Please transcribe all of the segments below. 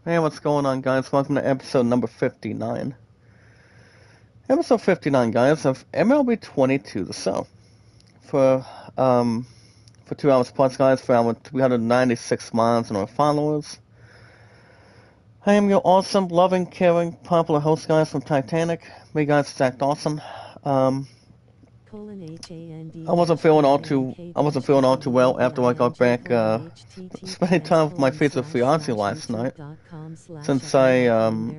Hey, what's going on, guys? Welcome to episode number 59. Episode 59, guys, of MLB 22 The Show. For, um, for 2 hours plus, guys, for our 396 miles and our followers. I am your awesome, loving, caring, popular host, guys, from Titanic. Me, guys, Zach Dawson. Um, I wasn't feeling all too well after I got back, spending time with my future fiance last night. Since something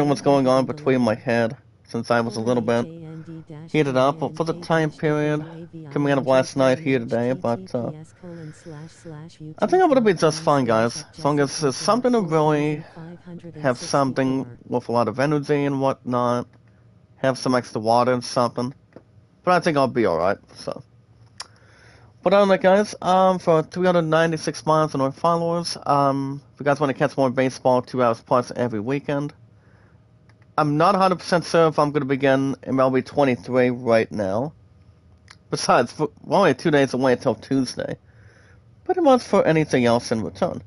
was going on between my head, since I was a little bit heated up for the time period coming out of last night here today, but I think I'm gonna be just fine, guys. As long as there's something to really have something with a lot of energy and whatnot, have some extra water and something. But I think I'll be alright, so. But other than that, guys, for 396 miles and our followers, if you guys want to catch more baseball 2 hours plus every weekend, I'm not 100% sure if I'm going to begin MLB 23 right now. Besides, we're only 2 days away until Tuesday. Pretty much for anything else in return.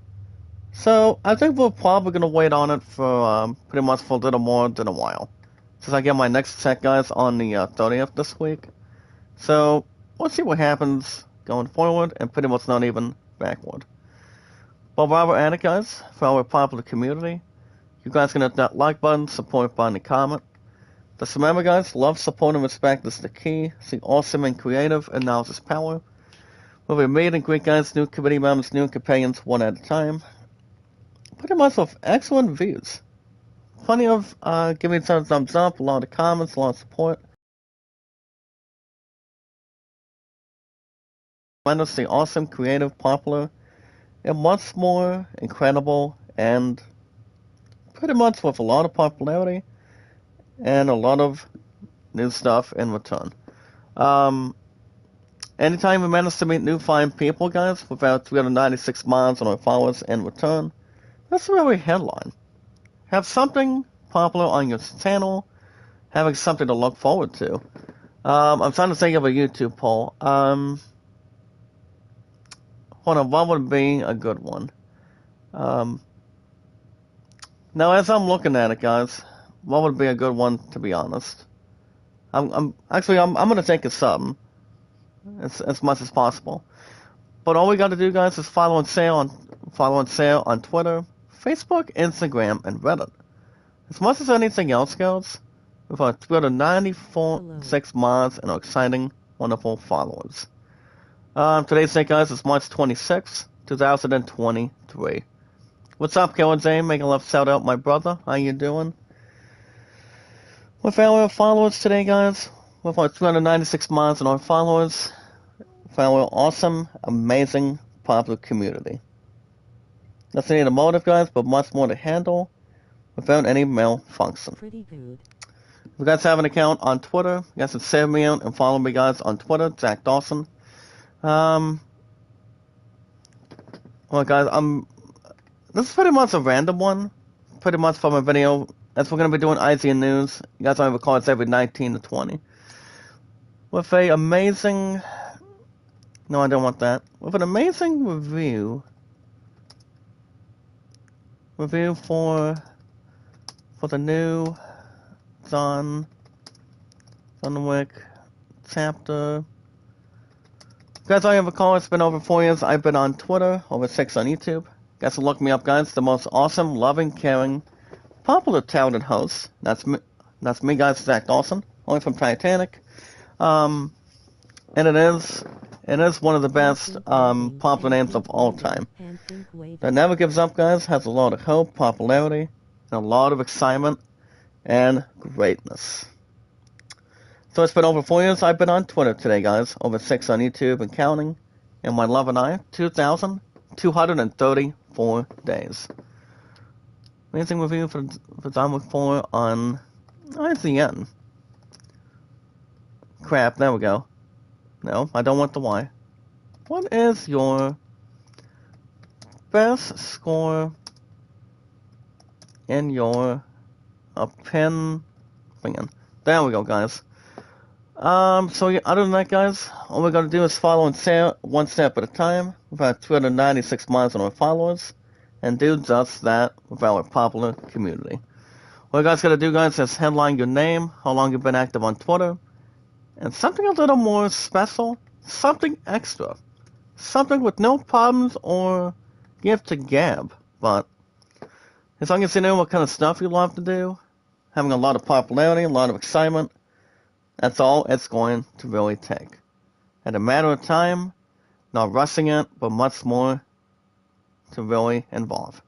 So, I think we're probably going to wait on it for pretty much for a little more than a while. Since I get my next check, guys, on the 30th this week. So, we'll see what happens going forward and pretty much not even backward. But while we're at it, guys, for our popular community, you guys can hit that like button, support button, and comment. Just remember, guys, love, support, and respect is the key. See awesome and creative, and now is power. We'll be meet and greet, guys, new committee members, new companions, one at a time. Pretty much with excellent views. Plenty of giving some thumbs up, a lot of comments, a lot of support. Tremendously awesome, creative, popular, and much more incredible, and pretty much with a lot of popularity and a lot of new stuff in return. Anytime we manage to meet new fine people, guys, with our 396 miles on our followers in return, that's really headline. Have something popular on your channel, having something to look forward to. I'm trying to think of a YouTube poll. Hold on, what would be a good one? Now, as I'm looking at it, guys, what would be a good one, to be honest? I'm gonna think of something as much as possible. But all we gotta do, guys, is follow and share on Twitter, Facebook, Instagram, and Reddit. As much as anything else goes, with our 294 miles and our exciting, wonderful followers. Today's date, guys, is March 26th, 2023. What's up, Killer Zane? Making a love shout out, my brother. How you doing? With our followers today, guys, with our 296 miles and our followers, for our awesome, amazing, popular community. Nothing need a motive, guys, but much more to handle without any malfunction. Pretty good. If you guys have an account on Twitter, you guys can save me out and follow me, guys, on Twitter, Zach Dawson. Well, guys, this is pretty much a random one, pretty much from a video, as we're going to be doing IGN News. You guys might recall it's every 19 to 20. With a amazing, no, I don't want that, with an amazing review for the new John Wick chapter. Guys, I have a call. It's been over 4 years. I've been on Twitter, over 6 on YouTube. Guys, so look me up, guys. The most awesome, loving, caring, popular, talented host. That's me, guys. Zach Dawson, only from Titanic. And it is one of the best popular names of all time. That never gives up, guys. Has a lot of hope, popularity, and a lot of excitement and greatness. So it's been over 4 years I've been on Twitter today, guys. Over 6 on YouTube and counting. And my love and I, 2,234 days. Amazing review for John Wick 4 on IGN. Crap, there we go. No, I don't want the Y. What is your best score in your opinion? There we go, guys. So yeah, other than that, guys, all we're gonna do is follow and share one step at a time. We've had 296 miles on our followers. and do just that with our popular community. What you guys gotta do, guys, is headline your name, how long you've been active on Twitter, and something a little more special, something extra, something with no problems or gift to gab, but as long as you know what kind of stuff you love to do, having a lot of popularity, a lot of excitement, that's all it's going to really take. At a matter of time, not rushing it, but much more to really involve.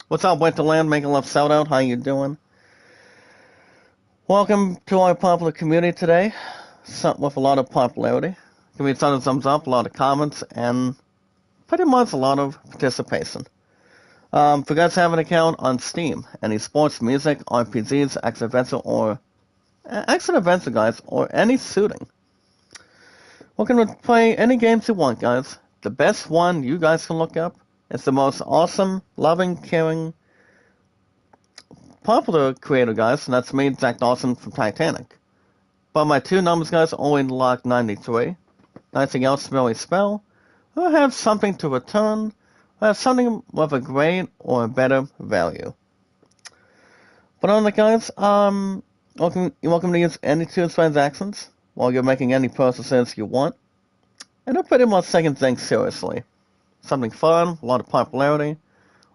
What's up, Winterland? Make a love shout out. How you doing? Welcome to our popular community today. Something with a lot of popularity. Give me a ton of thumbs up, a lot of comments, and pretty much a lot of participation. If you guys have an account on Steam, any sports, music, RPGs, action adventure, guys, or any shooting, we can play any games you want, guys. The best one you guys can look up is the most awesome, loving, caring, popular creator, guys, and that's me, Zach Dawson from Titanic. But my two numbers, guys, only unlock 93. Nothing else to really spell. Or have something to return. Or have something with a great or a better value. But on that, guys, you're welcome to use any two transactions while you're making any purchases you want. And they're pretty much taking things seriously. Something fun, a lot of popularity,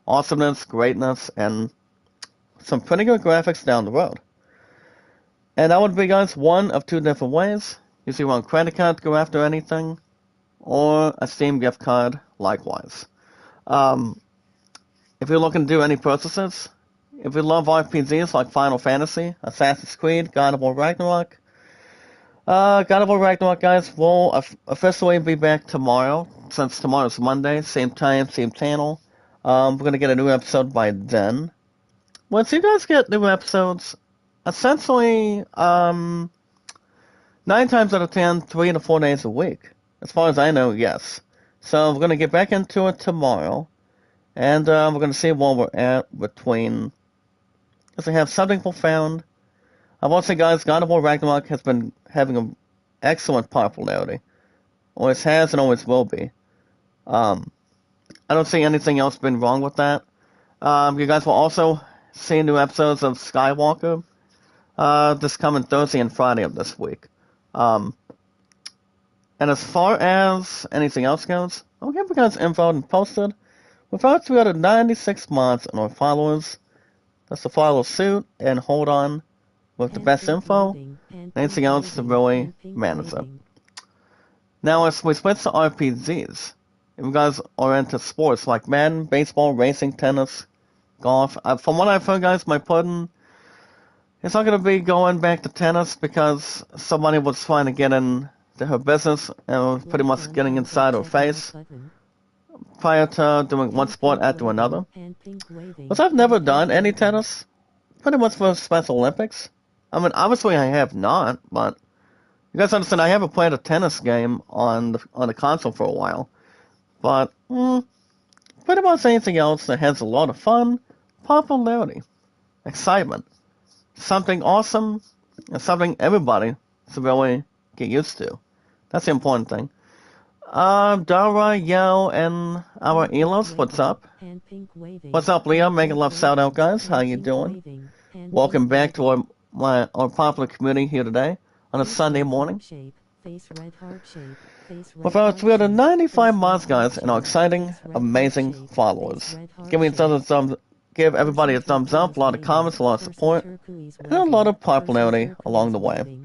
awesomeness, greatness, and some pretty good graphics down the road. And that would be, guys, one of two different ways. Usually one credit card to go after anything, or a Steam gift card likewise. If you're looking to do any purchases, if you love RPGs like Final Fantasy, Assassin's Creed, God of War Ragnarok, guys, will officially be back tomorrow, since tomorrow's Monday, same time, same channel. We're going to get a new episode by then. Once you guys get new episodes, essentially, 9 times out of 10, 3 to 4 days a week. As far as I know, yes. So we're going to get back into it tomorrow, and we're going to see where we're at between, because we have something profound. I will say, guys, God of War Ragnarok has been having an excellent popularity. Always has and always will be. I don't see anything else being wrong with that. You guys will also see new episodes of Skywalker this coming Thursday and Friday of this week. And as far as anything else goes, I'll give you guys info and posted. Without 396 mods and our followers, that's the follow suit and hold on with the best info, and anything else to really manage it. Now, as we switch to RPGs, if you guys are into sports like Madden, baseball, racing, tennis, golf, from what I've heard, guys, my pudding is not going to be going back to tennis because somebody was trying to get into her business and was pretty much getting inside her face prior to doing one sport after another. But I've never done any tennis, pretty much for Special Olympics. I mean, obviously I have not, but you guys understand I haven't played a tennis game on the console for a while. But pretty much anything else that has a lot of fun, popularity, excitement, something awesome, and something everybody should really get used to. That's the important thing. Dara, Yao, and our Elos, what's up? What's up, Leo? Making love shout out, guys. How you doing? Welcome back to our popular community here today on a Sunday morning. With our 395 mods, guys, and our exciting, amazing followers. Give everybody a thumbs up, a lot of comments, a lot of support, and a lot of popularity along the way.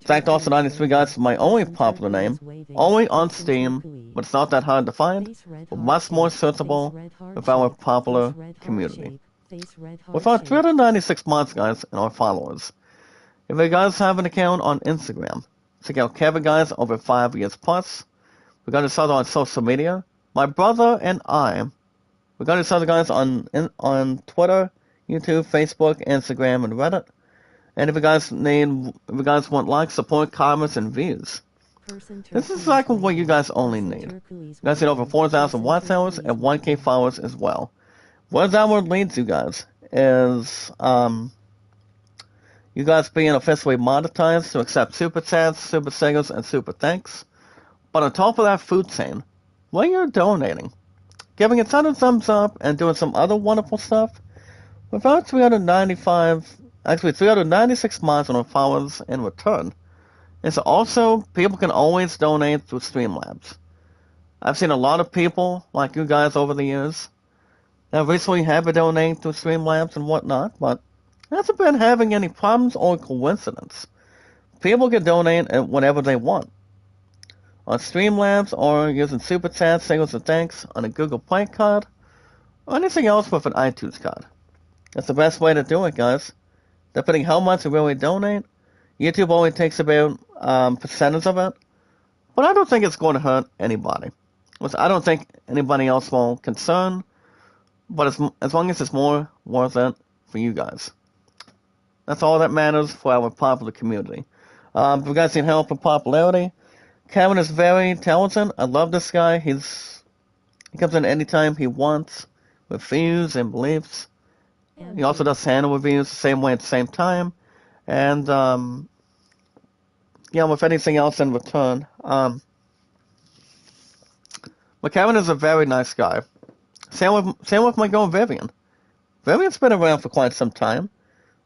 Zach Dawson 93, guys, is my only popular name, only on Steam, but it's not that hard to find, but much more searchable with our popular community. With our 396 mods, guys, and our followers. If you guys have an account on Instagram, check out Kevin, guys, over 5 years plus. We got each other on social media. My brother and I, we got each other, guys, on Twitter, YouTube, Facebook, Instagram, and Reddit. And if you guys want likes, support, comments, and views, this is exactly what you guys only need. You guys need over 4,000 watch hours and 1K followers as well. Where that word leads you guys is you guys being officially monetized to accept super chats, super singles, and super thanks. But on top of that food chain, when you're donating, giving it a thumbs up, and doing some other wonderful stuff. With about 396 miles on our followers in return. And so also, people can always donate through Streamlabs. I've seen a lot of people, like you guys over the years, that recently have been donating through Streamlabs and whatnot, but hasn't been having any problems or coincidence. People can donate at whatever they want. On Streamlabs or using Super Chat, Singles and Thanks on a Google Play card, or anything else with an iTunes card. That's the best way to do it, guys. Depending how much you really donate, YouTube only takes about percentage of it, but I don't think it's going to hurt anybody. I don't think anybody else will concern, but as long as it's more worth it for you guys. That's all that matters for our popular community. If you guys need help with popularity, Kevin is very talented. I love this guy. He comes in anytime he wants with views and beliefs. He also does channel reviews the same way at the same time. And, with anything else in return. But Kevin is a very nice guy. Same with my girl Vivian. Vivian's been around for quite some time.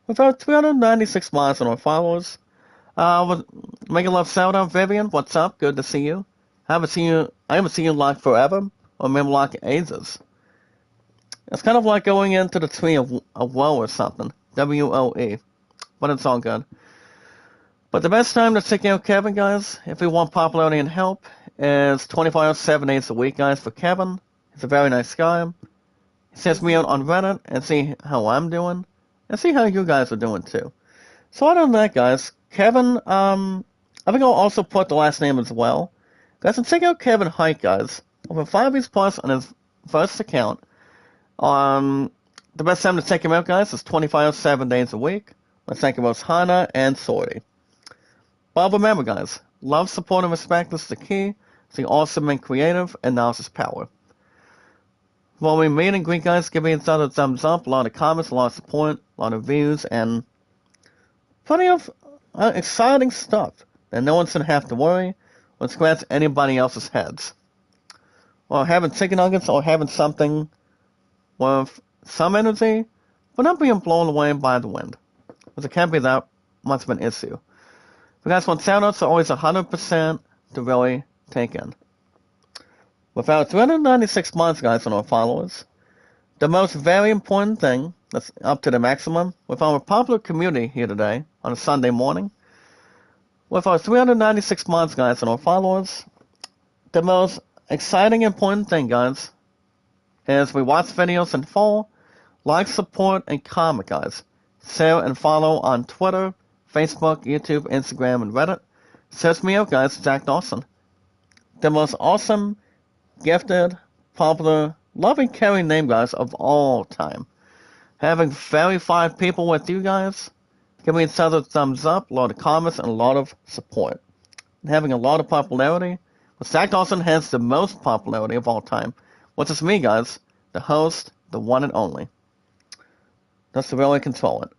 With about 396 miles on our followers. Make a love shout out, Vivian. What's up? Good to see you. I haven't seen you like forever, or maybe like ages. It's kind of like going into the tree of woe or something. WOE. But it's all good. But the best time to check out Kevin, guys, if you want popularity and help, is 24 hours, 7 days a week, guys, for Kevin. He's a very nice guy. He sends me out on Reddit and see how I'm doing, and see how you guys are doing, too. So other than that, guys, Kevin, I think I'll also put the last name as well. Guys, and check out Kevin Hike, guys. Over 5 weeks plus on his first account. The best time to check him out, guys, is 25 hours, 7 days a week. Let's thank both Hana and Sorty. But remember, guys, love, support, and respect is the key. Stay awesome and creative, and knowledge is power. While we meet and greet, guys, give me each other a thumbs up, a lot of comments, a lot of support, a lot of views, and plenty of exciting stuff that no one's going to have to worry or scratch anybody else's heads. Or having chicken nuggets or having something with some energy, but not being blown away by the wind. Because it can't be that much of an issue. If you guys want shoutouts, are always 100% to really take in. Without 396 months, guys, on our followers, the most very important thing that's up to the maximum with our popular community here today on a Sunday morning, with our 396 months, guys, on our followers, the most exciting important thing, guys, is we watch videos in full, like, support, and comment, guys. Share and follow on Twitter, Facebook, YouTube, Instagram, and Reddit. Search me out, guys, Jack Dawson. The most awesome, gifted, popular, loving, caring name, guys, of all time. Having verified people with you guys, giving each other thumbs up, a lot of comments, and a lot of support. And having a lot of popularity. But Jack Dawson has the most popularity of all time, which is me, guys, the host, the one and only. That's to really control it.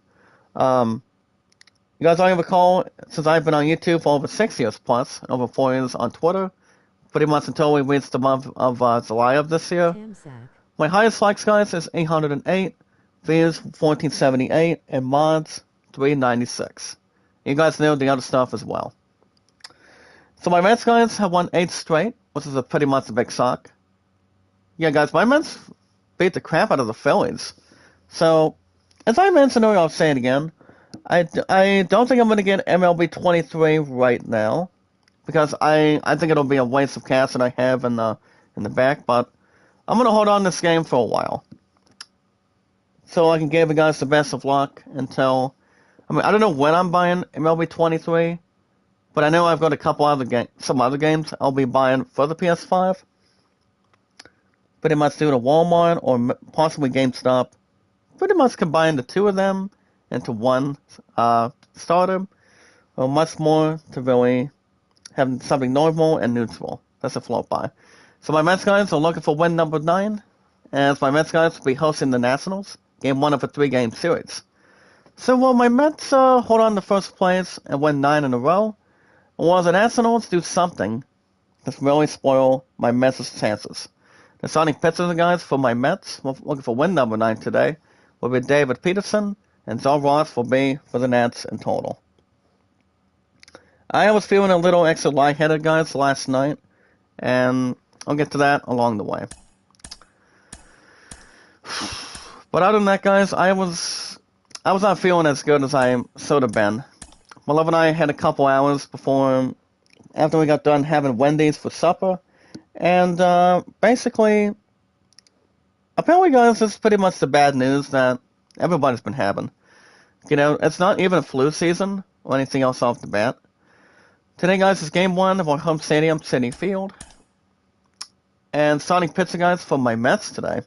You guys already recall, since I've been on YouTube for over 6 years plus, over 4 years on Twitter, pretty much until we reached the month of July of this year. My highest likes, guys, is 808, views 1478, and mods 396. You guys know the other stuff as well. So my Mets, guys, have won 8 straight, which is pretty much a big shock. Yeah, guys, my Mets beat the crap out of the Phillies. So, as I mentioned earlier, I'll say it again. I don't think I'm going to get MLB 23 right now, because I think it'll be a waste of cash that I have in the back, but I'm going to hold on to this game for a while. So I can give you guys the best of luck until, I don't know when I'm buying MLB 23, but I know I've got some other games I'll be buying for the PS5. Pretty much due to Walmart or possibly GameStop. Pretty much combine the two of them into one starter, or much more to really have something normal and neutral. That's a float by. So my Mets, guys, are looking for win number 9, as my Mets, guys, will be hosting the Nationals, game 1 of a 3-game series. So will my Mets hold on to first place and win 9 in a row, or will the Nationals do something to really spoil my Mets' chances? The starting pitchers, guys, for my Mets, looking for win number 9 today, will be David Peterson, and Joe Ross will be for the Nats in total. I was feeling a little extra lightheaded, guys, last night, and I'll get to that along the way. But other than that, guys, I was not feeling as good as I should have been. My love and I had a couple hours after we got done having Wendy's for supper, and basically, apparently, guys, this is pretty much the bad news that everybody's been having. You know, it's not even a flu season or anything else off the bat. Today, guys, is Game 1 of our home stadium, Citi Field. And starting pitcher, guys, for my Mets today.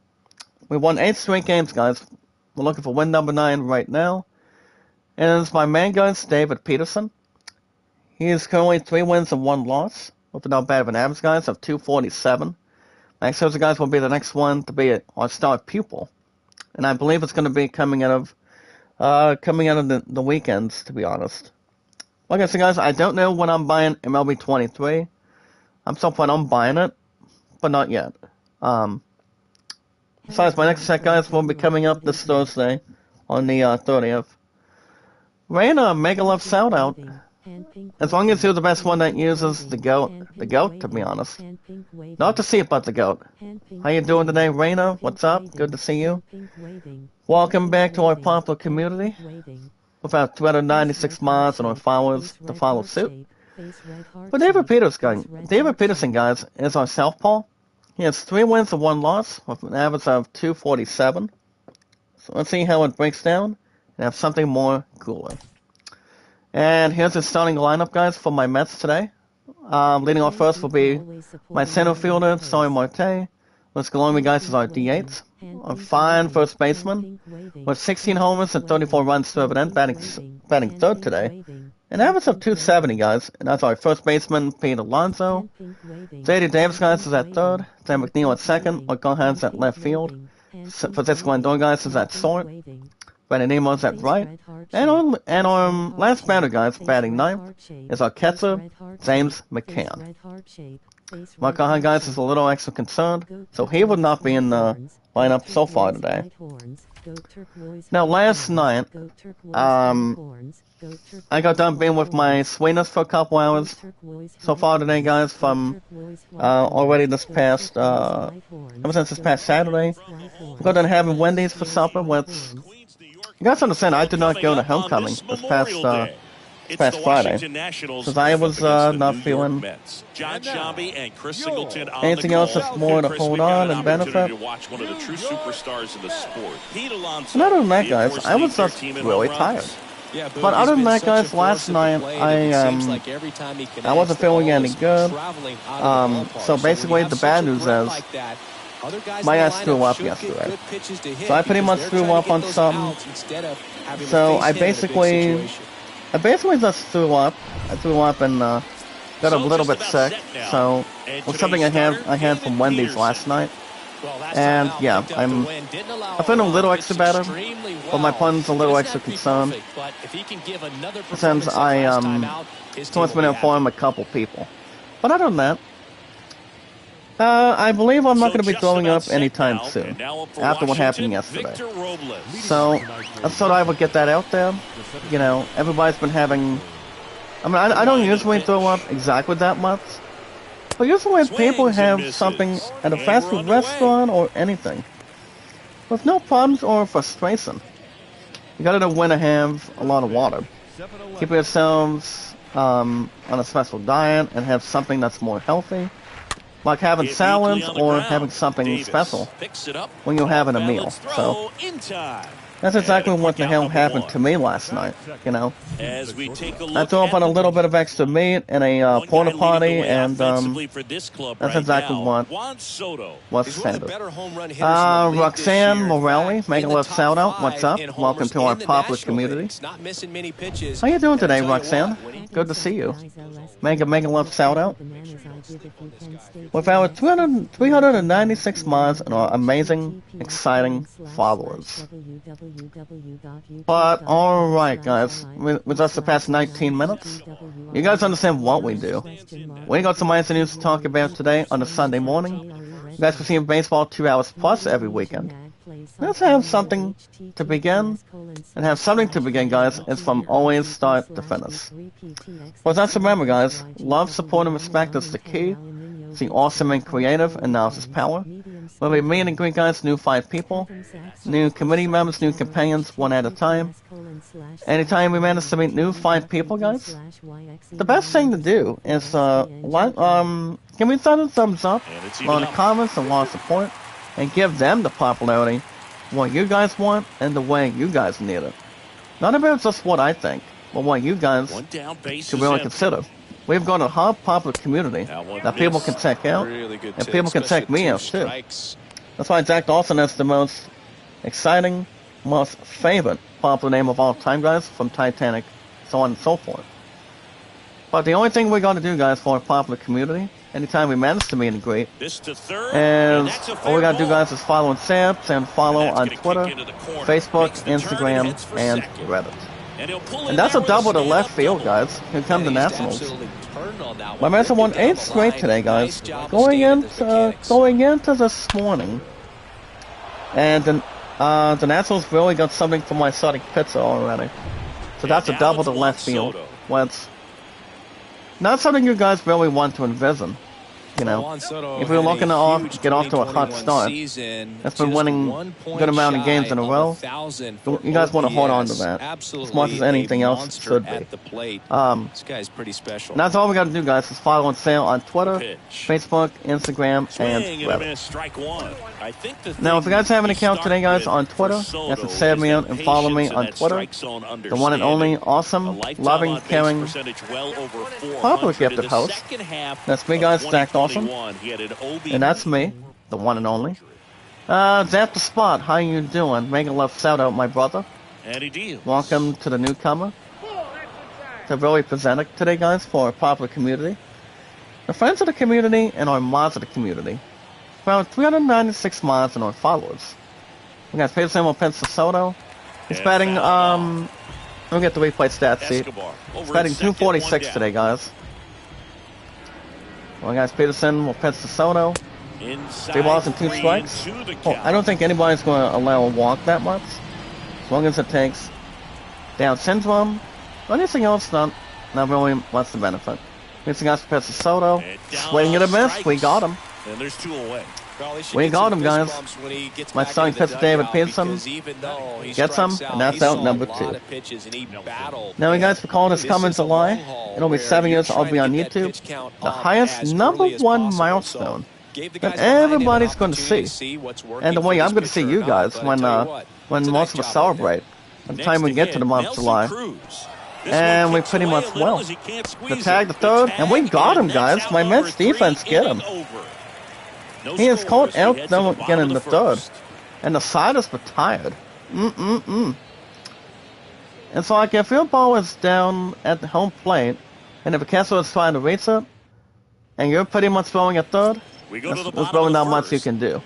We won 8 straight games, guys. We're looking for win number 9 right now. And it's my man, guys, David Peterson. He is currently 3 wins and 1 loss, with not bad of an average, guys, of 247. Next Thursday, guys, will be the next one to be our star pupil. And I believe it's going to be coming out of the weekends, to be honest. Like I said, guys, I don't know when I'm buying MLB 23. I'm still planning on buying it, but not yet. Besides, my next set, guys, will be coming up this Thursday on the 30th. Raina, mega love shout out. As long as you're the best one that uses the goat, to be honest. Not to see it, but the goat. How you doing today, Raina? What's up? Good to see you. Welcome back to our popular community. With our 296 miles and our followers to follow suit. But David Peterson, guys, is our southpaw. He has 3 wins and 1 loss, with an average of 247. So let's see how it breaks down, and have something more cooler. And here's the starting lineup, guys, for my Mets today. Leading off first will be my center fielder, Starry Marte. What's going on, guys, is our D8. A fine first baseman with 16 homers and 34 runs driven in, batting third today. An average of 270, guys. And that's our first baseman, Pete Alonso. J.D. Davis, guys, is at third. Sam McNeil at second. Mike Gohan's at left field. Francisco Lindor, guys, is at short. Brandon Nemo's at right. And our last batter, guys, batting ninth, is our catcher, James McCann. Mike Gohan, guys, is a little extra concerned, so he would not be in the lineup so far today. Now, last night, I got done being with my sweetness for a couple hours. So far today, guys, from already this past, ever since this past Saturday, I got done having Wendy's for supper, which, you guys understand, I did not go to homecoming this past Friday, because I was not feeling anything else that's more to hold on and benefit. And other than that, guys, I was just really tired. But other than that, guys, last night I wasn't feeling any good. So basically, the bad news is my ass threw up yesterday. So I pretty much threw up on something. So I basically just threw up. I threw up and got a little bit sick. So it was something I had from Wendy's last night. And yeah, I'm feeling a little extra better, but my pun's a little extra concerned since someone's been informing a couple people. But other than that, I believe I'm not going to be throwing up anytime soon, after what happened yesterday. So, I thought I would get that out there. You know, everybody's been having... I mean, I don't usually throw up exactly that much, but usually when people have something at a fast food restaurant or anything, with no problems or frustration, you gotta know when to have a lot of water. Keep yourselves on a special diet and have something that's more healthy, like having salads or having something special when you're having a meal. So that's exactly what the hell happened to me last night, you know. I threw up on a little bit of extra meat in a porta potty, and that's exactly what was standard. Roxanne Morelli, mega love shout out. What's up? Welcome to our popular community. How you doing today, Roxanne? Good to see you. Mega love shout out. With our 396 miles and our amazing, exciting followers. But alright, guys, with just the past 19 minutes, you guys understand what we do. We got some nice news to talk about today on a Sunday morning. You guys can see baseball 2 hours plus every weekend. Let's have something to begin, and have something to begin, guys. It's from always start to finish. But let's remember, guys, love, support, and respect is the key. See awesome and creative analysis power. We'll be meet and greet, guys, new 5 people, new committee members, new companions, one at a time. Anytime we manage to meet new 5 people, guys, the best thing to do is can we send a thumbs up, a lot of comments, and a lot of support, and give them the popularity, what you guys want, and the way you guys need it. Not about just what I think, but what you guys should really consider. We've got a hot, popular community that people can check out, and people can check me out too. That's why Zach Dawson is the most exciting, most favorite popular name of all time, guys, from Titanic, so on and so forth. But the only thing we got to do, guys, for a popular community, anytime we manage to meet and greet, is all we got to do, guys, is follow and follow on Twitter, Facebook, Instagram, and Reddit. And that's a double to left field, guys. Here come the Nationals. My Mets have won 8 straight today, guys. Going into this morning, and the Nationals really got something from my starting pitcher already. So that's a double to left field. Well, it's not something you guys really want to envision. You know, if we're looking to get off to a hot start, that's been winning a good amount of games in a row. You guys want to hold on to that as much as anything else should be. And that's all we got to do, guys, is follow and sale on Twitter, Facebook, Instagram, and Reddit. Now, if you guys have an account today, guys, on Twitter, you have to save me out and follow me on Twitter. The one and only awesome, loving, caring, popular gifted host. That's me, guys, Zach Dawson. And that's me, the one and only. Zap the Spot, how you doing? Make a love shout out, my brother. Welcome to the newcomer. To really present today, guys, for our popular community. The friends of the community and our mods of the community. Around 396 mods and our followers. We got Peterson with Pence Soto. He's batting, we'll get the replay stats sheet. He's batting 246 today, guys. Well, guys, Peterson will pitch to Soto. 3 balls and 2 strikes. Oh, I don't think anybody's going to allow a walk that much. As long as it takes down syndrome. Anything else, not really much to benefit. Anything else to pitch to Soto. Swing and a miss. We got him. And there's 2 away. We got him, guys. My starting pitcher, David Peterson, gets him, and that's out number 2. Now, you guys, for calling this comment in July, it'll be 7 years I'll be on YouTube. The highest #1 milestone that everybody's going to see. And the way I'm going to see you guys when most of us celebrate, by the time we get to the month of July. And we pretty much will. The tag, the third, and we got him, guys. My Mets defense get him. He is caught out again in the third. And the side is retired. And so, like, if your ball is down at the home plate, and if a catcher is trying to reach it, and you're pretty much throwing a third, there's really not much you can do.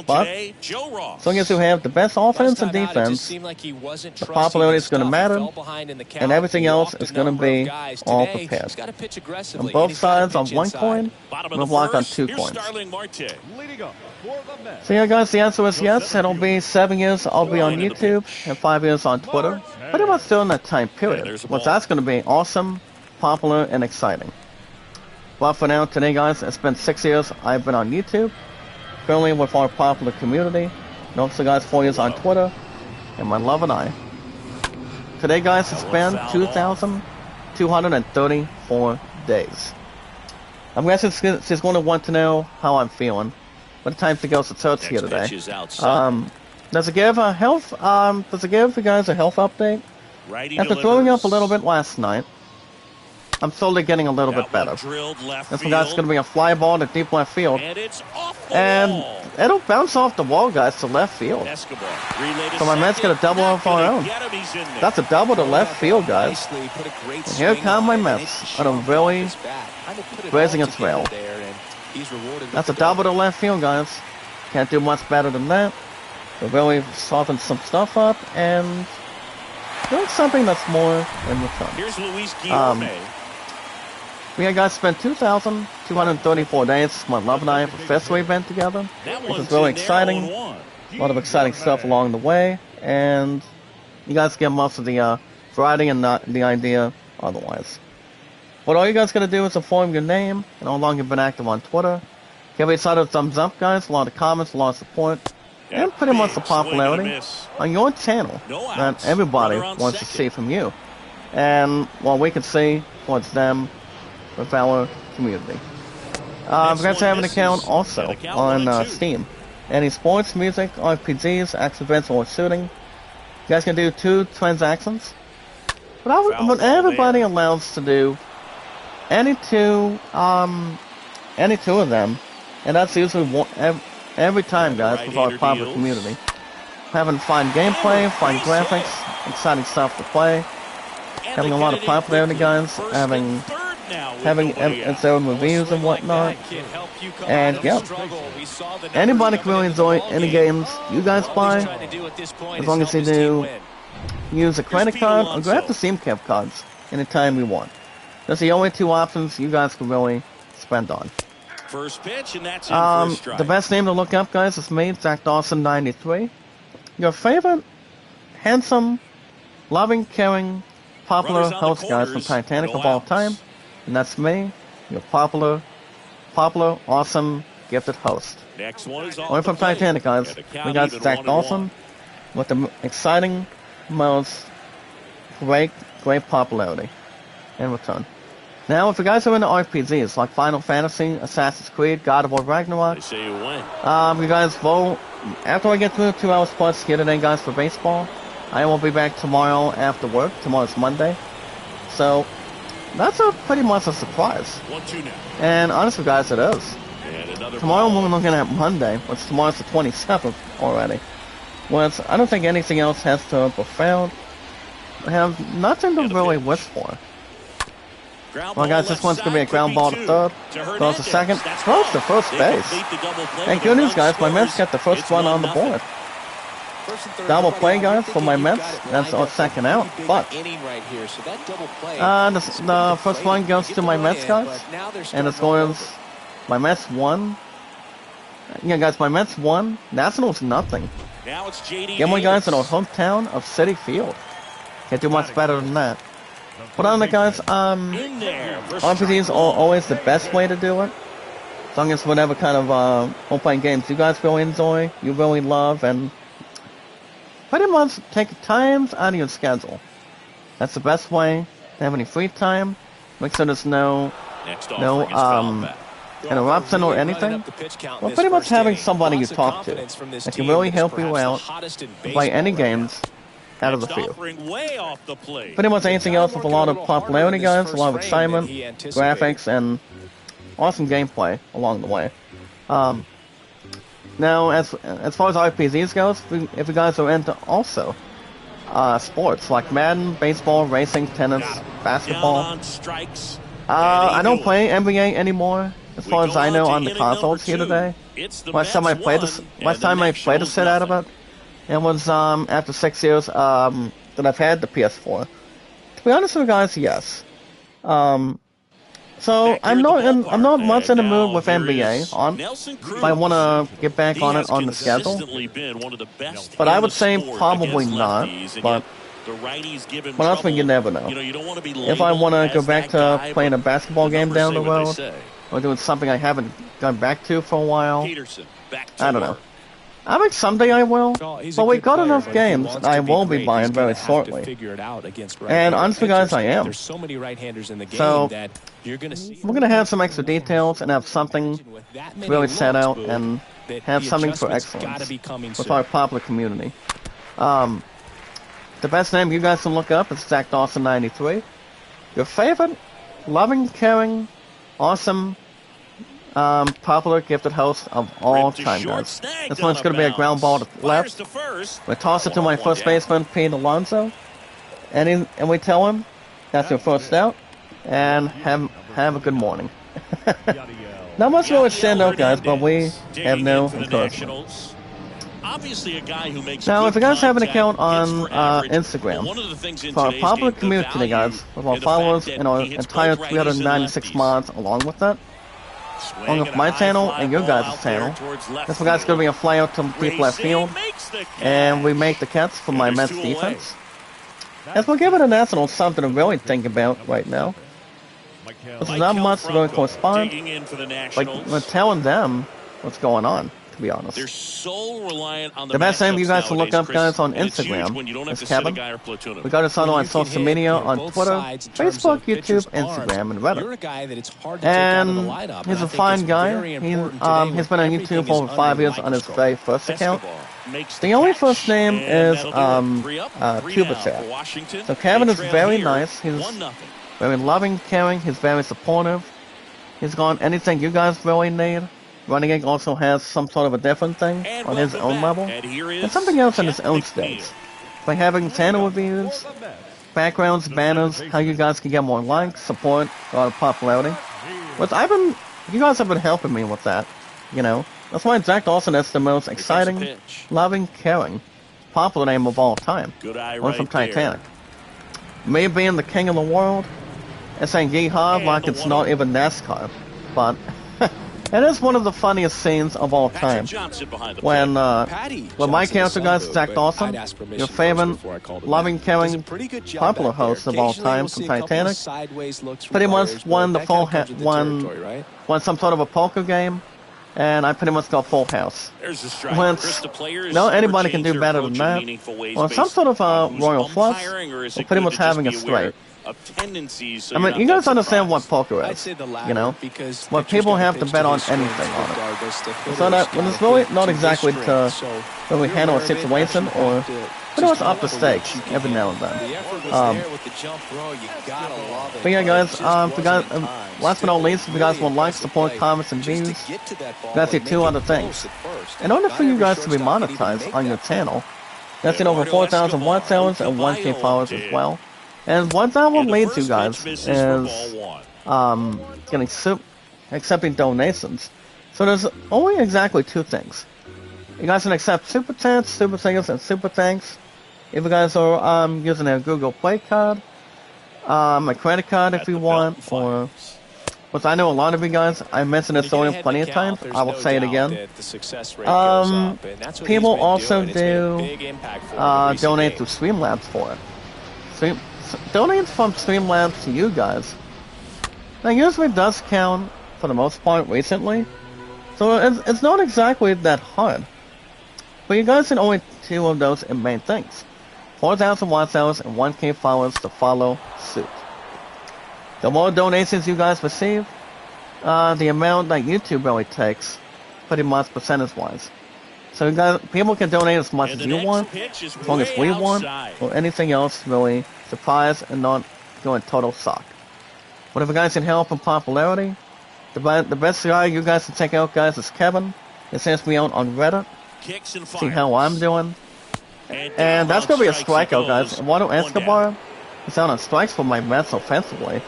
But, as long as you have the best offense and defense, the popularity is going to matter, and everything else is going to be all prepared. On both sides, on 1 coin, we'll block on 2 coins. So yeah, guys, the answer is yes. It'll be 7 years I'll be on YouTube, and 5 years on Twitter. Pretty much during that time period. But that's going to be awesome, popular, and exciting. But for now, today, guys, it's been 6 years I've been on YouTube, currently with our popular community, and also, guys, 4 years on Twitter, and my love and I. Today, guys, it's been 2,234 days. I'm guessing she's going to want to know how I'm feeling, but it's time to go to church here today. Does it give you guys a health update? After throwing up a little bit last night, I'm slowly getting a little bit better. This one, guys, is going to be a fly ball to deep left field. And it'll bounce off the wall, guys, to left field. So my Mets get a double of our own. That's a double to left field, guys. And here come my Mets on a really blazing a trail. That's a double to left field, guys. Can't do much better than that. They really softened some stuff up and doing something that's more in return. We guys spent 2,234 days, my love and I, for Festival event together. This is really exciting. A lot of exciting stuff along the way, and you guys get most of the variety and not the idea otherwise. What all you guys gotta do is inform your name and how long you've been active on Twitter. Give me a side of thumbs up, guys, a lot of comments, a lot of support, and pretty much the popularity on your channel that everybody wants to see from you. And what we can see towards them with our community. We guys have an account also on Steam. Any sports, music, RPGs, action events, or shooting. You guys can do 2 transactions. But everybody allows to do any two of them, and that's usually every time, guys, with our popular community. Having fun gameplay, fun graphics, exciting stuff to play, having a lot of popularity, guys, having its own reviews and whatnot, and yeah, anybody can really enjoy any games you guys buy, as long as you do use a credit card or grab the Steam gift cards anytime you want. Those are the only 2 options you guys can really spend on. First pitch, and that's in for a strike. The best name to look up, guys, is me, Zach Dawson 93. Your favorite, handsome, loving, caring, popular host, guys, from Titanic of all time. And that's me, your popular, awesome, gifted host. Next one is Only from Titanic, guys. We got Zach Dawson with the exciting, most great popularity in return. Now, if you guys are into RPGs like Final Fantasy, Assassin's Creed, God of War Ragnarok, they say you win. You guys vote. After I get through 2 hours plus here today, guys, for baseball, I will be back tomorrow after work. Tomorrow's Monday. So, that's pretty much a surprise. 1-2 now. And honestly, guys, it is. Tomorrow we're looking at Monday, which tomorrow's the 27th already. Which I don't think anything else has to be found. I have nothing to really wish for. Well, guys, this one's going to be a ground ball to third. Goes to second. Throws to first base. And good news, guys, my Mets got the first run on the board. Double play, guys, for my Mets. That's our second out. But the first one goes to my Mets, guys. And it scores my Mets 1. Yeah, guys, my Mets 1. Nationals nothing. Game one, guys, in our hometown of Citi Field. Can't do much better than that. But on the guys, RPGs are always the best way to do it. As long as whatever kind of role-playing games you guys really enjoy, you really love, and pretty much take times out of your schedule. That's the best way to have any free time. Make sure there's no interruption or anything. Well, pretty much having somebody you talk to that can really help you out to play any games out of the field. Pretty much anything else with a lot of popularity, guys, a lot of excitement, graphics, and awesome gameplay along the way. Now, as far as RPGs goes, if you guys are into also sports like Madden, baseball, racing, tennis, basketball. I don't play NBA anymore, as far as I know, on the consoles here today. Last time I played a set out of it, it was after 6 years that I've had the PS4. To be honest with you guys, yes. So I'm not much in the mood with NBA. If I want to get back on it on the schedule, but I would say probably not. But honestly, you never know. If I want to go back to playing a basketball game down the road, or doing something I haven't gone back to for a while, I don't know. I think someday I will, but we got enough games that I will be buying very shortly. And honestly, guys, I am. So, we're going to have some extra details and have something really set out and have something for excellence with our popular community. The best name you guys can look up is Zach Dawson 93. Your favorite, loving, caring, awesome, popular gifted host of all time, guys. This one's going to be a ground ball to left. We toss it to my first baseman, Pete Alonso, and we tell him that's your first out, and have a good morning. Not much really stand out, guys, but we have no encouragement. Obviously a guy who makes Now, if you guys have an account on Instagram, Instagram, for our popular community, guys, with our followers and our entire 396 mods along with that, along with my channel and your guys' channel, this guy's going to be a fly out to deep left field, and we make the catch for my Mets defense. As we'll give it an Arsenal something to really think about right now. This is not much to really correspond, but we're telling them what's going on, to be honest. They're so reliant on the best thing you guys to look up, guys, on Instagram is Kevin. We got us on social media on Twitter, Facebook, YouTube, Instagram, and Reddit. And he's a fine guy. He's been on YouTube for over 5 years on his very first account. The only first name is Tuba. So Kevin is very nice. He's very loving, caring. He's very supportive. He's got anything you guys really need. Running also has some sort of a different thing on his own level, and something else on his own stage. By having channel reviews, backgrounds, banners, how you guys can get more likes, support, a lot of popularity. Which you guys have been helping me with that, you know. That's why Jack Dawson is the most exciting, loving, caring, popular name of all time. One from Titanic. Me being the king of the world, and saying yeehaw like it's not even NASCAR, but it is one of the funniest scenes of all time. When my character, guys, Jack Dawson, your favorite, loving, caring, popular host of all time from Titanic, pretty much won the won some sort of a poker game, and I pretty much got full house. Which, no anybody can do better than that. Or some sort of royal flush, or pretty much having a straight. I mean, you guys understand what poker is, you know? What people have to bet on anything on it. So that when it's really not exactly to really handle a situation or pretty much up the stakes every now and then. But yeah, guys, last but not least, if you guys want likes, support, comments, and views, you guys need two other things. In order for you guys to be monetized on your channel, you guys need over 4,000 watch hours and 1K followers as well. And what that will lead to, guys, is accepting donations. So there's only exactly two things. You guys can accept super chats, super singles, and super thanks. If you guys are using a Google Play card, a credit card if you want, or which I know a lot of you guys. I mentioned this already plenty of times. I will say it again. People also do donate to Streamlabs for it. Donating from Streamlabs to you guys, that usually does count for the most part recently, so it's not exactly that hard. But you guys need only two of those main things: 4,000 watch hours and 1K followers to follow suit. The more donations you guys receive, the amount that YouTube really takes, pretty much percentage-wise. So you guys, people can donate as much as you want, as long as we want, or anything else really surprise and not go in total suck. But if you guys need help and popularity, the best guy you guys can check out, guys, is Kevin. He sends me out on Reddit, see how I'm doing. And that's going to be a strikeout, guys. Eduardo Escobar is out on strikes for my Mets offensively.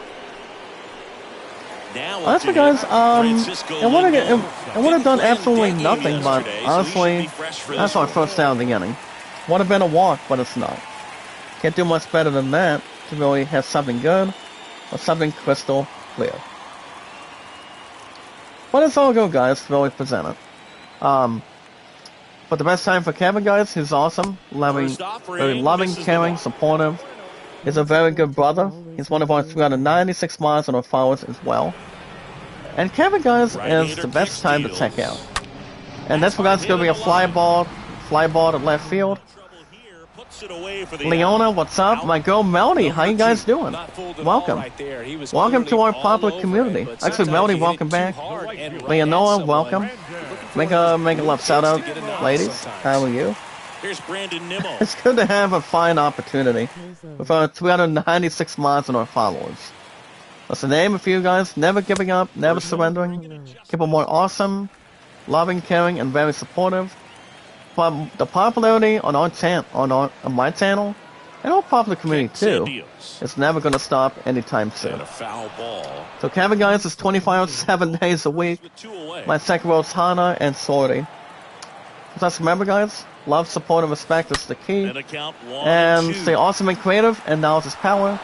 Honestly, guys, it would have done absolutely nothing, but honestly, that's our first down of the inning. Would have been a walk, but it's not. Can't do much better than that to really have something good or something crystal clear. But it's all good, guys, to really present it. But the best time for Kevin, guys, he's awesome, very loving, caring, supportive. He's a very good brother. He's one of our 396 miles on our followers as well. And Kevin, guys, is the best time to check out. And that's for guys going to be a fly ball to left field. Leona, what's up? My girl Melody, how you guys doing? Welcome. Welcome to our popular community. Actually, Melody, welcome back. Leonora, welcome. Make a love shout out, ladies. How are you? It's good to have a fine opportunity with our 396 mods and our followers. What's the name of you guys? Never giving up, never surrendering. People more awesome, loving, caring, and very supportive. But the popularity on our on my channel, and our popular community too, is never going to stop anytime soon. So Kevin, guys, is 24 hours, 7 days a week. My second role is Hana and Sorty. Just remember, guys, love, support, and respect is the key. And account 1 And 2. stay awesome and creative, and knowledge is power.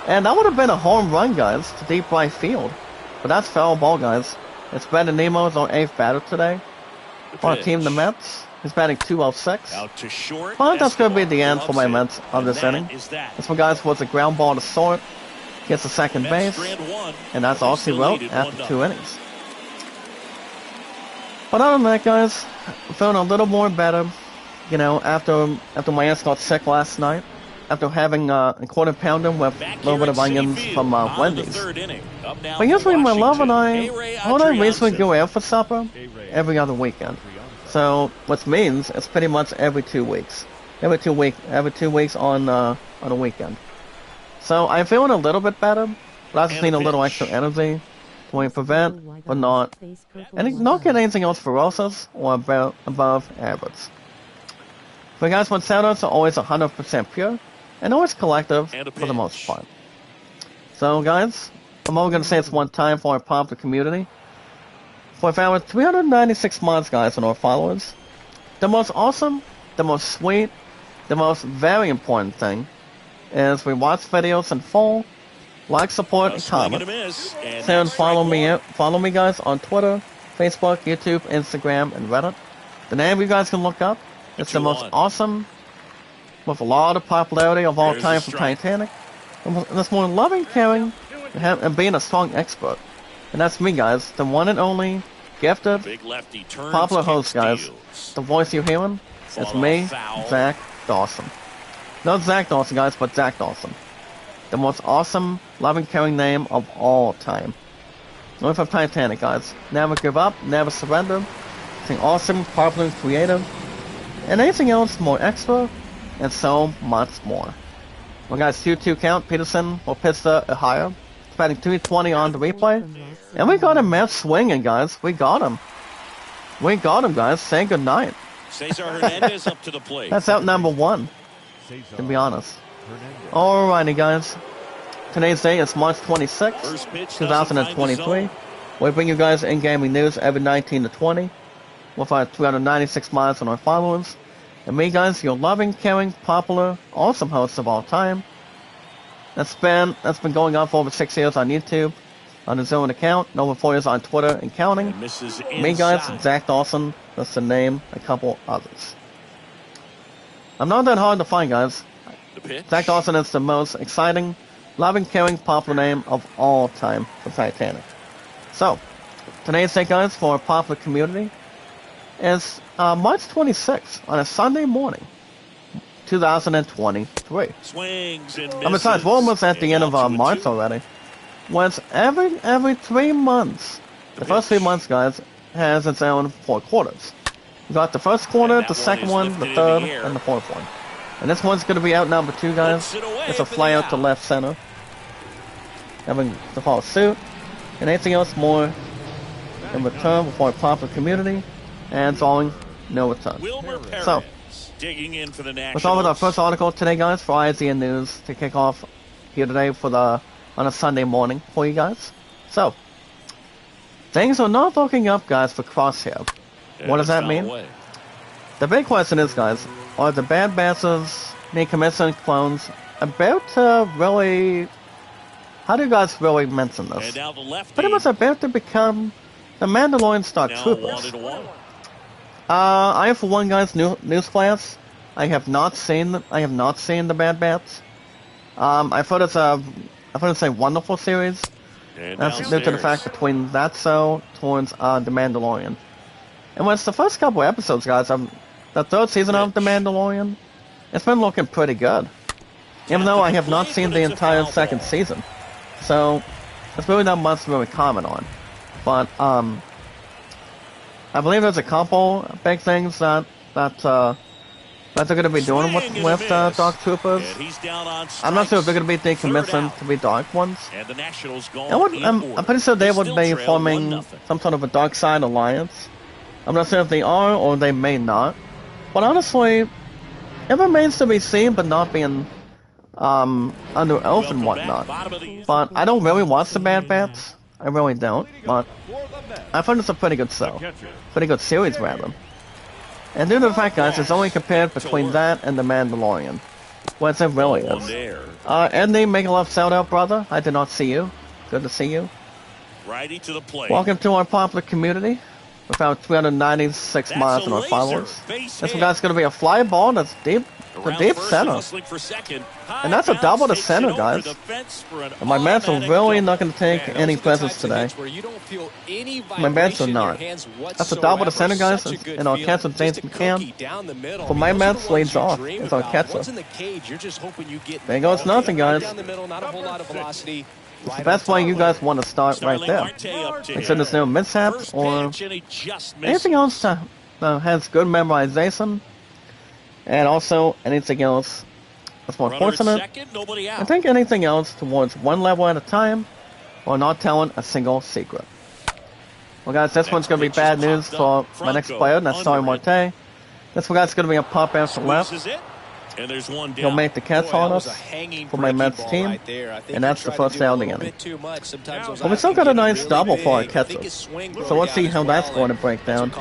And that would have been a home run, guys, to deep right field. But that's foul ball, guys. It's Brandon Nemo's on 8th batter today. On team the Mets. He's batting 206. Out to short. But that's going to be the end for my Mets of this inning. That. This one, guys, was a ground ball to short. Gets to second base. And that's all she wrote after 2 innings. But other than that, guys, I'm feeling a little more better. You know, after my aunt got sick last night. After having a quarter pounder with a little bit of onions from Wendy's. But usually my love and I recently go out for supper every other weekend. So, which means it's pretty much every 2 weeks. Every 2 weeks on a weekend. So I'm feeling a little bit better, but I just need a little extra energy to prevent, but not get anything else ferocious or above average. But guys, my shoutouts are always 100% pure, and always collective for the most part. So guys, I'm only going to say it's one time for our popular community. For our 396 months, guys, and our followers, the most awesome, the most sweet, the most very important thing is we watch videos in full, like, support, and comment. So follow me guys on Twitter, Facebook, YouTube, Instagram, and Reddit. The name you guys can look up. It's the most awesome, with a lot of popularity of all time from Titanic. And it's more loving, caring, and being a strong expert. And that's me, guys, the one and only, gifted, popular host, guys. The voice you're hearing, it's me, Zach Dawson. Not Zach Dawson, guys, but Zach Dawson. The most awesome, loving, caring name of all time. North of Titanic, guys. Never give up, never surrender. Sing awesome, popular, creative, and anything else more extra, and so much more. Well, guys, 2-2 count. Peterson will pitch the Ohio. Batting 220 on the replay. And we got him match swinging, guys. We got him. We got him, guys. Say goodnight. Cesar Hernandez up to the plate. That's out number 1, to be honest. Alrighty, guys. Today's day is March 26, 2023. We bring you guys in-gaming news every 19 to 20. With our 396 miles on our followers. And me, guys, your loving, caring, popular, awesome hosts of all time. That's been going on for over 6 years on YouTube, on his own account, and over 4 years on Twitter and counting. Me, guys, Zach Dawson, just to name a couple others. I'm not that hard to find, guys. Zach Dawson is the most exciting, loving, caring, popular name of all time for Titanic. So, today's day, guys, for our popular community is March 26th on a Sunday morning, 2023. And besides, we're almost at the end of March already. Once every 3 months, the first 3 months, guys, has its own 4 quarters. We got the first quarter, the second one, the third, and the fourth one. And this one's going to be out number 2, guys. It's a fly out to left center. Having to follow suit. And anything else more in return before our popular community. And following, no return. So, let's start with our first article today, guys, for ISN News to kick off here today on a Sunday morning for you guys. So, things are not looking up, guys, for Crosshair. What does that mean? The big question is, guys, are the Bad Batches, the commission clones, about to really... How do you guys really mention this? Pretty much about to become the Mandalorian Star Troopers. I, for one, guys, newsflash. I have not seen the Bad Batch. I've heard it's a wonderful series. That's due to the fact between that towards The Mandalorian. And when it's the first couple episodes, guys, the third season of The Mandalorian, it's been looking pretty good. Even though I have not seen the entire second season. So, it's really not much to really comment on. But, I believe there's a couple big things that they're going to be doing with Dark Troopers. I'm not sure if they're going to be decommissioned to be Dark ones. I'm pretty sure they would be forming some sort of a Dark Side alliance. I'm not sure if they are or they may not. But honestly, it remains to be seen, but not being under oath and whatnot. But I don't really watch the Bad Batch. I really don't. But I find it's a pretty good show. Pretty good series, rather. And due to the fact, guys, it's only compared between that and The Mandalorian. Well, it really One is. there. Andy, make a love shout out, brother. I did not see you. Good to see you. Righty to the plate. Welcome to our popular community. With our 396 miles on our followers. This one guy's going to be a fly ball that's deep, the deep center. And that's a double to center, guys. And my Mets are really not going to take any presents today. My Mets are not. That's a double to center, guys. And our catcher, James McCann, for my Mets, leads off. It's our catcher. There goes nothing, guys. It's the best way you guys want to start right there. Instead there's no mishaps or anything else that has good memorization. And also anything else that's more fortunate. I think anything else towards one level at a time or not telling a single secret. Well, guys, this one's going to be bad news for my next player, and that's Sorry Marte. This one guy's going to be a pop out to left. And there's one down. He'll make the catch on us for my Mets team, and that's the first down again. But we still got a nice double for our catcher, so let's see how that's going to break down.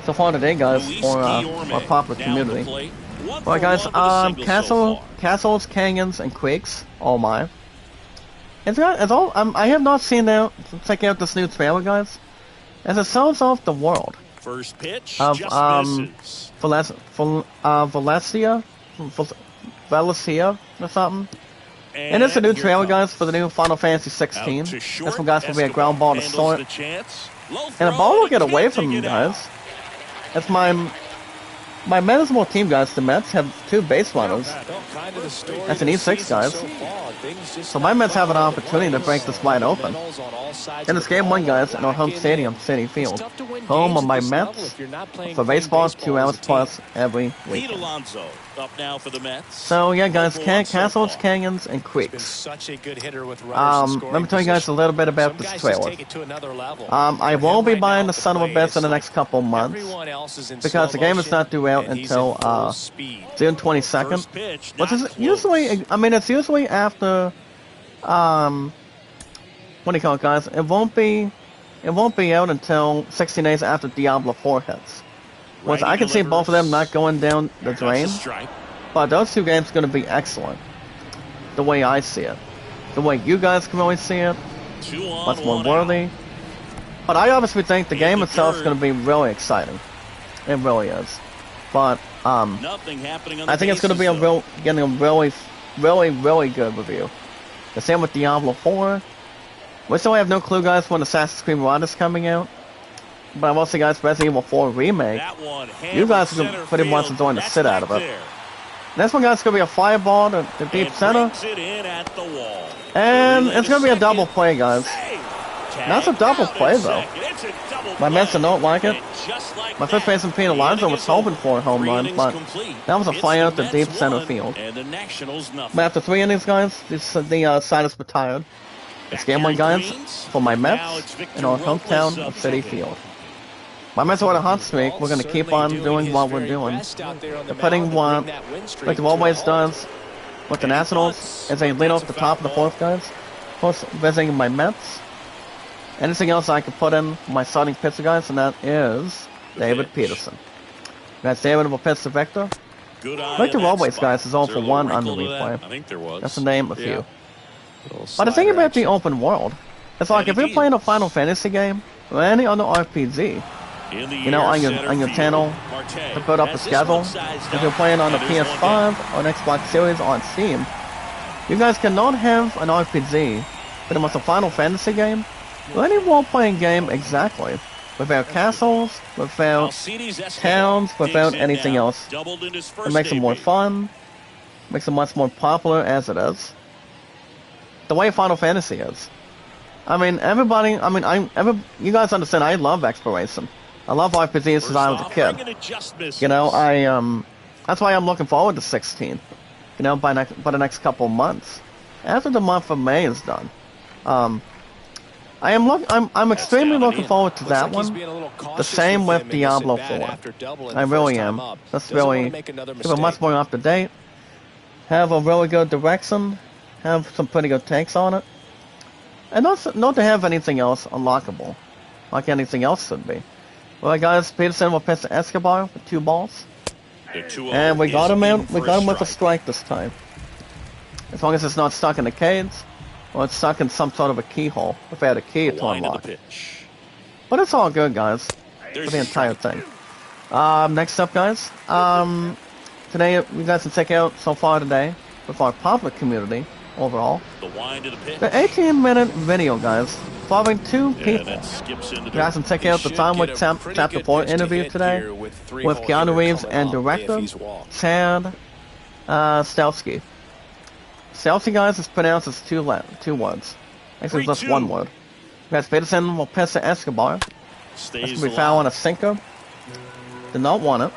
So far today, guys, for our popular community. Alright, guys, castles, canyons, and creeks. Oh my! It's all. I have not seen that. Check out this new trailer, guys. As it shows off the world. First pitch Of just misses. Valencia or something. And it's a new trailer, guys, for the new Final Fantasy 16. This one, guys, will be a ground ball to start. And the ball will get away from him, guys. That's my Mets more team, guys. The Mets have two base runners. That's an E6, guys. So my Mets have an opportunity to break this wide open. And it's game one, guys, in our home stadium, Citi Field. Home of my Mets for baseball, 2 hours plus every week. Up now for the Mets. So yeah, guys, castles, canyons, and creeks. Let me tell you guys a little bit about this trailer. I will be buying the Son of a Bitch in the next couple months because the game is not due out until June 22nd. Which is usually, I mean, it's usually after what do you call it, guys? It won't be out until 60 days after Diablo 4 hits. Which I can see both of them not going down the drain, but those two games are going to be excellent. The way I see it. The way you guys can really see it. Much more worthy. But I obviously think the game itself is going to be really exciting. It really is. But, I think it's going to be getting a really good review. The same with Diablo 4. We still have no clue, guys, when Assassin's Creed Mirage is coming out. But I will say, guys, Resident Evil 4 Remake, you guys are pretty much enjoying the shit out of it. This one, guys, is going to be a fireball to deep center. And it's going to be a double play, guys. That's a double play, though. My Mets don't like it. My first baseman, Pete Alonso, was hoping for a home run, but that was a fly out to deep center field. But after 3 innings, guys, the side is retired. It's game one, guys, for my Mets in our hometown of Citi Field. My Mets are on a hot streak. We're going to keep on doing what we're doing. They're putting one, like they've always does, with the Nationals as they lead off the top of the fourth, guys. Of course, visiting my Mets. Anything else I can put in my starting pitcher, guys, and that is David Peterson. That's David will pitch to Victor. Victor always, guys, is all for 1 on the replay. That's the name of few. But the thing about the open world, it's like if you're playing a Final Fantasy game or any other RPG, you know, on your channel to put up a schedule, if you're playing on the PS5 or an Xbox Series on Steam, you guys cannot have an RPG, pretty much a Final Fantasy game, or any role-playing game exactly, without castles, without towns, without anything else. It makes it more fun, makes it much more popular as it is. The way Final Fantasy is. I mean, you guys understand, I love exploration. I love RPGs since I was a kid. You know, that's why I'm looking forward to 16. You know, by the next couple of months. After the month of May is done. I'm extremely looking forward to that one. The same with Diablo 4. I really am. Let's really give it much more up to date. Have a really good direction. Have some pretty good takes on it. And not to have anything else unlockable. Like anything else should be. Well, guys, Peterson will pitch to Escobar for 2 balls. And we got him out. We got him with a strike this time. As long as it's not stuck in the cage, or it's stuck in some sort of a keyhole, if I had a key to unlock. But it's all good, guys, for the entire thing. Next up, guys, today we got some check out so far today with our public community overall. The 18-minute video, guys, following 2 people. We got some check out the Time with Chapter 4 interview today with Keanu Reeves and director Chad Stahelski. Stahelski, guys, is pronounced as 2 words. Actually, it's just 1 word. Guys, Peterson will pitch to Escobar. That's going to be foul on a sinker. Did not want it.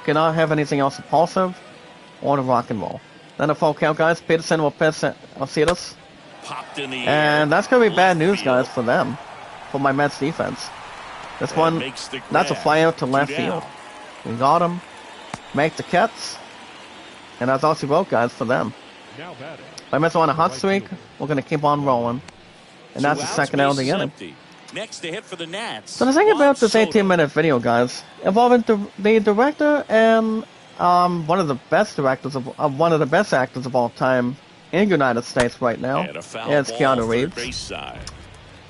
Cannot have anything else impulsive or to rock and roll. Then a full count, guys. Peterson will pitch to Alcides. And that's going to be bad news, guys, for them. For my Mets defense. This one, that's a fly out to left field. We got him. Make the catch. And that's all she wrote, guys, for them. My Mets are on a hot streak. We're going to keep on rolling. And that's the second out of the inning. Next to hit for the Nats. So the thing about this 18-minute video, guys, involving the director and one of the best directors one of the best actors of all time in the United States right now is Keanu Reeves.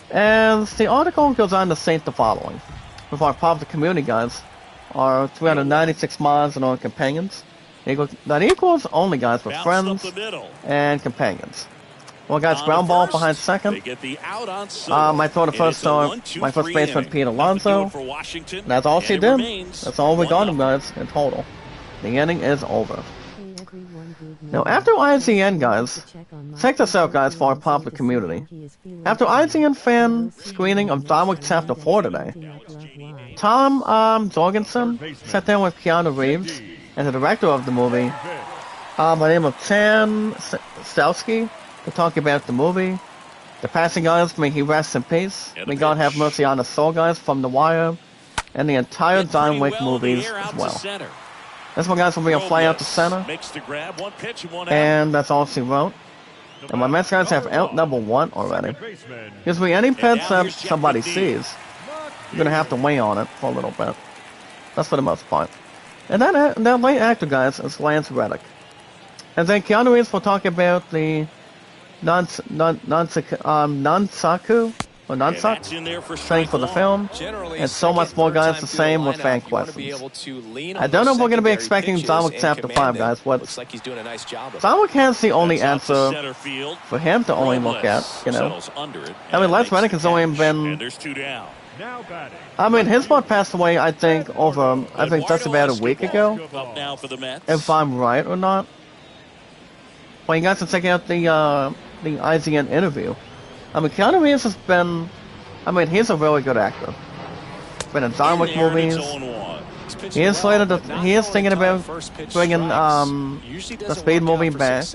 And the article goes on to state the following: with our public community, guys, our 396 miles and our companions, that equals only, guys, for friends and companions. Well, guys, ground ball behind second. I throw the first my first baseman, Pete Alonso. That's all she did. That's all we got him, guys, in total. The inning is over. Now, after IGN, guys, check this out, guys, for our popular community. After IGN fan screening of John Wick Chapter 4 today, Tom Jorgensen sat down with Keanu Reeves and the director of the movie, by the name of Chan Stahelski, to talk about the movie. The passing, guys, may he rest in peace. May God have mercy on the soul, guys, from The Wire, and the entire John Wick movies as well. This one, guys, will be a fly out to center. And that's all she wrote. And my Mets, guys, have out number 1 already. Because with any pitch that somebody sees, you're going to have to weigh on it for a little bit. That's for the most part. And that late actor, guys, is Lance Reddick. And then Keanu Reeves will talk about the Nunsaku thing for the film, and so much more, guys. The same with fan questions. I don't know if we're going to be expecting John Wick Chapter 5, guys. What John Wick has the only answer for him to only look at, you know. I mean, Lance Reddick has only been. I mean, his spot passed away, I think, just about a week ago. If I'm right or not. Well, you guys can check out the IGN interview. I mean, Keanu Reeves has been, I mean, he's a really good actor. Been in John Wick movies. He is thinking about bringing the Speed movie back.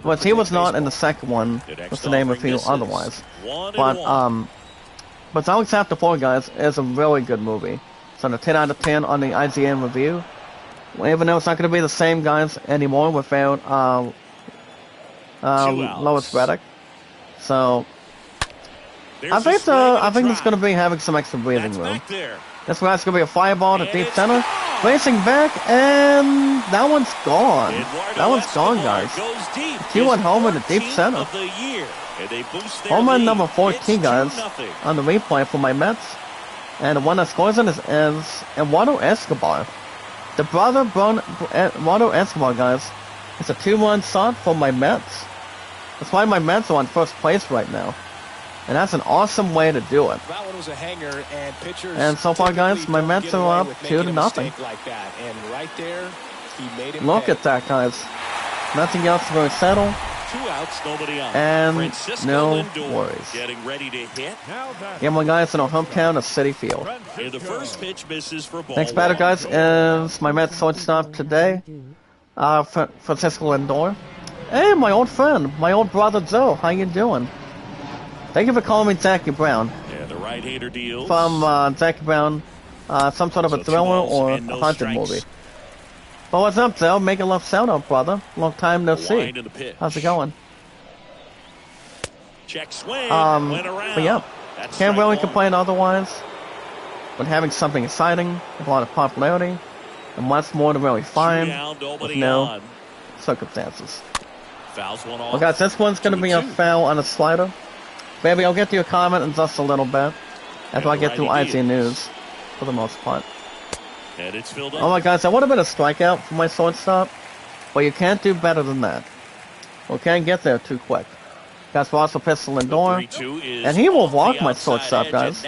But he was not in the second one. What's the name of it otherwise? But John Wick Chapter 4, guys, is a really good movie. It's on a 10 out of 10 on the IGN review. Even though it's not going to be the same, guys, anymore without Lois Reddick. So I think it's going to be having some extra breathing room. This guy's going to be a fly ball to deep center, racing back, and that one's gone. That one's gone, guys. He went home in the deep center. Home run number 14, guys, on the replay for my Mets. And the one that scores it is Eduardo Escobar. The brother Eduardo Escobar, guys. It's a 2-1 shot for my Mets. That's why my Mets are on first place right now. And that's an awesome way to do it. That one was a hanger, and so far, guys, my Mets are up 2-0. Look at that, guys. Nothing else to really settle. 2 outs, nobody on. And no worries. Getting ready to hit. Yeah, my guys, in our hometown of Citi Field. And the first pitch misses for ball. Next batter, guys, is my Mets shortstop today, Francisco Lindor. Hey, my old friend, my old brother Joe, how you doing? Thank you for calling me Jackie Brown. Yeah, the right-hander deals. From Jackie Brown, some sort of a thriller or a haunted movie. But what's up, Joe? Make a love sound out, brother. Long time no see. How's it going? Check swing. But yeah, can't really complain otherwise. but having something exciting, with a lot of popularity, and much more to really find with no circumstances. Fouls one off. Well, guys, this one's going to be a foul on a slider. Baby, I'll get to your comment in just a little bit after I get through IC News for the most part. And it's filled up. Oh my guys, that would have been a strikeout for my shortstop, but you can't do better than that. We can't get there too quick. Guys, we're also pistol Lindor, and he will walk my shortstop, guys.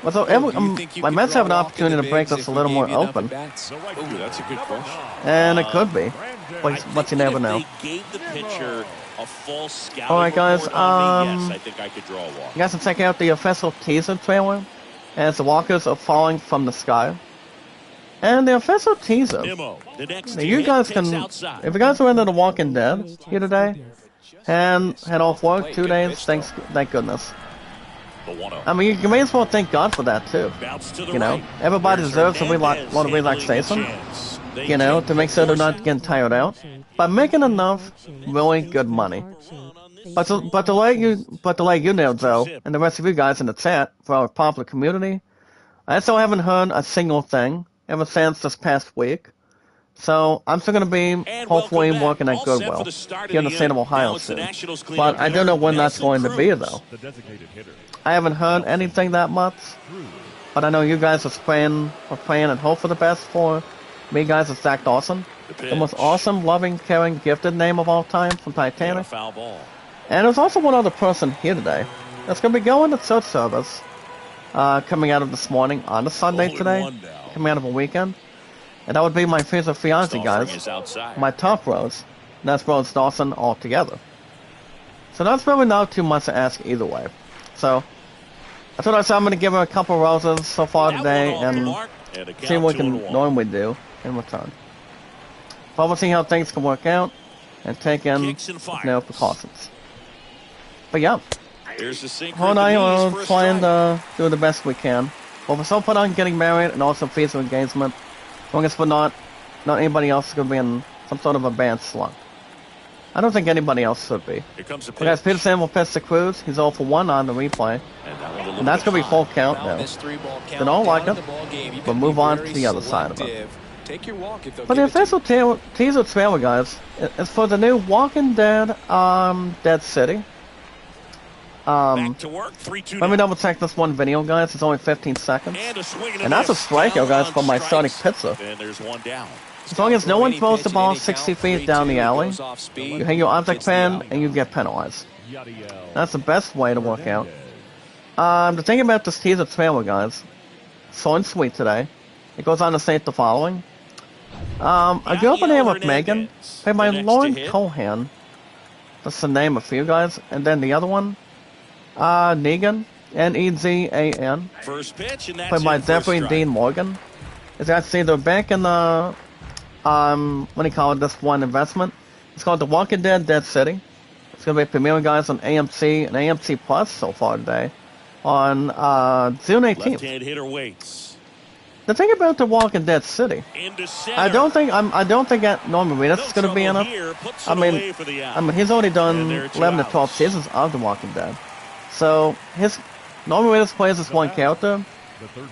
But so my Mets have an opportunity to break this a little more open. Ooh, that's a good question. And it could be, but you never know. Alright guys, I think I could draw a walk. you guys can check out the official teaser trailer, as the walkers are falling from the sky. And the official teaser, now you guys can, if you guys are into The Walking Dead here today, and had off work 2 days, thank goodness. I mean, you may as well thank God for that too. You know, everybody deserves a lot of relaxation, you know, to make sure they're not getting tired out, by making enough really good money. But to let you know, though, and the rest of you guys in the chat, for our popular community, I still haven't heard a single thing ever since this past week. So I'm still going to be hopefully working at Goodwill here in the state of Ohio soon. But I don't know when that's going to be, though. I haven't heard anything that much, but I know you guys are praying and hope for the best for me. Guys, it's Zach Dawson, the most awesome, loving, caring, gifted name of all time from Titanic. And there's also one other person here today that's going to be going to church service coming out of this morning on a Sunday today, coming out of a weekend. And that would be my favorite fiance, guys. My top Rose. And that's Rose Dawson altogether. So that's really not too much to ask either way. So, I thought I said I'm going to give her a couple roses so far today and see what we can normally do in return. But we'll see how things can work out and take in with no precautions. But yeah, her and I are trying to do the best we can. But we're still put on getting married and also physical engagement. As long as we're not anybody else is going to be in some sort of a bad slump. I don't think anybody else should be. But guys, Peterson will pitch to Cruz. He's 0 for 1 on the replay. And that's going to be full count now. They don't like it, but move on to the other side of it. But the official teaser trailer, guys, is for the new Walking Dead, Dead City. Let me double check this one video, guys. It's only 15 seconds. And that's a strikeout, guys, from my Sonic Pizza. As long as no one throws the ball 60 feet down the alley, you hang your object pen and you get penalized. That's the best way to work out. The thing about this teaser trailer, guys, short and sweet today. It goes on to state the following. A girl by the name of Megan, played by Lauren Cohan. That's the name of a few guys. And then the other one, Negan, N-E-Z-A-N, played by Jeffrey Dean Morgan. As you guys see, they're back in the, what do you call it, this one investment. It's called The Walking Dead, Dead City. It's going to be premiering, guys, on AMC and AMC Plus so far today on June 18th. The thing about The Walking Dead City, I don't think Norman Reedus is going to be in it. I mean, he's already done 11 to 12 seasons of The Walking Dead. So Norman Reedus plays this one character,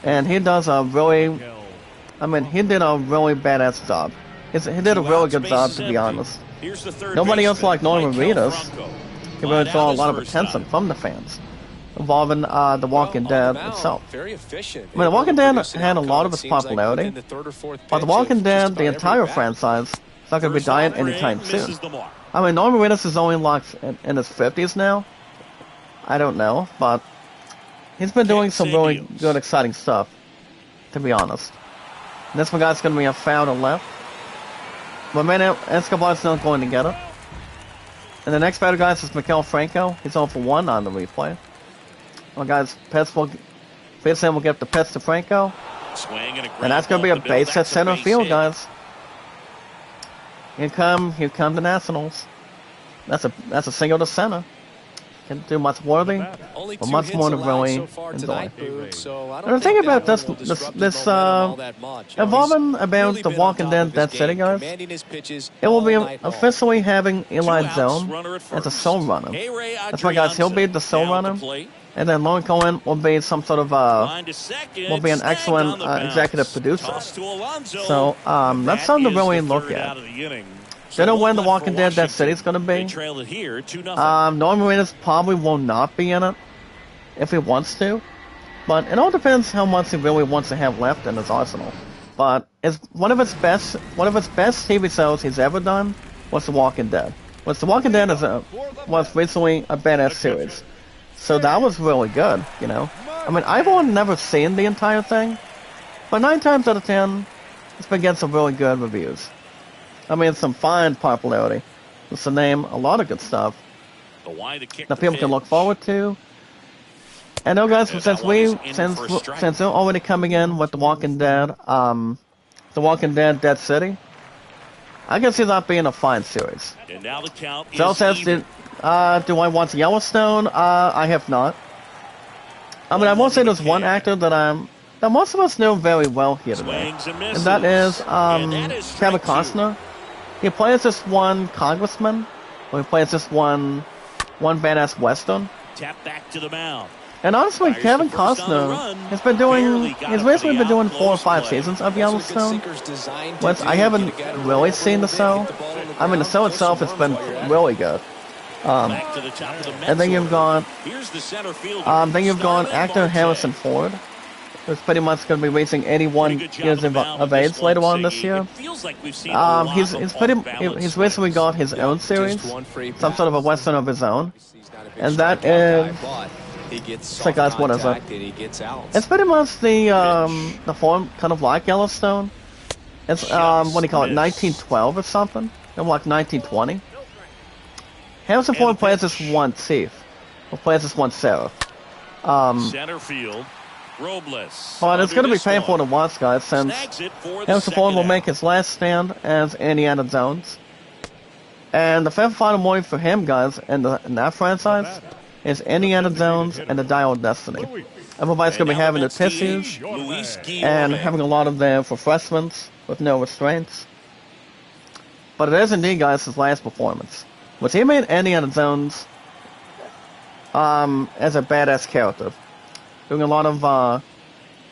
and he does a really, he did a really badass job. He did a really good job, to be honest. Nobody else like Norman Reedus can really draw a lot of attention from the fans involving The Walking Dead itself. I mean, The Walking Dead had a lot of its popularity, but The Walking Dead, the entire franchise, is not going to be dying anytime soon. I mean, Norman Reedus is only like in his 50s now. I don't know, but he's been doing some really good, exciting stuff, to be honest. And this one, guys, is going to be a foul to left. But man, Escobar's not going to get it. And the next batter, guys, is Maikel Franco. He's 0 for 1 on the replay. Well, guys, Peterson will get the pitch to Franco. And that's going to be a base hit center field, guys. Here come the Nationals. That's a single to center. Can't do much worthy, but much more to really enjoy. And the thing about this involving about The Walking Dead, Dead City, guys, it will be officially having Eli Zone as a sole runner. That's right, guys, he'll be the sole runner, And then Lauren Cohen will be some sort of Line to second, will be an snagged excellent on the bounce. executive producer. Toss to Alonso. So that's something to That is really the look third at. out of the inning. Don't know So when The one left Walking for Dead Dead Washington. City's gonna They be. trail it here 2-0. Norman Reedus probably will not be in it if he wants to, but it all depends how much he really wants to have left in his arsenal. But it's one of his best TV shows he's ever done was The Walking Dead. The Walking Dead was recently a badass series, so that was really good. You know, I mean, I've only never seen the entire thing, but 9 times out of 10, it's been getting some really good reviews. I mean, some fine popularity. It's to name a lot of good stuff The wide to kick that the people can look pitch. forward to. And no, guys, And since that one is in for a strike. they're already coming in with The Walking Dead, The Walking Dead Dead City, I can see that being a fine series. And now the count So is says, even. do I watch Yellowstone? I have not. I mean, I won't say there's one actor that most of us know very well here today, Swings and and misses. that is And that is Kevin strike 2. Costner. He plays this one congressman, or he plays this one badass western. Tap back to the mound. And honestly, Fires Kevin the first on the Costner run. has been Barely got he's up basically to been the doing out 4 or 5 close play. seasons of Yellowstone, which I haven't really seen the show. I mean, the show itself has been really good. Back to the top of the Mets And then you've order. got, Here's the center fielder. then you've got Starlin actor Marte. Harrison Ford, who's pretty much going to be reaching 81 Pretty good job years on the mound of in this age later one, on this Siggy. year. It feels like we've seen a lot He's of he's off-balance recently swings. got his own series, some sort of a western of his own, and that is, So guys, what is it? It's pretty much the form kind of like Yellowstone. It's what do you call it, 1912 or something? Or like 1920. Harrison And Ford the plays pitch. this one Chief, or plays this one Sheriff. Center field. Robles. But it's under going to be this painful one. to watch, guys, since Snags it for the Harrison Ford will second make out. his last stand as Indiana Jones. And the fifth final morning for him, guys, in that franchise, is Indiana Jones and the Dial of Destiny. Everybody's going to be And now having their the Mets tissues DH, Luis and Guillorme. having a lot of their refreshments with no restraints. But it is indeed, guys, his last performance. Which he made Indiana Jones as a badass character. Doing a lot of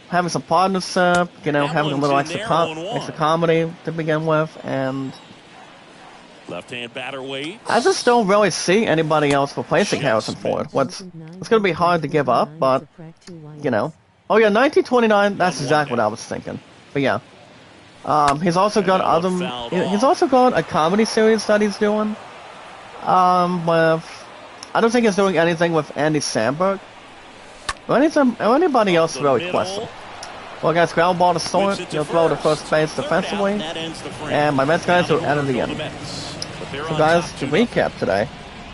having some partnership, you know, That having a one's little in extra, there, 0-1. extra comedy to begin with, and Left-hand batter waits. I just don't really see anybody else replacing Harrison Ford. It's going to be hard to give up, but, you know. Oh yeah, 1929, that's exactly what I was thinking. But yeah. He's also got that one other, fouled he's off. also got a comedy series that he's doing. With, I don't think he's doing anything with Andy Samberg. Or anybody else The really middle. questionable. Well, guys, ground ball to short, Whips it to he'll throw to first base Third defensively. out, that ends the frame. And my Mets guys Now are out of the order inning. for Mets. But they're So on guys, top to 2-0. recap today,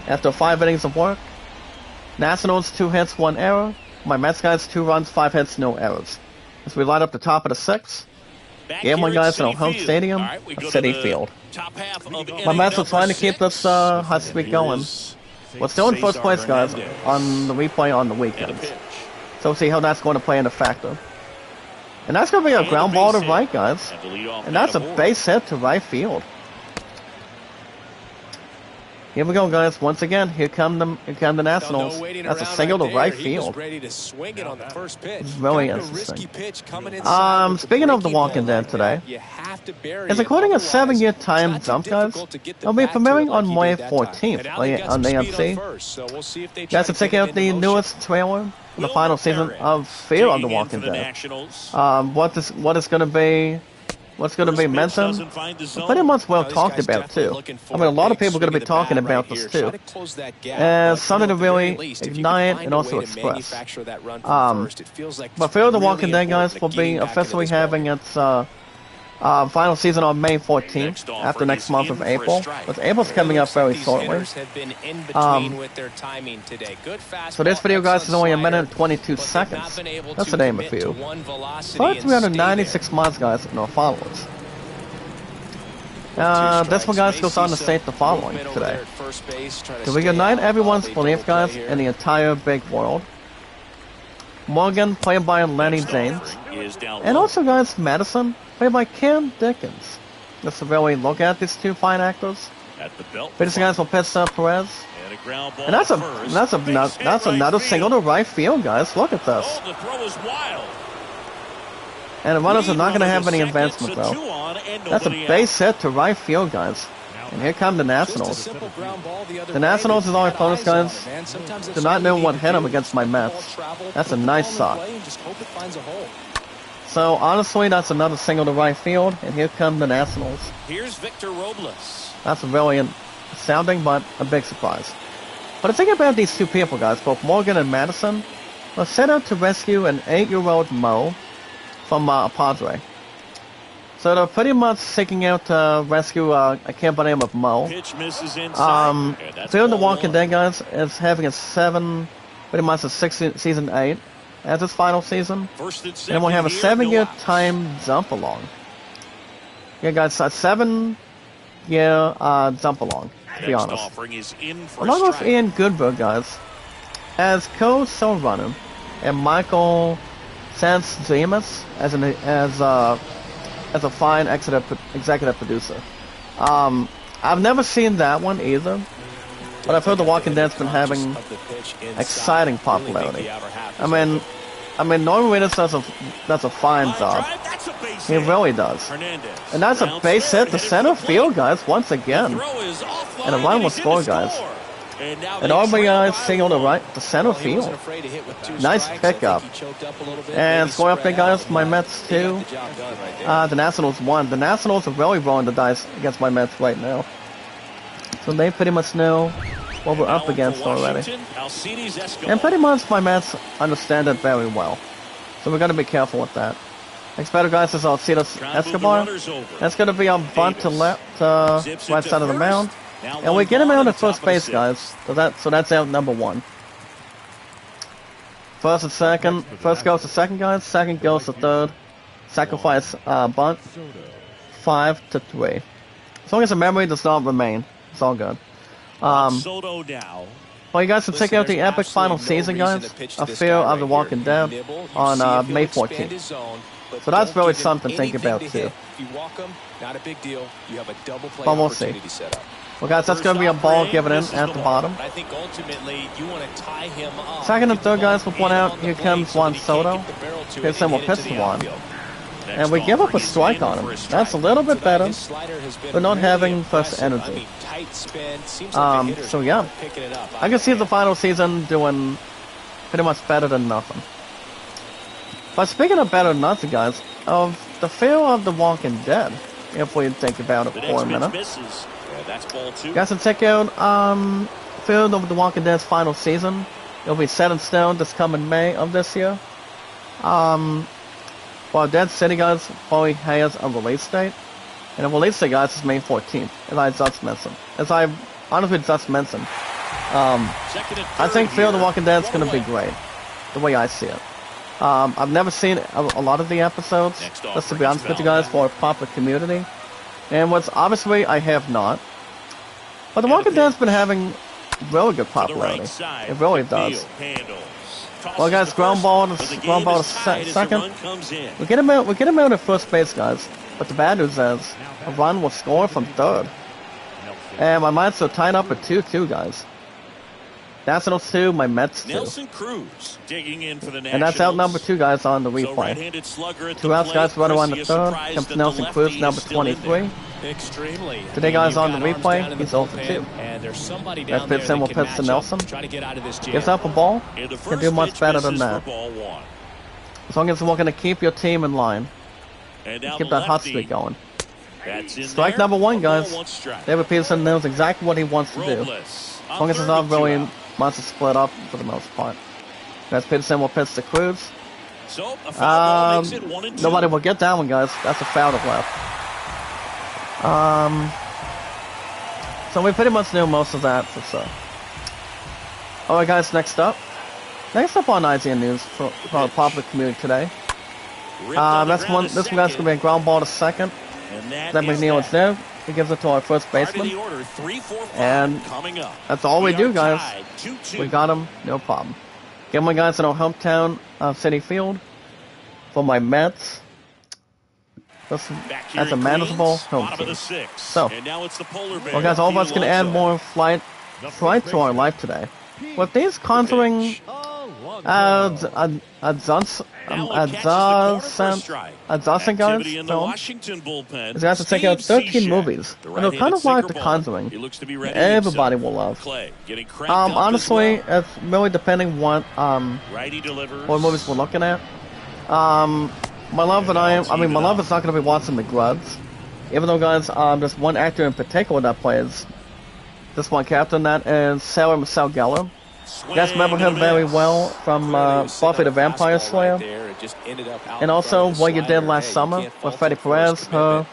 after 5 innings of work, Nationals 2 hits, 1 error. My Mets guys 2 runs, 5 hits, no errors. As we light up the top of the 6th, Back Game here one, at guys, in Citi our home Field. stadium, All right, we go to Citi the Field. top half of my inning Mets are trying to number keep this 6. hot streak Here going. is We're still in first Cesar place, guys, Hernandez. on the replay on the And a weekends. pitch. So we'll see how that's going to play in a factor. And that's going to be a And ground a ball to base right, hit. guys. And the leadoff And that's a man aboard. base hit to right field. Here we go, guys. Once again, here come the Nationals. That's a single to right field. Ready to swing it on the first pitch. Really Kind of a interesting. risky pitch coming inside with the Speaking of The breaking Walking ball Dead like today, that, you have to bury it's it. according a Otherwise, 7-year time it's not jump, too guys. difficult to get the It'll be bat to it premiering like on he May did that time. 14th And now they've got on some speed AMC. first, so we'll see if they Guys, try to to check get it out into the motion. newest trailer for the final season of Fear of the Walking Dead. What is going to be, what's going to be mentioned. Pretty much well These talked guys about definitely too. looking for I mean, a lot of big people are going to swing be of the bat talking about right this here. too. Try to close that gap, As but, something to at the very really least, if you can ignite find and a also way to express. manufacture that run from first, it feels like But it's Fear of the really Walking Dead, guys, important will to be getting back into officially this having ballgame. its final season on May 14th, Next offer after next is month in of for a April. strike. But April's It coming up looks like very these shortly. hitters have been in between with their timing today. Good So this fastball, video, guys, is excellent only a slider, minute and 22 but they've not seconds. been able That's to the name of commit to you. one velocity But and stay there. 396 miles, guys, in our followers. This one, guys, goes on to state the following today. So we unite everyone's belief, guys, in the entire big world. Morgan, played by Lenny Next James. offering is down And low. also, guys, Madison, played by Cam Dickens. Let's really look at these two fine actors. At the belt. Pitching guys will pitch Perez. And a ground ball. And that's first. another single to right field, guys. Look at this. Oh, the throw is wild. And the runners are not going to have any Second, advancement, so though. 2 on and That's a nobody base out. hit to right field, guys. And here come the Nationals. The Nationals is our opponents, guys. Do not know what hit him against my Mets. That's a nice shot. So, honestly, that's another single to right field. And here come the Nationals. Here's Victor Robles. That's really astounding, but a big surprise. But the thing about these two people, guys, both Morgan and Madison, were set out to rescue an 8-year-old Mo from a Padre. So they're pretty much seeking out to rescue a kid by the name of Mo. Pitch misses inside. Fear the Walking Dead, guys, is having pretty much a season 8 as its final season. First and And we'll have a here, 7-year no outs. time jump along. Yeah, guys, a 7-year jump along, to be Next honest. offering is in for Along a with strike. Ian Goodberg, guys, as co-showrunner, and Michael Sanz-James as a fine executive producer. I've never seen that one either, but I've heard The Walking Dead's been having exciting popularity. I mean, Norman Reedus does a fine job. That's a base He hit. really does. Hernandez. And that's a Rounds base third, hit to hit center for the field, plate. guys, once again. Throw is offline, And a run will he's in score, to guys. score. And now And they RBI trail by single to 1. right to center field. Nice pickup. And score up there, guys. My Mets 2. The Nationals 1. The Nationals are really rolling the dice against my Mets right now. So they pretty much know what we're up against already. And pretty much my Mets understand it very well. So we're going to be careful with that. Next batter, guys, is Alcides Escobar. That's going to be on bunt to left, right side of the mound. And we get him out at first base, guys. So that's out number 1. First and second. First goes to second, guys. Second goes to third. Sacrifice bunt. 5-3. As long as the memory does not remain, it's all good. Soto now. Well, you guys can check out the epic final season, guys, of Fear of the Walking Dead on May 14th. So that's really something to think about, too. But we'll see. Well, guys, that's going to be a ball given in at the bottom. I think ultimately you want to tie him up. Second and third, guys, with one out. Here comes Juan Soto. Here's him, we'll pitch to Juan. And we give up a strike on him. That's a little bit better, but not having first energy. So yeah, I can see the final season doing pretty much better than nothing. But speaking of better than nothing, guys, of the Fear of the Walking Dead, if we think about it for a minute. That's ball 2. Guys, can check out Fear of the Walking Dead's final season. It'll be set in stone this coming May of this year. Well, Dead City, guys, probably has a release date. And the release date, guys, is May 14th, as I just mentioned. As I honestly just mentioned. I think Fear of the Walking Dead is going to be great, the way I see it. I've never seen a lot of the episodes, just to be honest with you guys, for a proper community. And what's obviously I have not. But The Walking Dead's been having really good popularity. It really does. Well, guys, ground ball to second. We get him out at first base, guys. But the bad news is, a run will score from third. And my Mets are tied up at 2-2, guys. Nationals 2, my Mets 2. Nelson Cruz digging in for the Nationals. And that's out number 2, guys, on the replay. Two outs, guys, runner on the third. Comes Nelson Cruz, number 23. Extremely. Today, guys, on the replay, he's 0 for 2. And there's somebody That down there fits in that with can pitch to match Nelson. up, try to get out of this jam. Gives up a ball. Can do much better than that. As long as we're going to keep your team in line. Keep that hot streak going. Strike number 1, guys. David Peterson knows exactly what he wants to do. As long as it's not really much to split up for the most part. That's Peterson will pitch to Cruz. Nobody will get that one, guys. That's a foul to left. So we pretty much knew most of that for sure. Alright, guys, next up on IGN News for our popular community today. This one guy's going to be a ground ball to second. Then McNeil is there. He gives it to our first baseman. And that's all we do, guys. We got him, no problem. Get my guys in our hometown City Field for my Mets. Just Back here as a in manageable Queens, home bottom of team. the 6th. So, And now it's the Polar Bear. well, guys, all of us Pete can add Alonso. more flight to our life today. With these conjuring Johnson guys Activity in the film, Washington bullpen. is you have to check out Steve 13 Cishek, movies. the And they're kind right-handed of like sinker The ball. Conjuring. He looks to be ready Everybody himself. will love. Clay getting cranked up as Honestly, well. it's really depending what Righty delivers. what movies we're looking at. My love and I mean, my love is not going to be watching The Grudge. Even though, guys, there's one actor in particular that plays this one character, and that is Sarah Michelle Gellar. You guys remember him very well from Buffy the Vampire Slayer. And also What You Did Last Summer with Freddie Perez, her,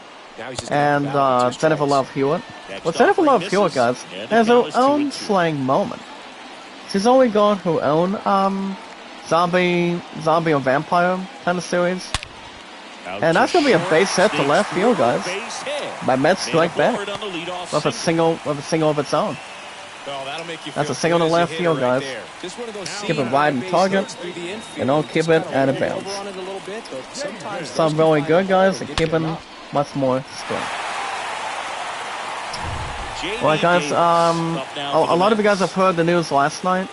and Jennifer Love Hewitt. Well, Jennifer Love Hewitt, guys, has her own slang moment. She's only got her own zombie or vampire kind of series. And that's going to be a base hit to left field, guys. By Mets strike back with a single of its own. That's a single to left field, guys. Keep it wide and target, and don't keep it out of bounds. Sounds really good, guys, and keeping much more strength. Alright, guys, a lot of you guys have heard the news last night.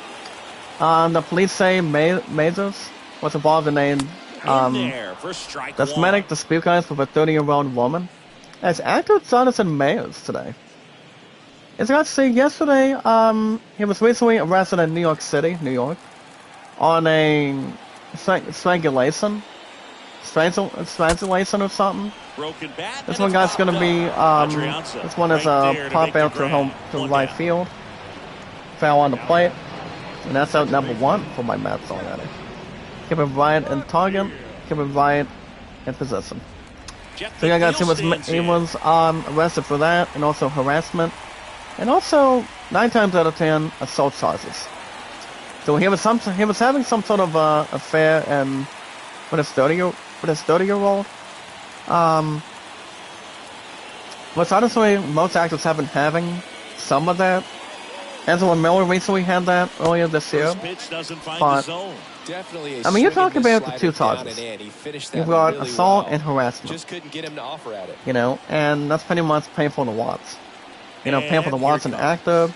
The police say Mazes was involved in a domestic dispute, guys, with a 30-year-old woman. As actor Jonathan Mayers today. As I got to say, yesterday, he was recently arrested in New York City, New York, on a strangulation or something. This one guy's gonna be, this one is a pop out to home to right field. Foul on the plate, and that's out number 1 for my Mets already. Keep it right in target, keep it right in position. So yeah, guys, he was arrested for that, and also harassment. And also, 9 times out of 10, assault charges. So he was having some sort of affair and with his 30-year-old. Which honestly, most actors have been having some of that. Angela Miller recently had that earlier this year. But I mean, you're talking about the 2 charges. You've got assault and harassment. You know, and that's pretty much painful to watch. You know, painful to watch an actor,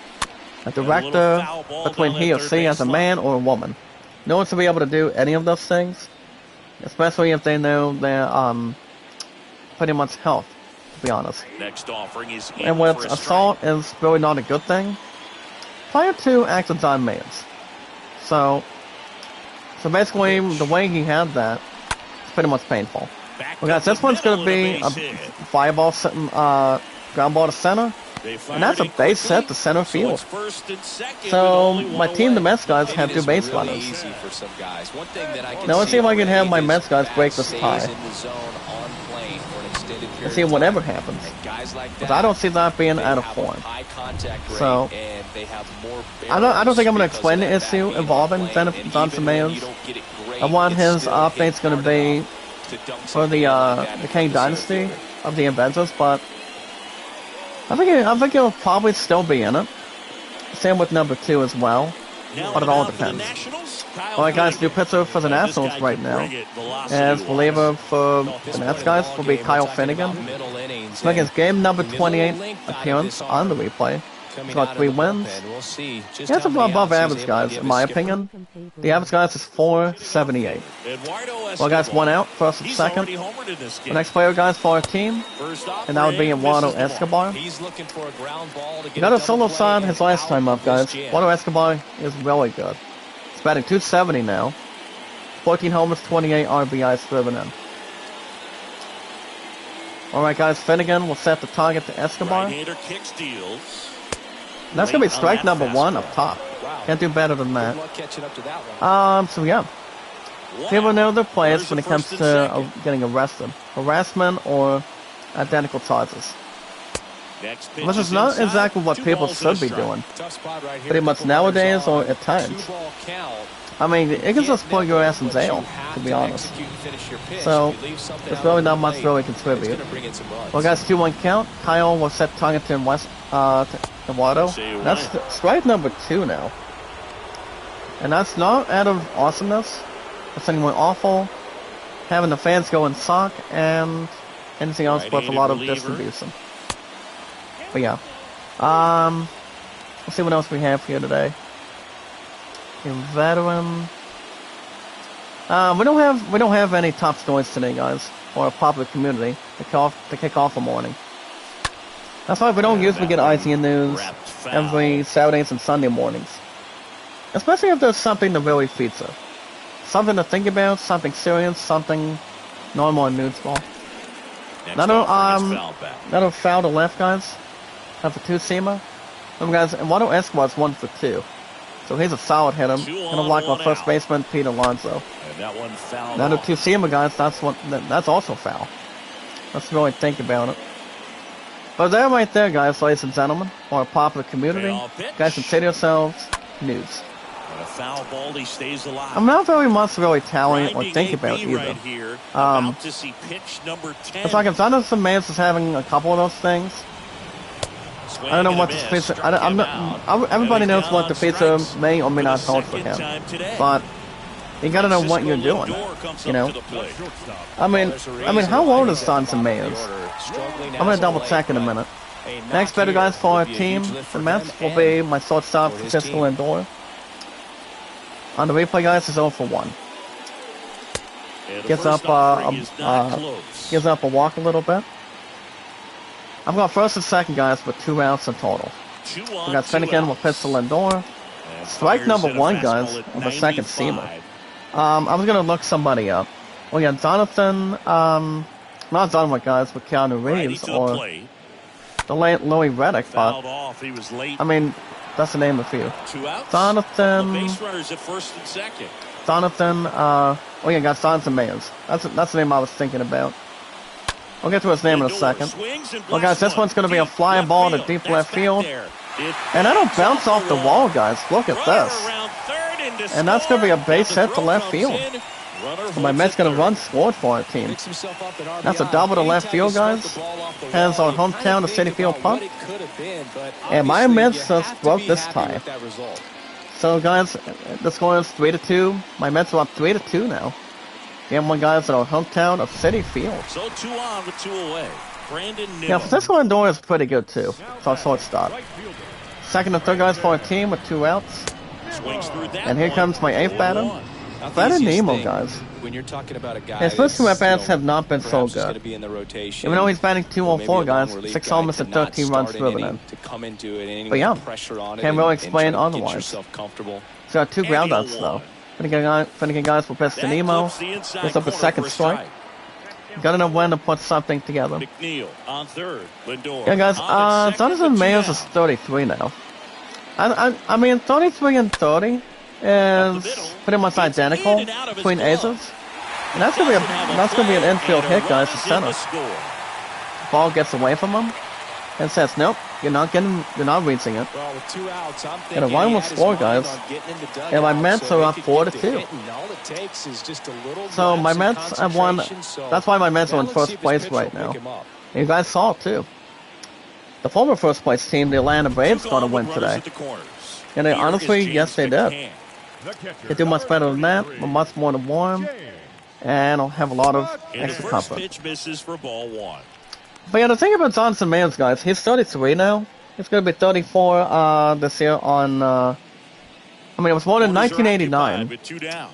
a director, between he or she as a man or a woman. No one should be able to do any of those things, especially if they know their pretty much health, to be honest. And with assault is really not a good thing. Prior to actor John Mayers. So basically, the way he had that is pretty much painful. Well, guys, this one's going to be a fly ball sitting, ground ball to center. And that's a base hit to center field. So my team, the Mets guys, have 2 base runners. Now let's see if I can have my Mets guys break this tie. Let's see whatever happens. Because I don't see that being out of form. So I don't think I'm going to explain the issue involving Jonathan Mayers. I want his update's going to be for the Kang Dynasty of the Avengers, but I think he'll probably still be in it. Same with number 2 as well. But it all depends. Alright, guys, new pitcher for the Nationals right now, as reliever for the Nats guys, will be Kyle Finnegan. He's making his game number 28 appearance on the replay. He's got 3 wins. He has above average, guys, in my opinion. The average, guys, is .478. Well, guys, 1 out, first and second. The next player, guys, for our team, and that would be Eduardo Escobar. He got a solo sign his last time up, guys. Eduardo Escobar is really good. He's batting .270 now. 14 homers, 28 RBIs driven in. Alright, guys, Finnegan will set the target to Escobar. And that's going to be strike number 1 up top. Can't do better than that. So yeah. There were no other players when it comes to getting arrested. Harassment or identical charges. This is not exactly what people should be doing. Pretty much nowadays or at times. I mean, it can just put your ass in jail, to be honest. So, there's really not much really contribute. Well, guys, 2-1 count. Kyle will set target to Eduardo. That's strike number 2 now. And that's not out of awesomeness. That's anyone awful. Having the fans go in sock, and anything else with a lot of distribution. But yeah. Let's see what else we have here today. A veteran. We don't have any top stories today, guys, or a popular community to kick off the morning. That's why we don't usually get IGN news every Saturdays and Sunday mornings. Especially if there's something to really feature. Something to think about, something serious, something normal and neutral. Another foul to left, guys. That's a two-seamer. Remember, guys, and Waddle Escobar's 1 for 2. So he's a solid hit him. Kind of like our first baseman, Pete Alonso. Another two-seamer, guys, that's also foul. Let's really think about it. But there right there, guys, ladies and gentlemen, for a popular community, guys, consider yourselves news. A foul ball, he stays alive. I'm not very much really tallying or think about either. Right here, about to see pitch number 10. It's like if Jonathan Mans is having a couple of those things. I don't know what the feature. Everybody knows what the feature may or may not hold for him, but you gotta know what you're doing. You know. I mean, how old is Jonathan Mans? I'm gonna double check in a minute. Next better guys for our team, the Mets will be my shortstop, Francisco Lindor. On the replay, guys, is 0 for 1. Gives up a walk a little bit. I've got first and second, guys, with 2 outs in total. We got Finnegan with pitch to Lindor. Strike number 1, guys, on the second seamer. I was gonna look somebody up. We got Jonathan, not Jonathan, guys, but Keanu Reeves or the late Louis Reddick, but I mean, that's the name of a few. Jonathan. Oh yeah, got Jonathan Mans. That's the name I was thinking about. I'll get to his name in a second. Well, guys, this one's going to be a fly ball to deep left field. And that'll bounce off the wall, guys. Look at this. And that's going to be a base hit to left field. So my Mets going to run scored for our team. That's a double to left field, guys. Has our hometown to City Field punt. And my Mets just broke this tie. So, guys, the score is 3-2. My Mets are up 3-2 now. Game 1, guys, at our hometown of City Field. So 2 on with 2 away. Yeah, Francisco Lindor is pretty good, too. It's our shortstop. Second and third, guys, for our team with 2 outs. And here comes my 8th batter. Brandon Nimmo, guys. When you're talking about a guy, his first 2 at-bats have not been so good. Even though he's batting 204, guys, 6 homers and 13 runs driven in. But yeah, can't really explain otherwise. He's got 2 groundouts, though. Finnegan, guys, will pitch to Nimmo. Gets up a second strike. Got enough wind to put something together. Yeah, guys, Jonathan Mans is 33 now. I mean, 33 and 30 is pretty much identical between aces. And that's gonna be an infield hit, guys, to center. Ball gets away from him and says, nope, you're not reaching it. And a run will score, guys. And my Mets are up 4-2. So my Mets have won. That's why my Mets are in first place right now. And you guys saw it too. The former first place team, the Atlanta Braves, got a win today. And they honestly, yes, they did. They do much better than that, but much more to warm. And I'll have a lot of extra comfort. But yeah, the thing about Jonathan Mans, guys, he's 33 now. He's going to be 34 this year on, I mean, it was born in 1989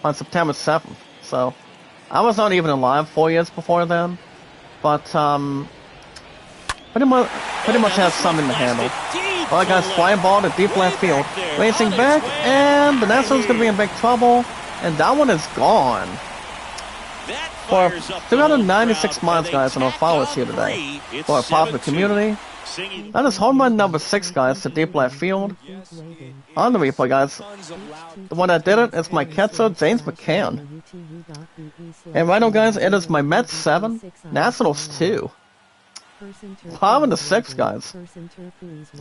on September 7th. So, I was not even alive 4 years before then. But, pretty much has something to handle. Alright, guys, flying ball to deep left field. Racing back, and the Nationals going to be in big trouble. And that one is gone. For 396 miles, guys, and our followers here today. For our popular community. That is home run number 6, guys, to deep left field. On the replay, guys. The one that did it is my catcher, James McCann. And right now, guys, it is my Mets 7, Nationals 2. 5-6, guys.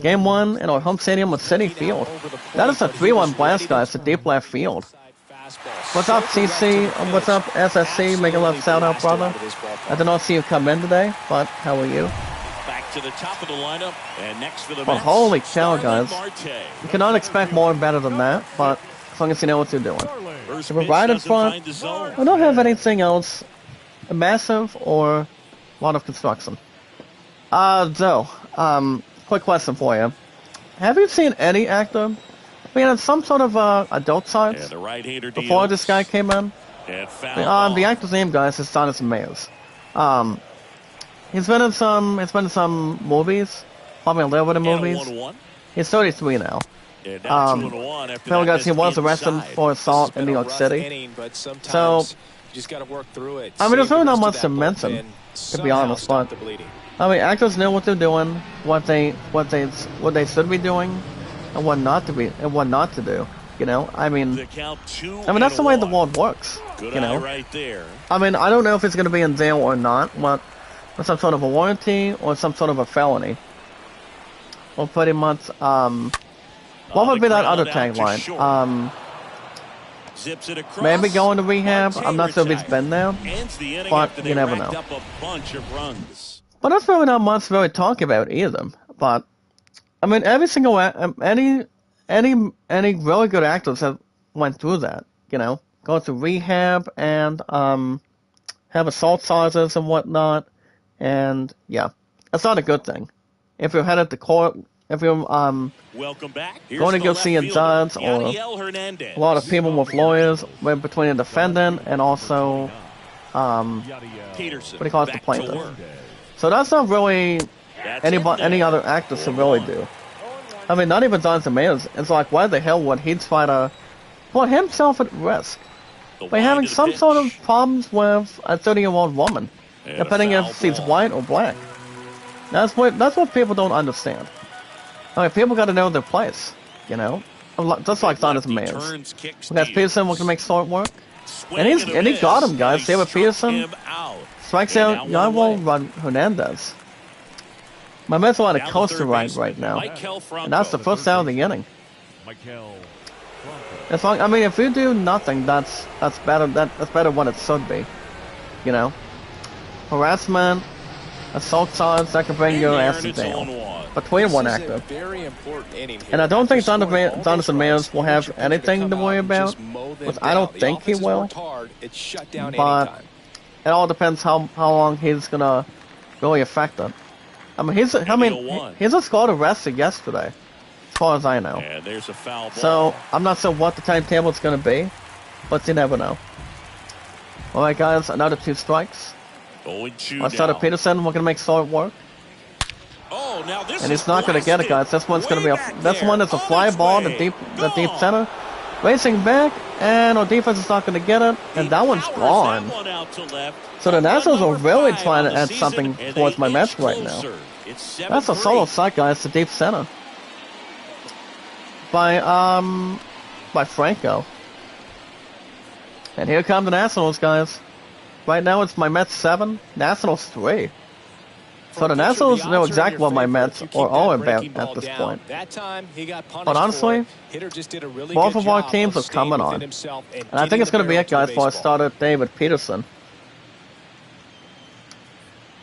Game 1 in our home stadium with City Field. That is a 3-1 blast, guys, to deep left field. What's up, CC? What's up, SSC? Make a love shout out, brother. I did not see you come in today, but how are you? Back to the top of the lineup, and next for the But Mets, holy cow, guys. You cannot expect more and better than that, but as long as you know what you're doing. So we're right in front. We don't have anything else massive or A lot of construction. Joe, quick question for you. Have you seen any actor being in some sort of adult science before this guy came in? The actor's name, guys, is Jonathan Mayers. He's been in some movies, probably a little bit of movies. He's 33 now. Apparently, guys, he was arrested for assault in New York City. So, I mean, there's really not much to mention, to be honest. But I mean, actors know what they're doing, what they should be doing, and what not to do. You know, I mean, that's the way the world works. You know, I mean, I don't know if it's going to be in jail or not, but some sort of a warranty or some sort of a felony. Well, pretty much, what would be that other tagline? Maybe going to rehab. I'm not sure if he's been there, but you never know. But that's really not much to really talk about either. But I mean, every single any really good actors have went through that. You know, go to rehab and have assault charges and whatnot. And yeah, that's not a good thing. If you're headed to court, if you're welcome back. Going to go see a judge or a lot of people with lawyers between the defendant and also what do you call it, the plaintiff. So that's not really any other actor should really do. I mean, not even Jonathan Mayers. It's like, why the hell would he try to put himself at risk by having some sort of problems with a 30-year-old woman, depending if she's white or black? That's what people don't understand. I mean, people got to know their place, you know. Just like Jonathan Mayers. We got Peterson looking to make short work, and he got him, guys. David Peterson strikes out Yael Hernandez. My Mets are on a coaster ride right now, and that's the first out of the inning. It's like, I mean, if you do nothing, that's better. That's better when it should be, you know. Harassment, assault charge that can bring your ass to jail between one actor. And I don't think Jonathan Mayers will have anything to worry about, which I don't think he will. But it all depends how long he's gonna really affect it. I mean, he's a squad arrested yesterday, as far as I know. So I'm not sure what the timetable is gonna be, but you never know. All right, guys, another 2 strikes. Let's start at Peterson. We're gonna make short work. And he's not gonna get it, guys. This one's gonna be this one is a fly ball to the deep center. Racing back, and our defense is not gonna get it, and that one's gone. So the Nationals are really trying to add something towards my Mets right now. That's a solo shot, guys, to deep center by Franco. And here come the Nationals, guys. Right now it's my Mets 7, Nationals 3. So the Nationals know exactly what my Mets are all about at this point. But honestly, both of our teams are coming on. And I think it's going to be it, guys, for our starter, David Peterson.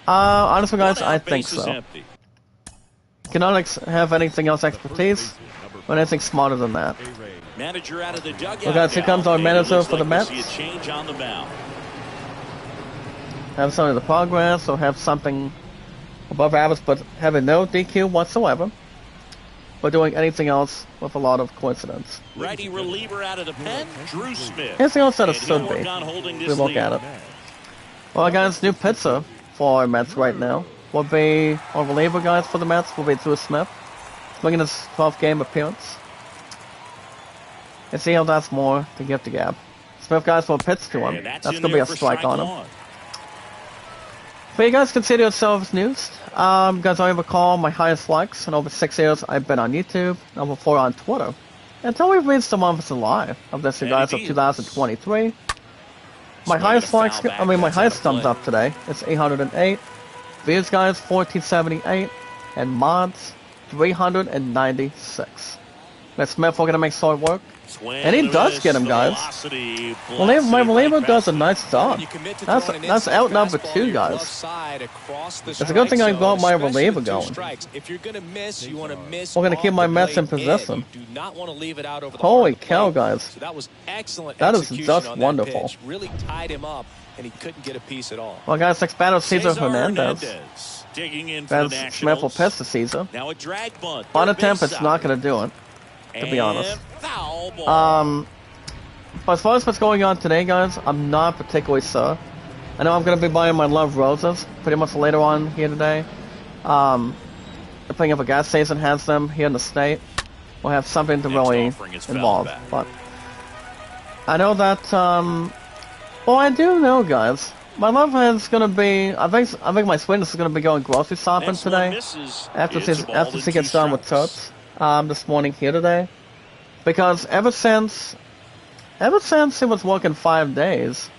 Honestly, guys, I think so. Cannot have anything else expertise, or anything smarter than that. So, guys, here comes our manager for the Mets. Have some of the progress, or have something above average, but having no DQ whatsoever, or doing anything else with a lot of coincidence. Righty reliever out of the pen, Drew Smith. Anything else that it should be. We look at it. Well, guys, new pitcher for our Mets right now will be our reliever, guys, for the Mets will be Drew Smith, making his 12th game appearance. And see how that's more to give to Gab. Smith, guys, will pitch to him. That's going to be a strike on him. But you guys consider yourselves news. Guys, I recall my highest likes in over 6 years I've been on YouTube, number 4 on Twitter. Until we've reached the month of July of this year, guys, of 2023. My highest likes, my highest thumbs up today is 808. Views, guys, 1478. And mods, 396. Miss Smith, we're going to make short work. And he does get him, guys. My reliever does a nice job. That's out number 2, guys. It's a good thing I got my reliever going. We're going to keep my Mets in possession. Holy cow, guys. That is just wonderful. and he couldn't get a piece at all. Well, guys, next batter, Cesar Hernandez. Digging in for the That's Smith will Nationals. piss to Cesar. Now a drag bunt. On third attempt, base it's not side. going to do it, to be honest. And foul ball. But as far as what's going on today, guys, I'm not particularly sure. I know I'm going to be buying my Love Roses pretty much later on here today. Depending if a gas station has them here in the state, we'll have something to Next really offering is foul involve. back. But I know that, well, I do know, guys. My love is going to be, I think my sweetness is going to be going grocery shopping Next one today. misses. After It's a ball she and gets 2 done with strikes. Toots this morning here today, because ever since he was working 5 days,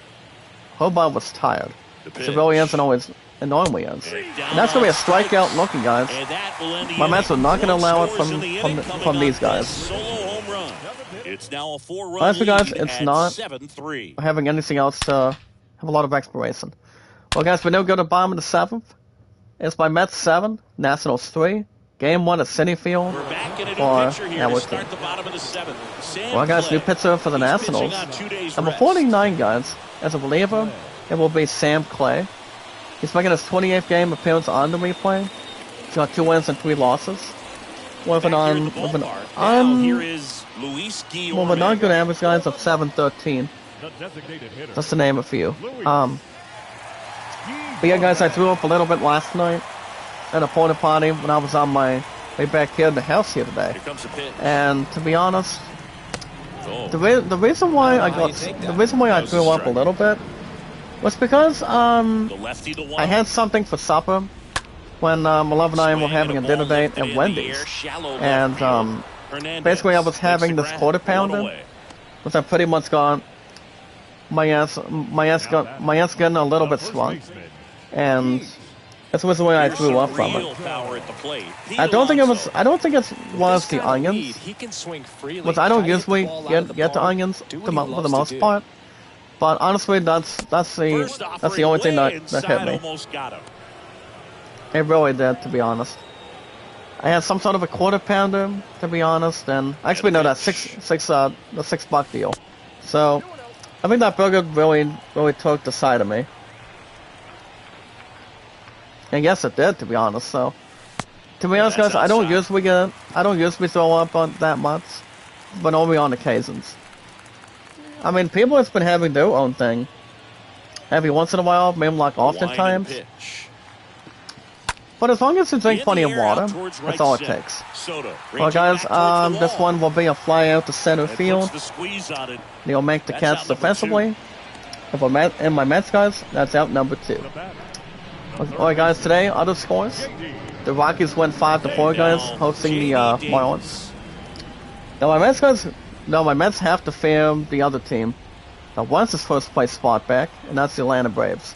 Hobart was tired. The She really pitch. isn't always normally is, And and that's gonna be a strike. strikeout looking, guys. And that will end the My Mets inning. are not gonna One allow it scores in the inning from coming these on guys. this solo home run. It's now a 4-run Honestly, guys, lead it's at not 7-3. having anything else to have a lot of exploration. Well, guys, we now go to bottom of the 7th. It's by Mets 7, Nationals 3. Game 1 at Citi Field. We're back in a new Or pitcher here now to we're start the bottom of the 7th. Sam Well, guys, Clay. new pitcher for the He's pitching Nationals. on 2 days Number rest. 49, guys. As a reliever, it will be Sam Clay. He's making his 28th game appearance on the replay. He's got 2 wins and 3 losses. With an Back here in on, the with an ballpark. Now here is Luis well, Guillorme. with not good average, guys, of 713. The designated hitter. Just to name a few. But yeah, guys, I threw up a little bit last night at a porta potty when I was on my way back here in the house here today. Here comes the pitch. And to be honest, Oh. the reason why I threw up a little bit was because The lefty, the one. I had something for supper when my love and I were having a dinner date at Wendy's, and basically I was having this quarter pounder, which I pretty much got my ass getting a little bit swung, and that's the way I threw up from it. I don't think it was the onions, He can swing freely. which I don't Try to usually the ball out of get the ball. onions Do what for he the loves to most do. part. But honestly, that's the only thing that hit me. Almost got him. It really did, to be honest. I had some sort of a quarter pounder, to be honest, and actually no, that the $6 deal. So I think that burger really took the side of me. And yes, it did, to be honest. So to be honest, that's guys, I don't outside. usually throw up on that much, but only on occasions. I mean, people have been having their own thing every once in a while, maybe like Wind and oftentimes. pitch. But as long as you drink In plenty the of air, out water, towards that's right all it center. takes. Soto, Well, reaching guys, back towards the this wall. one will be a fly out to center That field. puts the squeeze on it. They'll make the That's catch out number defensively. And my Mets, guys, that's out number 2. The batter. Alright, guys, today, other scores. The Rockies went 5-4, guys, hosting the J.D. Marlins. Davis. Now, my Mets have to fear the other team that wants his first place spot back, and that's the Atlanta Braves.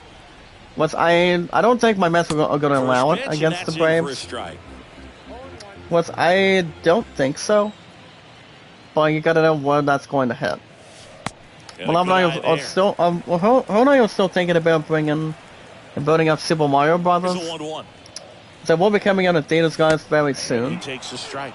Which I don't think my Mets are going to allow it First pitch, against and the that's in for a Braves. strike. Which I don't think so. But you gotta know where that's going to hit. And Well, a I'm good eye not, there. still, Ho and I are still thinking about building up Super Mario It's Brothers. a 1-1. So we'll be coming out in theaters, guys, very He soon. takes the strike.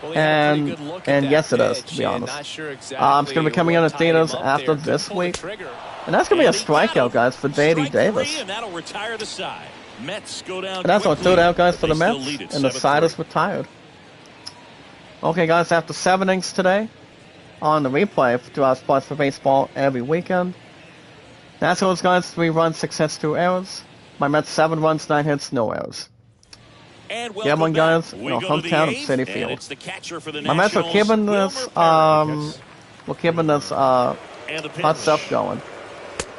Well, he had a pretty And- good look and at yes, that it is, pitch, to be and honest. not sure It's gonna be coming out what in tied him theaters up after there. this Couldn't pull the week. trigger. And that's gonna be a And he got strikeout, him. guys, for J.D. Strike Davis. 3, and that'll retire the side. Mets go down And that's our quickly, third out, guys, but for the they still Mets. lead it And the 7-3. side is retired. Okay, guys, after 7 innings today, on the replay to our spots for baseball every weekend. Nationals, guys, 3 runs, 6 hits, 2 errors. My Mets, 7 runs, 9 hits, no errors. And Yeah, one, welcome guys, back. in We our go to the hometown of 8th, Citi and Field. it's the catcher for the My Mets are Nationals, keeping Wilmer this, Perez. we're keeping this, And the hot pitch. stuff going.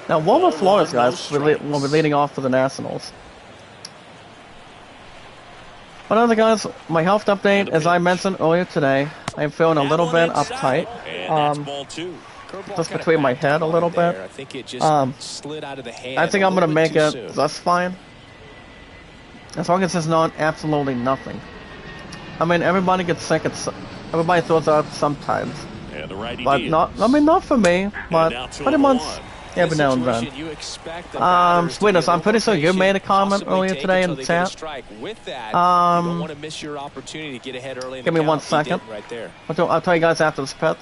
Now, Wilmer Flores, guys, will be leading off for the Nationals. But other guys, my health update, as I mentioned earlier today, I'm feeling a That little one bit inside, uptight. and that's ball 2. Curveball Just kinda between my cracked head a little there. bit. I think it just slid out of the hand. I think a I'm gonna little make bit too it soon. just fine. As long as it's not absolutely nothing. I mean, everybody gets sick. Everybody throws up sometimes, And the righty but deals. not for me. But now 2 pretty on much 1. every now and then. Situation, you expect the batters to Sweetness, be a I'm pretty little sure you patient, made a comment possibly earlier take today in until the they get a chat. strike. With that, you don't want to miss your opportunity to get ahead early in Give the me 1 count. You second. did right there. I'll tell you guys after this pitch.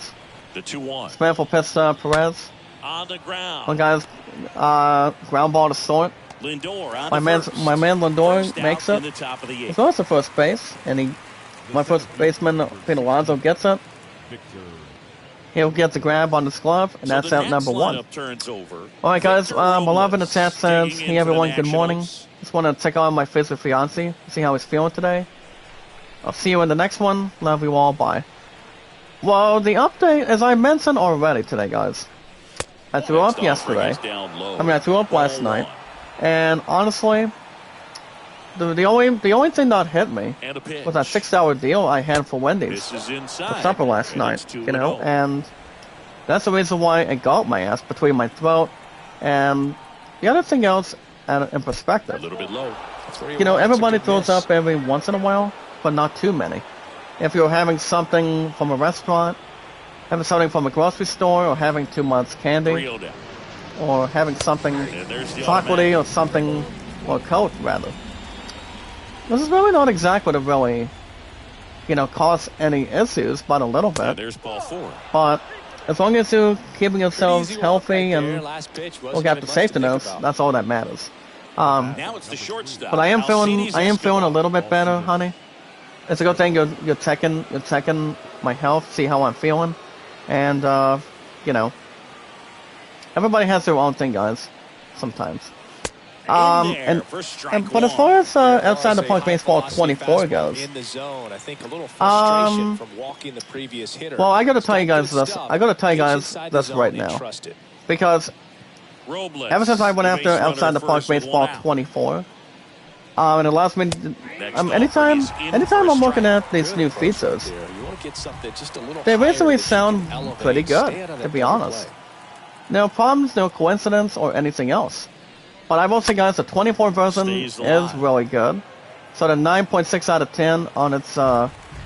The 2-1. Smith will pitch Perez. On the ground. Well, guys, ground ball to short. Lindor on My man Lindor makes it. He He goes to first base, and my first baseman, Pete Alonso, gets it. He'll get the grab on his glove, and that's out number 1. Alright, guys, beloved in the chat says, hey everyone, good morning. Just want to check on my favorite fiance, see how he's feeling today. I'll see you in the next one. Love you all. Bye. Well, the update, as I mentioned already today, guys, I threw up yesterday. I threw up last night. And honestly, the only thing that hit me was that 6-hour deal I had for Wendy's for supper last night, you know, and that's the reason why it got my ass between my throat and the other thing else in perspective. A little bit low. You know, everybody throws up every once in a while, but not too many. If you're having something from a restaurant, having something from a grocery store, or having too much candy, or having something chocolatey or something, or cold rather. This is really not exactly to really, you know, cause any issues, but a little bit. There's ball 4. But as long as you're keeping yourselves healthy and look after safety notes, that's all that matters. Now it's the shortstop. But I am feeling a little bit better, honey. It's a good thing you're checking my health, see how I'm feeling, and you know, everybody has their own thing, guys. Sometimes. But as far as outside the park baseball 24 goes, well, I gotta tell you guys this right now, because ever since I went after outside the park baseball 24, it allows me to, anytime I'm looking at these new features, they basically sound pretty good, to be honest. No problems, no coincidence, or anything else. But I will say, guys, the 24 version is really good. So the 9.6 out of 10 on its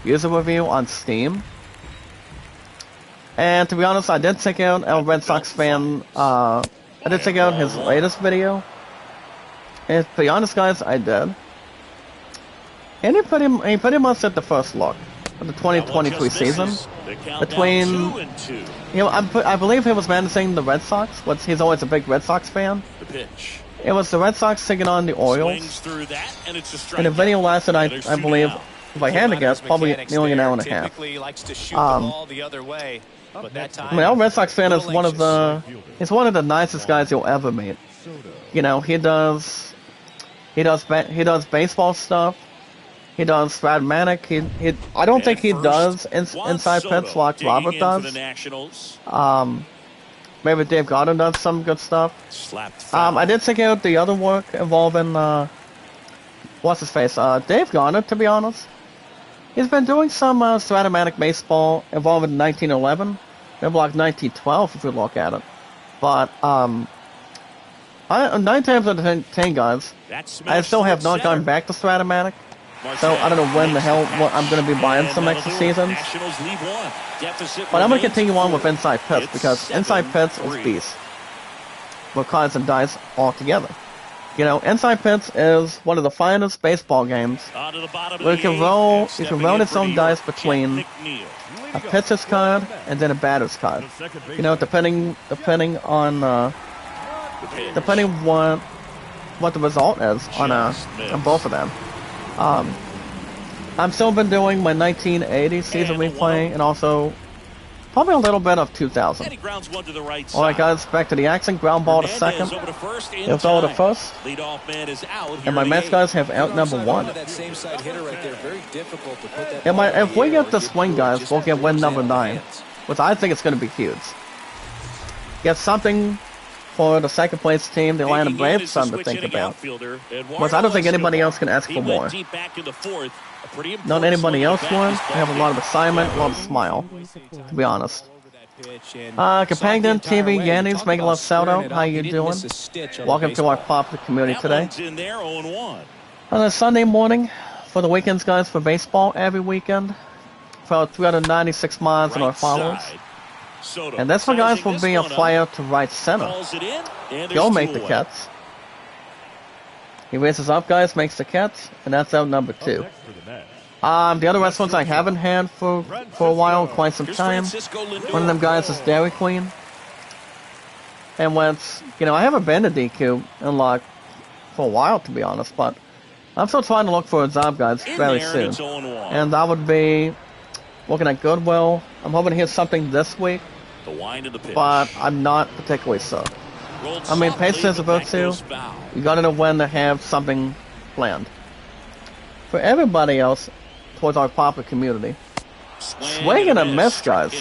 user review on Steam. And to be honest, I did check out a Red Sox fan. I did check out his latest video. And to be honest, guys, I did. And he pretty much at the first look of the 2023 season. Between, you know, I believe he was managing the Red Sox. He's always a big Red Sox fan. The pitch. It was the Red Sox taking on the Orioles. And the video lasted, I believe, if I had to guess, probably nearly an hour and a half. I mean, our Red Sox fan is one of the nicest guys you'll ever meet. You know, he does baseball stuff. He does Strat-O-Matic. I don't think he does inside pits like Robert does. Maybe Dave Goddard does some good stuff. I did check out the other work involving, what's his face? Dave Goddard, to be honest. He's been doing some Strat-O-Matic baseball involving 1911. Maybe like 1912 if you look at it. But, 9 times out of 10, guys, I still have not gone back to Strat-O-Matic. So I don't know when the hell I'm going to be buying some extra seasons. But I'm going to continue on with Inside Pits, because Inside Pits is beast. With cards and dice all together. You know, Inside Pits is one of the finest baseball games where you can roll its own dice between a pitcher's card and then a batter's card. You know, depending on what the result is on both of them. I've still been doing my 1980 season replay and also probably a little bit of 2000. Alright, guys, back to the action. Ground ball to second. It's over to first. And my Mets guys have out number 1. If we get this win, guys, we'll get win number 9, which I think it's going to be huge. Get something for the second place team, the Atlanta Braves, something to think about. Because I don't think anybody else can ask for more. Not anybody else won. I have a lot of excitement, a lot of smile, to be honest. Companion TV Yanni's making a love shout out. How you doing? Welcome to our popular community today. On a Sunday morning for the weekends, guys, for baseball every weekend. For 396 miles in our followers. And this one, guys, will be a flyer to right center. He'll make the catch. He raises up, guys, makes the catch, and that's out number 2. The other wrestlers I haven't had for a while, quite some time. One of them guys is Dairy Queen. And when it's, you know, I haven't been to DQ in like for a while, to be honest, but I'm still trying to look for a job, guys, very soon. And that would be looking at Goodwill. I'm hoping to hear something this week, but I'm not particularly sure. I mean, patience is a virtue. You gotta know when to have something planned. For everybody else, towards our popular community, swing and a miss, guys.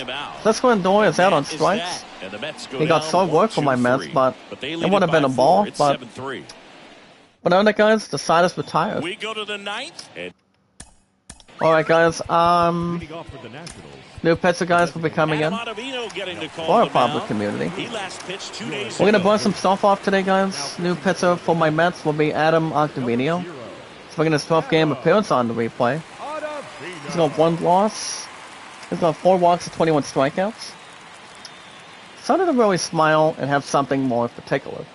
Cisco Lindor is out on strikes. He got so work for my Mets, but it would have been a ball. But other guys, the side is retired. We go to the ninth. All right, guys. New pitcher guys will be coming in for our public community. We're gonna burn some stuff off today, guys. New pitcher for my Mets will be Adam Octavino. He's making his 12th game appearance on the replay. He's got 1 loss. He's got 4 walks and 21 strikeouts. Started to really smile and have something more particular.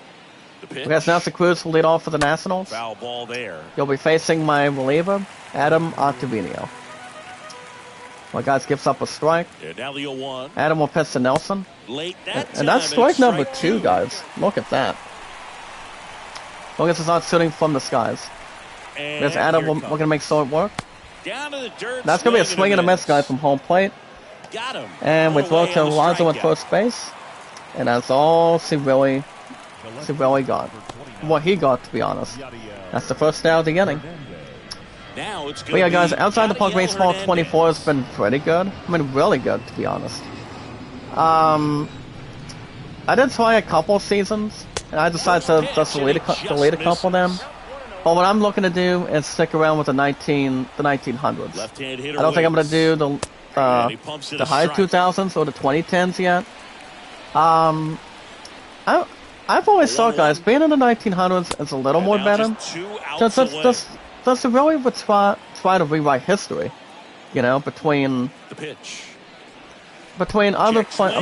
We got Nelson Cruz will lead off for the Nationals. Foul ball there. You'll be facing my reliever, Adam Octavino. My guys gives up a strike. Now the 0-1. Adam will pitch to Nelson. And that's strike number 2, guys. Look at that. Look at this not shooting from the skies. There's Adam. We're going to make sure it work. Down to the dirt. That's going to be a swing and a miss, guys, from home plate. Got him. And we throw to Alonso at first base. And that's all he really got. What he got, to be honest. That's the first out of the inning. But yeah, guys, outside the park baseball, 24 has been pretty good. I mean, really good, to be honest. I did try a couple seasons, and I decided to just delete a couple of them. But what I'm looking to do is stick around with the 1900s. I don't think I'm going to do the high 2000s or the 2010s yet. I've always thought, guys, being in the 1900s is a little more better. Just to really try to rewrite history, you know, between other some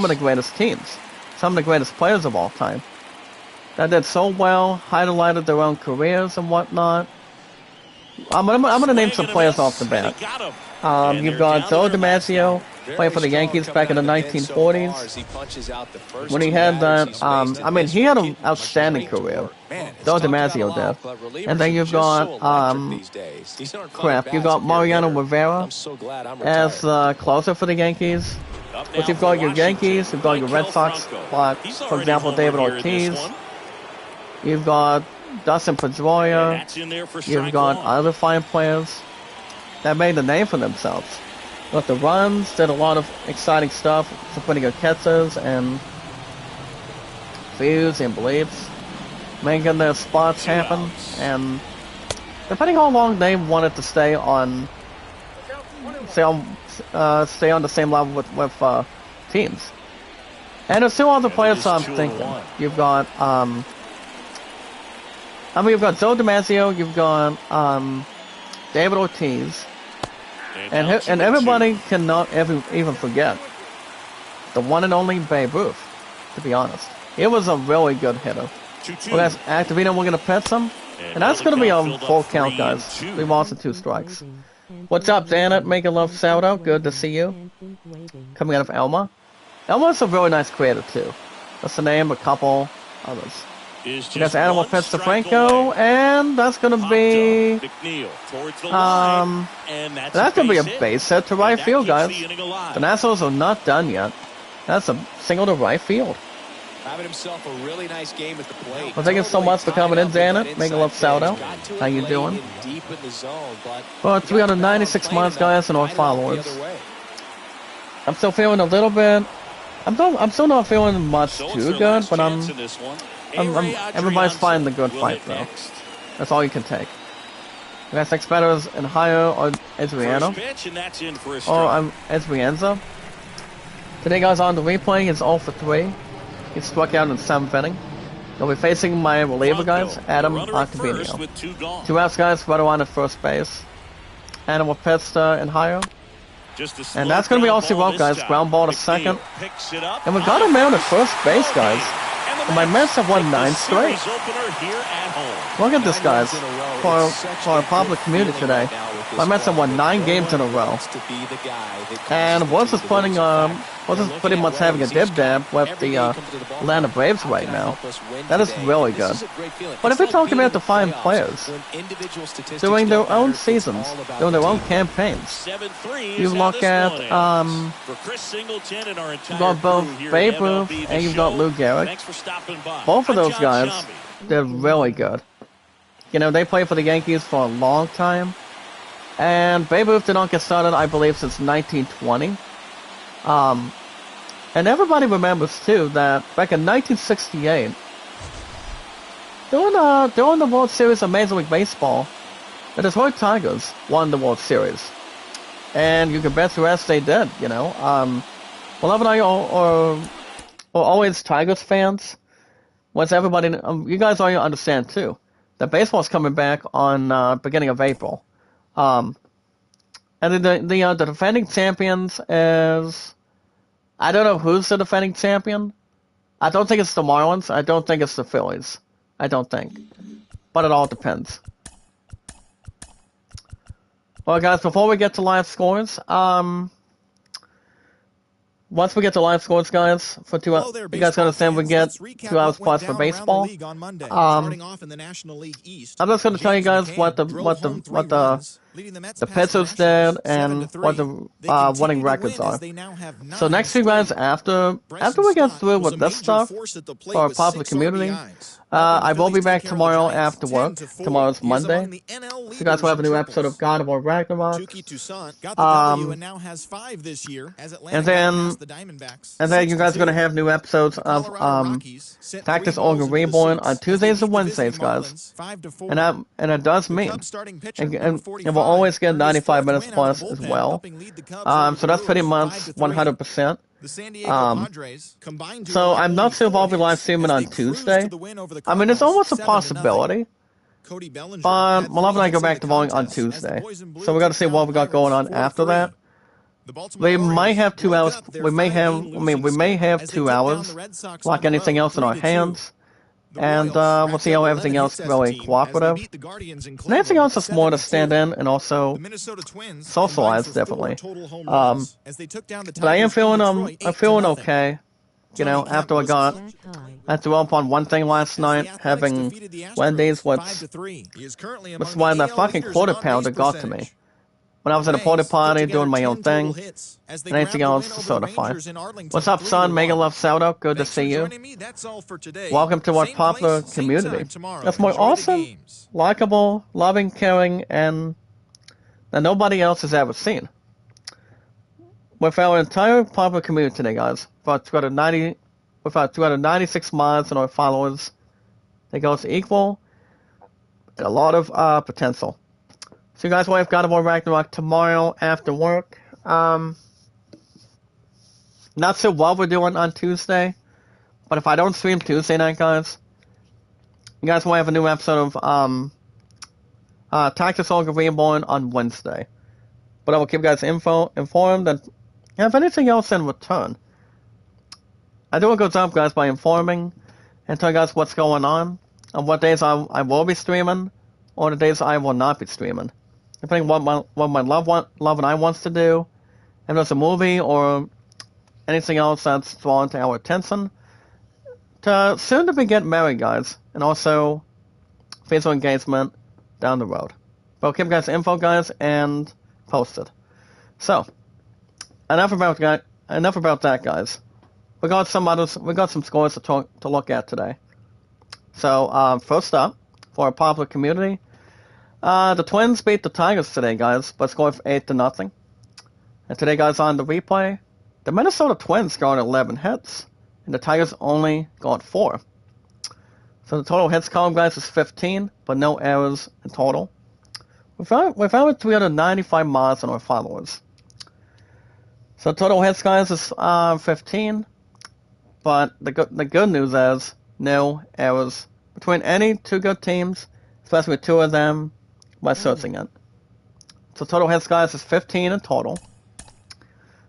of the greatest teams, some of the greatest players of all time that did so well, highlighted their own careers and whatnot. I'm gonna name some players off the bat. You've got Joe DiMaggio, playing for the Yankees back in the 1940s. When he had that, he had an outstanding career. Joe DiMaggio did. And then you've got, you've got Mariano Rivera as closer for the Yankees. But you've got your Yankees, you've got your Red Sox, like, for example, David Ortiz. You've got Dustin Pedroia. You've got other fine players that made the name for themselves. But the runs, did a lot of exciting stuff, some pretty good catches and views and beliefs, making their spots happen, and depending how long they wanted to stay on the same level with teams. And there's 2 other players I'm thinking. You've got you've got Joe DiMaggio, you've got David Ortiz. And everybody cannot even forget the one and only Babe Ruth, to be honest. He was a really good hitter. Well, that's Activino, we're going to pitch him. And that's going to be a full count, guys. We lost the 2 strikes. What's up, Janet? Make a love shout out. Good to see you. Coming out of Elma. Elma's a really nice creator, too. That's the name of a couple others. Because Adam will pitch to Franco, and that's going to be that's going to be a base hit to right field, guys. The Nationals are not done yet. That's a single to right field. Having himself a really nice game at the plate. Well, thank you so much for coming in, Janet. Make a love shout out. How you doing? Well, 396 months, guys, and our followers. I'm still feeling a little bit. I'm still not feeling much too good, but everybody's fighting the good fight, though. That's all you can take. We got 6 batters in higher or Adriano. Or Adrianza. Today, guys, on the replay, is 0 for 3. He struck out in the 7th inning. He'll be facing my reliever, guys, Adam Octavino. 2 outs, guys, right around at first base. Adam will pitch in higher. And that's going to be all she wrote, guys. Ground ball to second. And we got him out at first base, guys. And my Mets have won 9 straight. Look at this, guys. For a public community today, my Mets have won 9 games in a row. And Wolves is putting pretty much having a dib-dab with the Atlanta Braves right now. That is really good. But if we're talking about the fine players, doing their own seasons, doing their own campaigns, you look at, you've got both Babe Ruth and you've got Lou Gehrig. Both of those guys, they're really good. You know, they played for the Yankees for a long time. And Babe Ruth did not get started, I believe, since 1920. And everybody remembers, too, that back in 1968, during the World Series of Major League Baseball, the Detroit Tigers won the World Series. And you can bet the rest they did, you know. Well, Love and I are always Tigers fans. Once everybody, you guys already understand, too, that baseball's coming back on beginning of April. And the defending champions is, I don't know who's the defending champion. I don't think it's the Marlins. I don't think it's the Phillies. I don't think. But it all depends. Well, guys, before we get to live scores, once we get to live scores, guys, for 2 hours, you guys understand we get 2 hours plus for baseball. I'm just going to tell you guys what the pitchers did and what the winning records are. So next week, guys, after we get through with this stuff for our popular community, I will be back tomorrow after work. Tomorrow's Monday. So you guys will have a new episode of God of War Ragnarok. And then you guys are going to have new episodes of Tactics Olga Reborn on Tuesdays and Wednesdays, guys. And it does mean, and we'll always get 95 minutes plus as well. So that's pretty much 100%. So I'm not sure if I'll be live streaming on Tuesday. I mean, it's almost a possibility. But we'll have to go back to voting on Tuesday. So we got to see what we got going on after that. We might have 2 hours. We may have 2 hours, like anything else in our hands. And we'll see how everything else is really cooperative. And anything else is more to stand in and also socialize, definitely. But I am feeling I'm feeling okay. You know, after I threw up on one thing last night, having Wendy's, which was why that fucking quarter pounder got to me. When I was at a porta potty doing my own thing, and anything else is sort of fine. What's up, son? Mega Love Shout-out. Good to see you. Welcome to our popular community. That's more awesome, likable, loving, caring, and that nobody else has ever seen. With our entire popular community today, guys, with our 296 mods and our followers, they goes equal and a lot of potential. So you guys will have God of War Ragnarok tomorrow after work. Not sure what we're doing on Tuesday, but if I don't stream Tuesday night, guys, you guys will have a new episode of Tactics Olga Reborn on Wednesday. But I will keep you guys informed, and if anything else in return, I do a good job, guys, by informing and telling you guys what's going on what days I will be streaming, or the days I will not be streaming. Depending on what my love and I wants to do, if there's a movie or anything else that's drawn to our attention. Soon to be getting married, guys, and also physical engagement down the road. But I'll keep you guys info, guys, and posted. So, enough about that, guys. We got some scores to look at today. So, first up, for our popular community, the Twins beat the Tigers today, guys, by scoring 8-0. And today, guys, on the replay, the Minnesota Twins got 11 hits, and the Tigers only got 4. So the total hits column, guys, is 15, but no errors in total. We've averaged 395 miles on our followers. So total hits, guys, is 15, but the good news is no errors between any two good teams, especially with two of them by searching it. So total hits, guys, is 15 in total.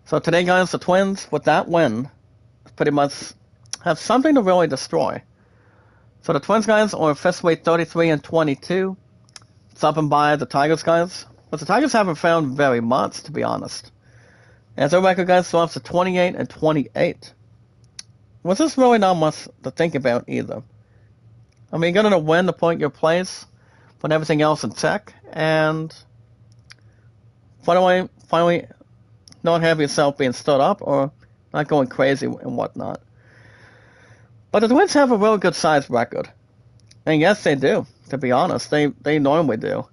So today, guys, the Twins, with that win, pretty much have something to really destroy. So the Twins guys are officially 33-22. It's up and by the Tigers guys. But the Tigers haven't found very much, to be honest. As their record guys drops to 28-28. Which is really not much to think about either. I mean, you're going to win to point your place, put everything else in check, and finally not have yourself being stood up or not going crazy and whatnot. But the Twins have a real good size record. And yes, they do, to be honest. They normally do.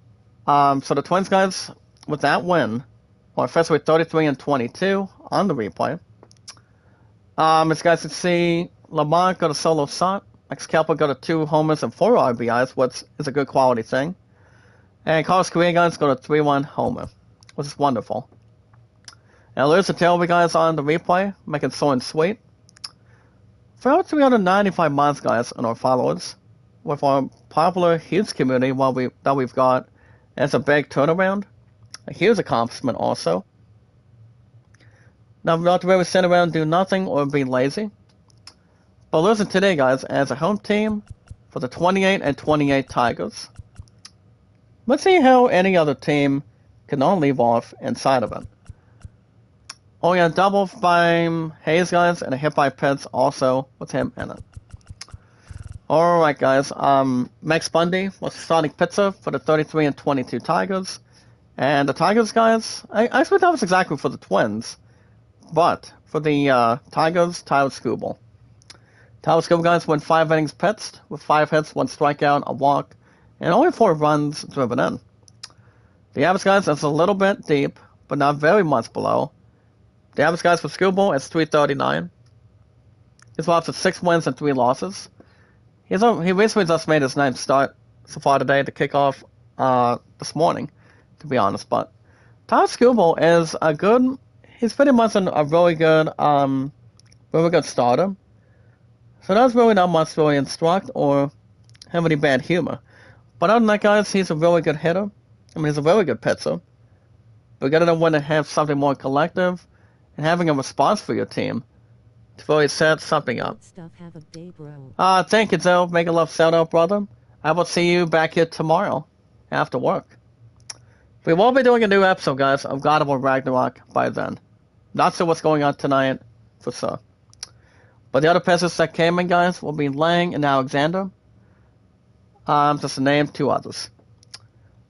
So the Twins guys, with that win, are officially 33-22 on the replay. As you guys can see, Lamont got a solo shot. Max Kepler got 2 homers and 4 RBIs, which is a good quality thing. And Carlos Correa guys got a 3-1 homer, which is wonderful. And there's the Tailway guys on the replay, making it short and sweet. For our 395 months, guys, and our followers, with our popular huge community that we've got as a big turnaround, a huge accomplishment also. Now, we're not to really sit around and do nothing or be lazy. But listen today, guys, as a home team for the 28-28 Tigers. Let's see how any other team can not leave off inside of it. Oh yeah, double by Hayes, guys, and a hit by Pitts also with him in it. Alright, guys, Max Bundy was the starting pitcher for the 33-22 Tigers. And the Tigers, guys, I expect that was exactly for the Twins. But for the Tigers, Tyler Skubal. Tyler Skubal, guys, went 5 innings pitched with 5 hits, 1 strikeout, a walk, and only 4 runs driven in. The average, guys, is a little bit deep, but not very much below. The average, guys, for Skubal is 339. He's lost to 6 wins and 3 losses. He recently just made his 9th start so far today to kick off this morning, to be honest. But Tyler Skubal is a good. He's pretty much a really good starter. So that's really not much to really instruct or have any bad humor. But other than that, guys, he's a really good hitter. I mean, he's a really good pitcher. But you gotta know when to have something more collective and having a response for your team to really set something up. Thank you, Joe. Make a love shout out, brother. I will see you back here tomorrow after work. We will be doing a new episode, guys, of God of War Ragnarok by then. Not sure what's going on tonight, for sure. But the other pitchers that came in, guys, will be Lang and Alexander. Just to name 2 others.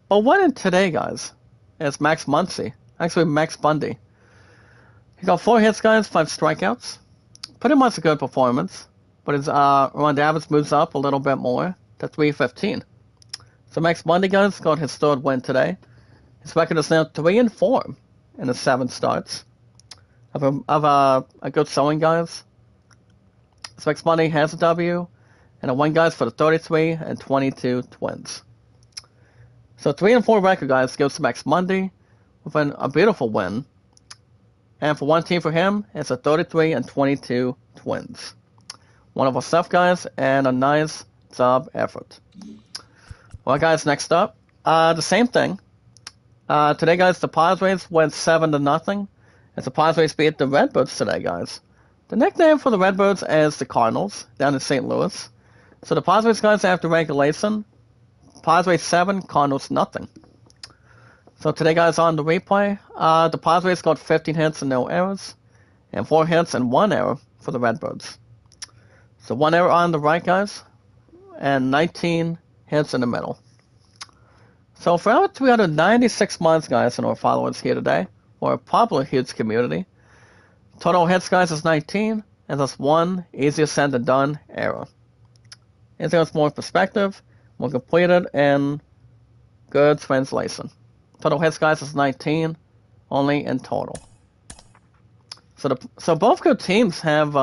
But what in today, guys, is Max Muncy. Actually, Max Bundy. He got 4 hits, guys, 5 strikeouts. Pretty much a good performance. But his run average moves up a little bit more to 315. So Max Bundy, guys, got his 3rd win today. His record is now 3-4 in his 7 starts. Of a good showing, guys. So Max Bundy has a W and a win, guys, for the 33-22 Twins. So 3-4 record, guys, goes to Max Bundy with a beautiful win. And for one team for him, it's a 33-22 Twins. One of our stuff, guys, and a nice job effort. Well, guys, next up, the same thing. Today, guys, the Padres went 7-0. As the Padres beat the Redbirds today, guys. The nickname for the Redbirds is the Cardinals, down in St. Louis. So the Padres, guys, after regulation, Padres 7, Cardinals nothing. So today, guys, on the replay, the Padres got 15 hits and no errors, and 4 hits and 1 error for the Redbirds. So 1 error on the right, guys, and 19 hits in the middle. So for our 396 months, guys, and our followers here today, or a popular huge community, total hits, guys, is 19, and that's 1 easier said than done error. It gives more perspective, more completed, and good translation. Total hits, guys, is 19, only in total. So both good teams have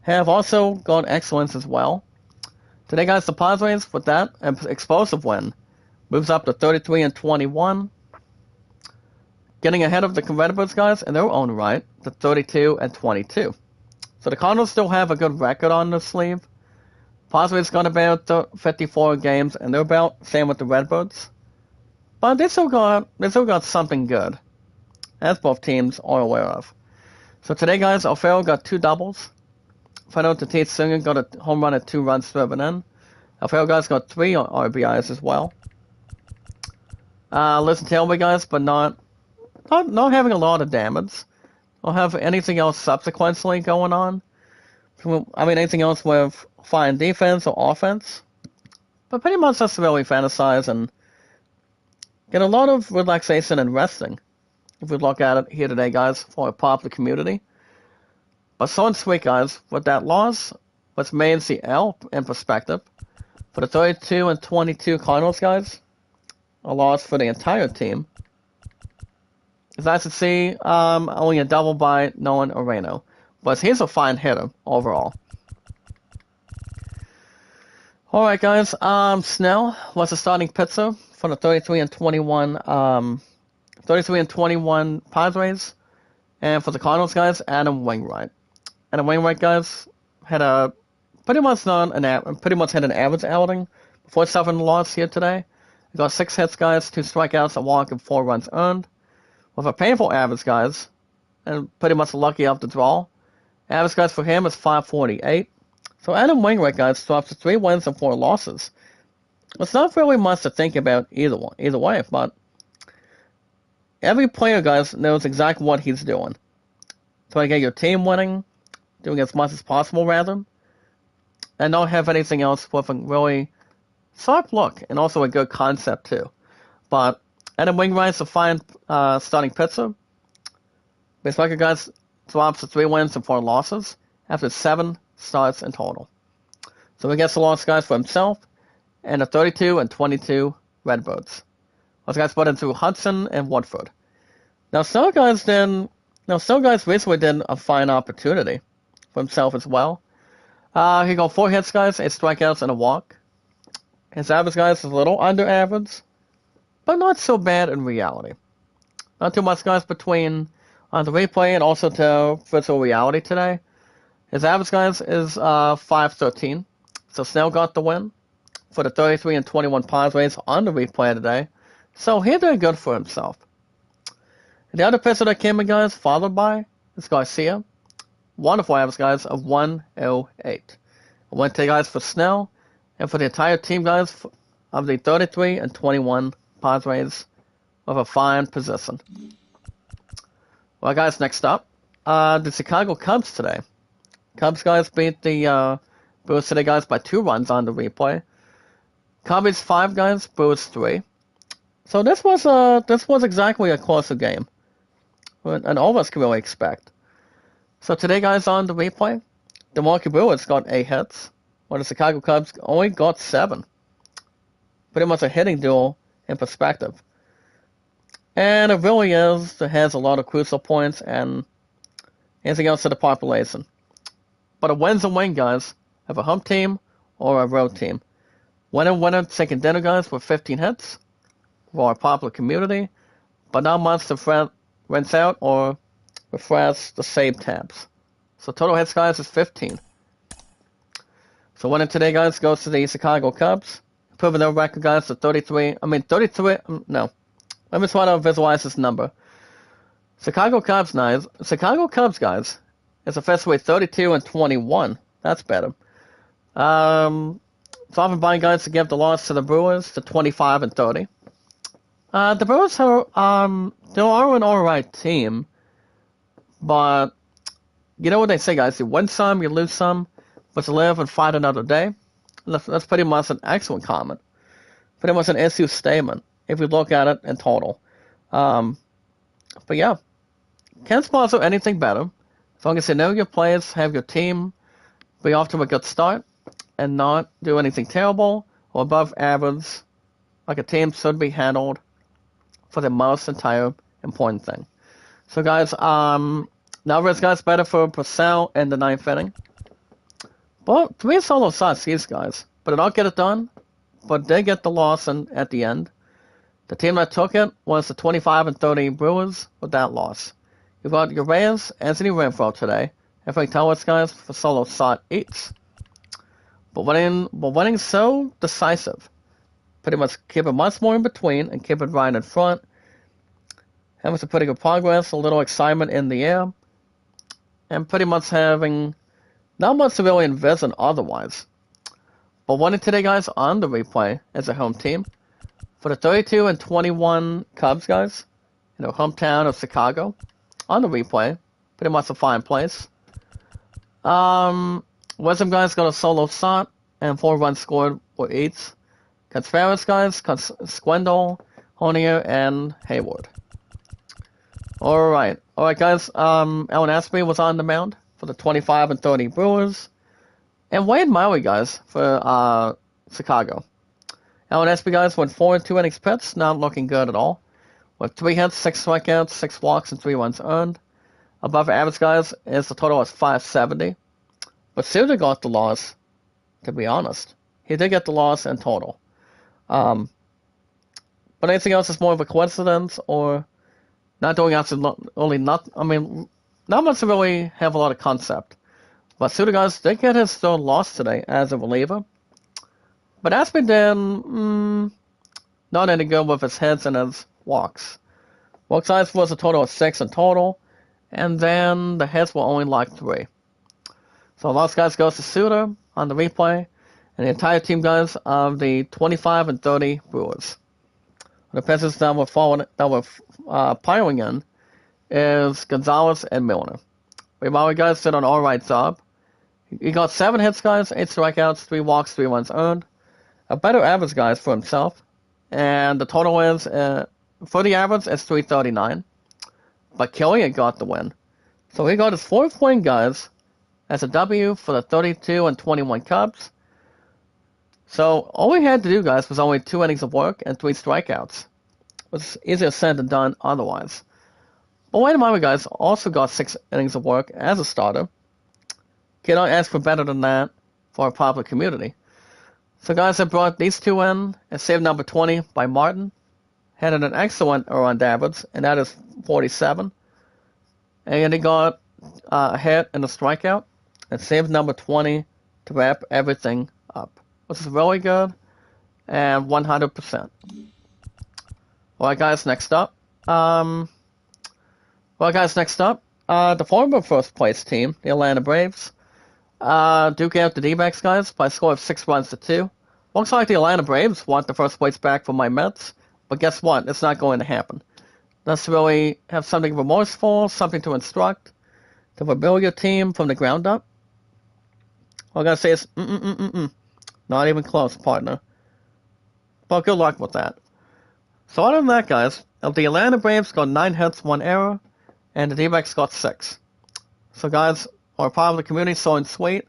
also got excellence as well. Today, guys, the Padres, with that explosive win, moves up to 33-21, getting ahead of the Redbirds, guys, in their own right, to 32-22. So the Cardinals still have a good record on their sleeve. Padres got about 54 games, and they're about same with the Redbirds. But they still got something good, as both teams are aware of. So today, guys, Alfaro got 2 doubles. Fernando Tatis Singer got a home run at 2 runs driven in. Alfredo guys got 3 RBIs as well. Listen Tailway guys, but not having a lot of damage. Don't have anything else subsequently going on. I mean, anything else with fine defense or offense. But pretty much just really fantasize and get a lot of relaxation and resting. If we look at it here today, guys, for a popular community. But so sweet, guys, with that loss, which made the L in perspective, for the 32-22 Cardinals, guys, a loss for the entire team. As I should see, only a double by Nolan Areno. But he's a fine hitter overall. Alright, guys, Snell was the starting pitcher for the 33-21 Padres. And for the Cardinals, guys, Adam Wainwright. Adam Wainwright, guys, had a pretty much had an average outing before suffering a loss here today. He got 6 hits, guys, 2 strikeouts, a walk, and 4 runs earned. With a painful average, guys, and pretty much lucky off the draw. Average, guys, for him is .548. So Adam Wainwright, guys, drops to 3 wins and 4 losses. It's not really much to think about either way, but every player, guys, knows exactly what he's doing. Trying to get your team winning, doing as much as possible, rather, and not have anything else with a really sharp look, and also a good concept, too. But Adam Wainwright's a fine starting pitcher. Base record, guys, drops to 3 wins and 4 losses after 7 starts in total. So he gets the loss, guys, for himself and the 32-22 Redbirds. Those guys put into Hudson and Woodford. Now, Snell guys recently did a fine opportunity for himself as well. He got 4 hits, guys, 8 strikeouts, and a walk. His average, guys, is a little under average, but not so bad in reality. Not too much, guys, between the replay and also to virtual reality today. His average, guys, is .513. So Snell got the win for the 33-21 Padres on the replay today. So he did good for himself. The other pitcher that came in, guys, followed by is Garcia. Wonderful average, guys, of 108. A win today, guys, for Snell and for the entire team, guys, of the 33-21 Padres with a fine position. Well, guys, next up, the Chicago Cubs today. Cubs, guys, beat the Brewers today, guys, by 2 runs on the replay. Cubbies 5, guys, Brewers 3. So this was exactly a closer game, and all of us could really expect. So today, guys, on the replay, the Milwaukee Brewers got 8 hits, while the Chicago Cubs only got 7. Pretty much a hitting duel in perspective. And it really is, it has a lot of crucial points and anything else to the population. But a win's a win, guys, of a home team or a road team. Winner, taking dinner, guys, with 15 hits for our popular community, but not much to rinse out or refresh the save tabs. So total hits, guys, is 15. So winner today, guys, goes to the Chicago Cubs, improving their record, guys, to 33. No. Let me try to visualize this number. Chicago Cubs, guys, is officially 32-21. That's better. It's often buying, guys, to give the loss to the Brewers to 25-30. The Brewers are they are an alright team, but you know what they say, guys? You win some, you lose some, but you live and fight another day. That's pretty much an excellent comment. Pretty much an issue statement if we look at it in total. But yeah, can't sponsor anything better. As long as you know your players, have your team be off to a good start, and not do anything terrible or above average, like a team should be handled for the most entire important thing. So guys, Alvarez, guys, better for Purcell in the 9th inning. Well, 3 solo shots, these guys, but did not get it done, but did get the loss at the end. The team that took it was the 25-30 Brewers with that loss. You've got your Reyes, Anthony Renfroe today, and Frank Towers, guys, for solo shot each. But winning so decisive. Pretty much keep it much more in between and keep it right in front. Having some pretty good progress, a little excitement in the air, and pretty much having Not much to really envision otherwise. But winning today, guys, on the replay as a home team for the 32-21 Cubs, guys, in their hometown of Chicago, on the replay, pretty much a fine place. Wisdom, guys, got a solo shot and 4 runs scored for each. Contreras, guys, Squindle, Honier, and Hayward. Alright, guys, Alan Ashby was on the mound for the 25-30 Brewers. And Wade Miley, guys, for Chicago. Alan Ashby, guys, went 4 2 innings pitched, not looking good at all. With 3 hits, 6 strikeouts, 6 walks, and 3 runs earned. Above average, guys, is the total is 570. But Suter got the loss, to be honest. He did get the loss in total. But anything else is more of a coincidence or not doing absolutely not. I mean, not much to really have a lot of concept. But Suter, guys, did get his third loss today as a reliever. But Ashby did not any good with his hits and his walks. Walk size was a total of 6 in total, and then the hits were only like 3. So loss, guys, goes to Suter on the replay, and the entire team, guys, of the 25-30 Brewers. The pitchers that were piling in is Gonzalez and Milner. Ribali, guys, did an alright job. He got 7 hits, guys, 8 strikeouts, 3 walks, 3 runs earned. A better average, guys, for himself. And the total is, for the average, is 339. But Killian got the win. So he got his 4th win, guys, as a W for the 32-21 Cubs. So all we had to do, guys, was only 2 innings of work and 3 strikeouts. It was easier said than done otherwise. But wait a moment, guys, also got 6 innings of work as a starter. Cannot ask for better than that for a popular community. So, guys, I brought these 2 in and save number 20 by Martin. Had an excellent earned average, and that is 47. And he got a hit and a strikeout, and saved number 20 to wrap everything up, which is really good and 100%. Alright, guys, next up. The former first place team, the Atlanta Braves, duke out the D-backs, guys, by a score of 6 runs to 2. Looks like the Atlanta Braves want the first place back from my Mets, but guess what? It's not going to happen. Let's really have something remorseful, something to instruct, to rebuild your team from the ground up. All I gotta say is, not even close, partner. But good luck with that. So other than that, guys, the Atlanta Braves got 9 hits, 1 error, and the D-backs got 6. So, guys, our part of the community so and sweet,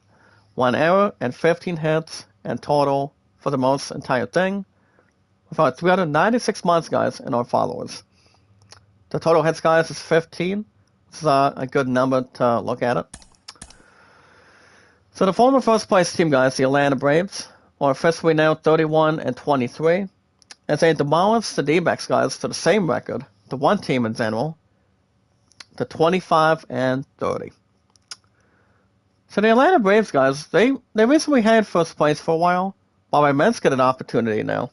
1 error and 15 hits in total for the most entire thing. We've got 396 months, guys, in our followers. The total hits, guys, is 15. This is a good number to look at it. So the former first place team, guys, the Atlanta Braves, are officially now 31-23, as they demolished the D-backs, guys, to the same record, the one team in general, to 25-30. So the Atlanta Braves, guys, they recently had first place for a while, while my Mets get an opportunity now.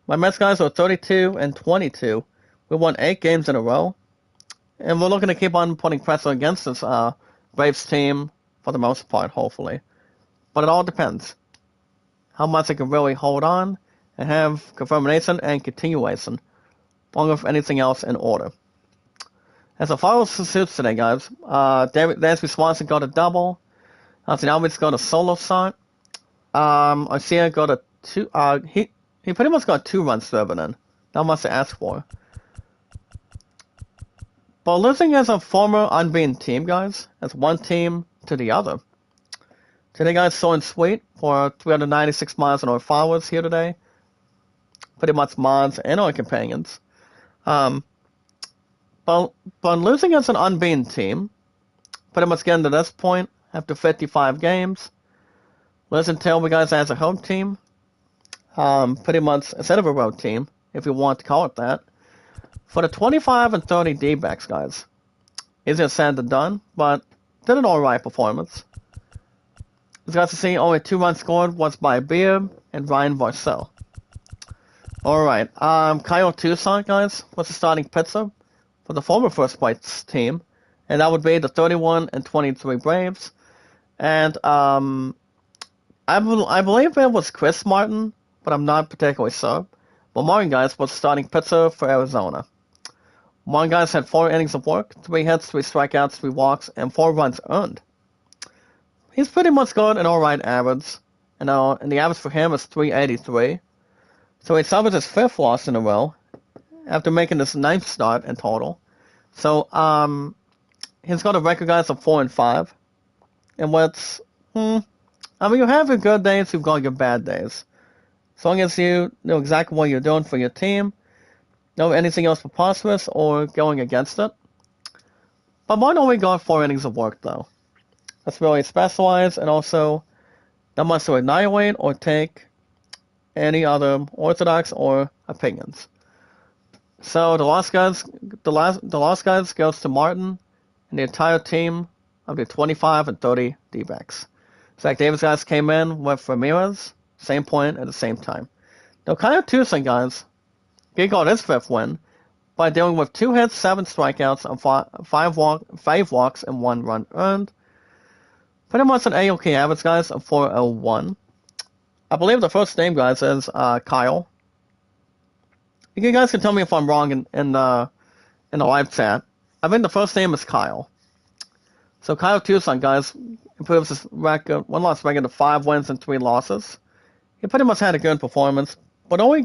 My Mets, guys, are 32-22. We won 8 games in a row, and we're looking to keep on putting pressure against this Braves team for the most part, hopefully. But it all depends how much they can really hold on and have confirmation and continuation, along with anything else in order. As a follow suit today, guys, Dansby Swanson got a double. Austin Alvarez got a solo shot. Arcia got a 2. He pretty much got 2 runs driven in. Not much to ask for. But losing as a former unbeaten team, guys, as one team to the other. Today, guys, so and sweet for 396 miles in our followers here today. Pretty much mods and our companions. But losing as an unbeaten team, pretty much getting to this point after 55 games. Listen till we guys as a home team. Pretty much instead of a road team, if you want to call it that. For the 25-30 D-backs, guys. Easier said than done, but did an alright performance. As you guys can see, only 2 runs scored was by Beard and Ryan Varcell. Alright, Kyle Toussaint, guys, was the starting pitcher for the former first place team, and that would be the 31-23 Braves. And I believe it was Chris Martin, but I'm not particularly sure. But Martin, guys, was starting pitcher for Arizona. Martin, guys, had 4 innings of work, 3 hits, 3 strikeouts, 3 walks, and 4 runs earned. He's pretty much got an alright average, and the average for him is 383. So he suffered his 5th loss in a row after making his 9th start in total. So he's got a record, guys, of 4-5. And what's I mean, you have your good days, you've got your bad days. As long as you know exactly what you're doing for your team, know anything else preposterous or going against it. But Martin only got 4 innings of work, though. That's really specialized, and also not much to annihilate or take any other orthodox or opinions. So the lost guys goes to Martin and the entire team of the 25 and 30 D-backs. Zach Davis guys came in with Ramirez, same point at the same time. Now Kyle Tucson guys, he got his 5th win by dealing with 2 hits, 7 strikeouts, and 5 walks and 1 run earned. Pretty much an A-OK average, guys, of 401. I believe the first name, guys, is Kyle. You guys can tell me if I'm wrong in the live chat. I think the first name is Kyle. So Kyle Tucson, guys, improves his record, 1-loss record to 5 wins and 3 losses. He pretty much had a good performance, but only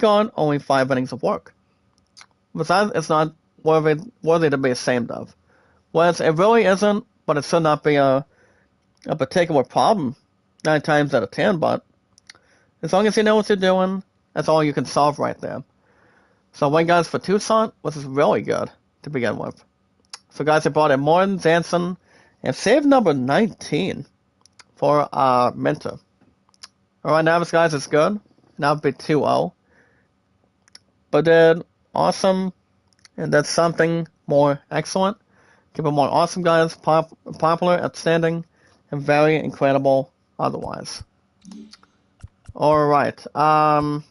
5 innings of work. Besides, it's not worthy to be ashamed of. Whereas it really isn't, but it should not be a particular problem 9 times out of 10, but as long as you know what you're doing, that's all you can solve right there. So win, guys, for Tucson, which is really good to begin with. So guys, they brought in Morton, Jansen, and save number 19 for Minter. Alright, now this, guys, is good. Now it'd be 2-0. But then awesome, and that's something more excellent. Keep it more awesome, guys, popular, outstanding, and very incredible otherwise. Alright, well,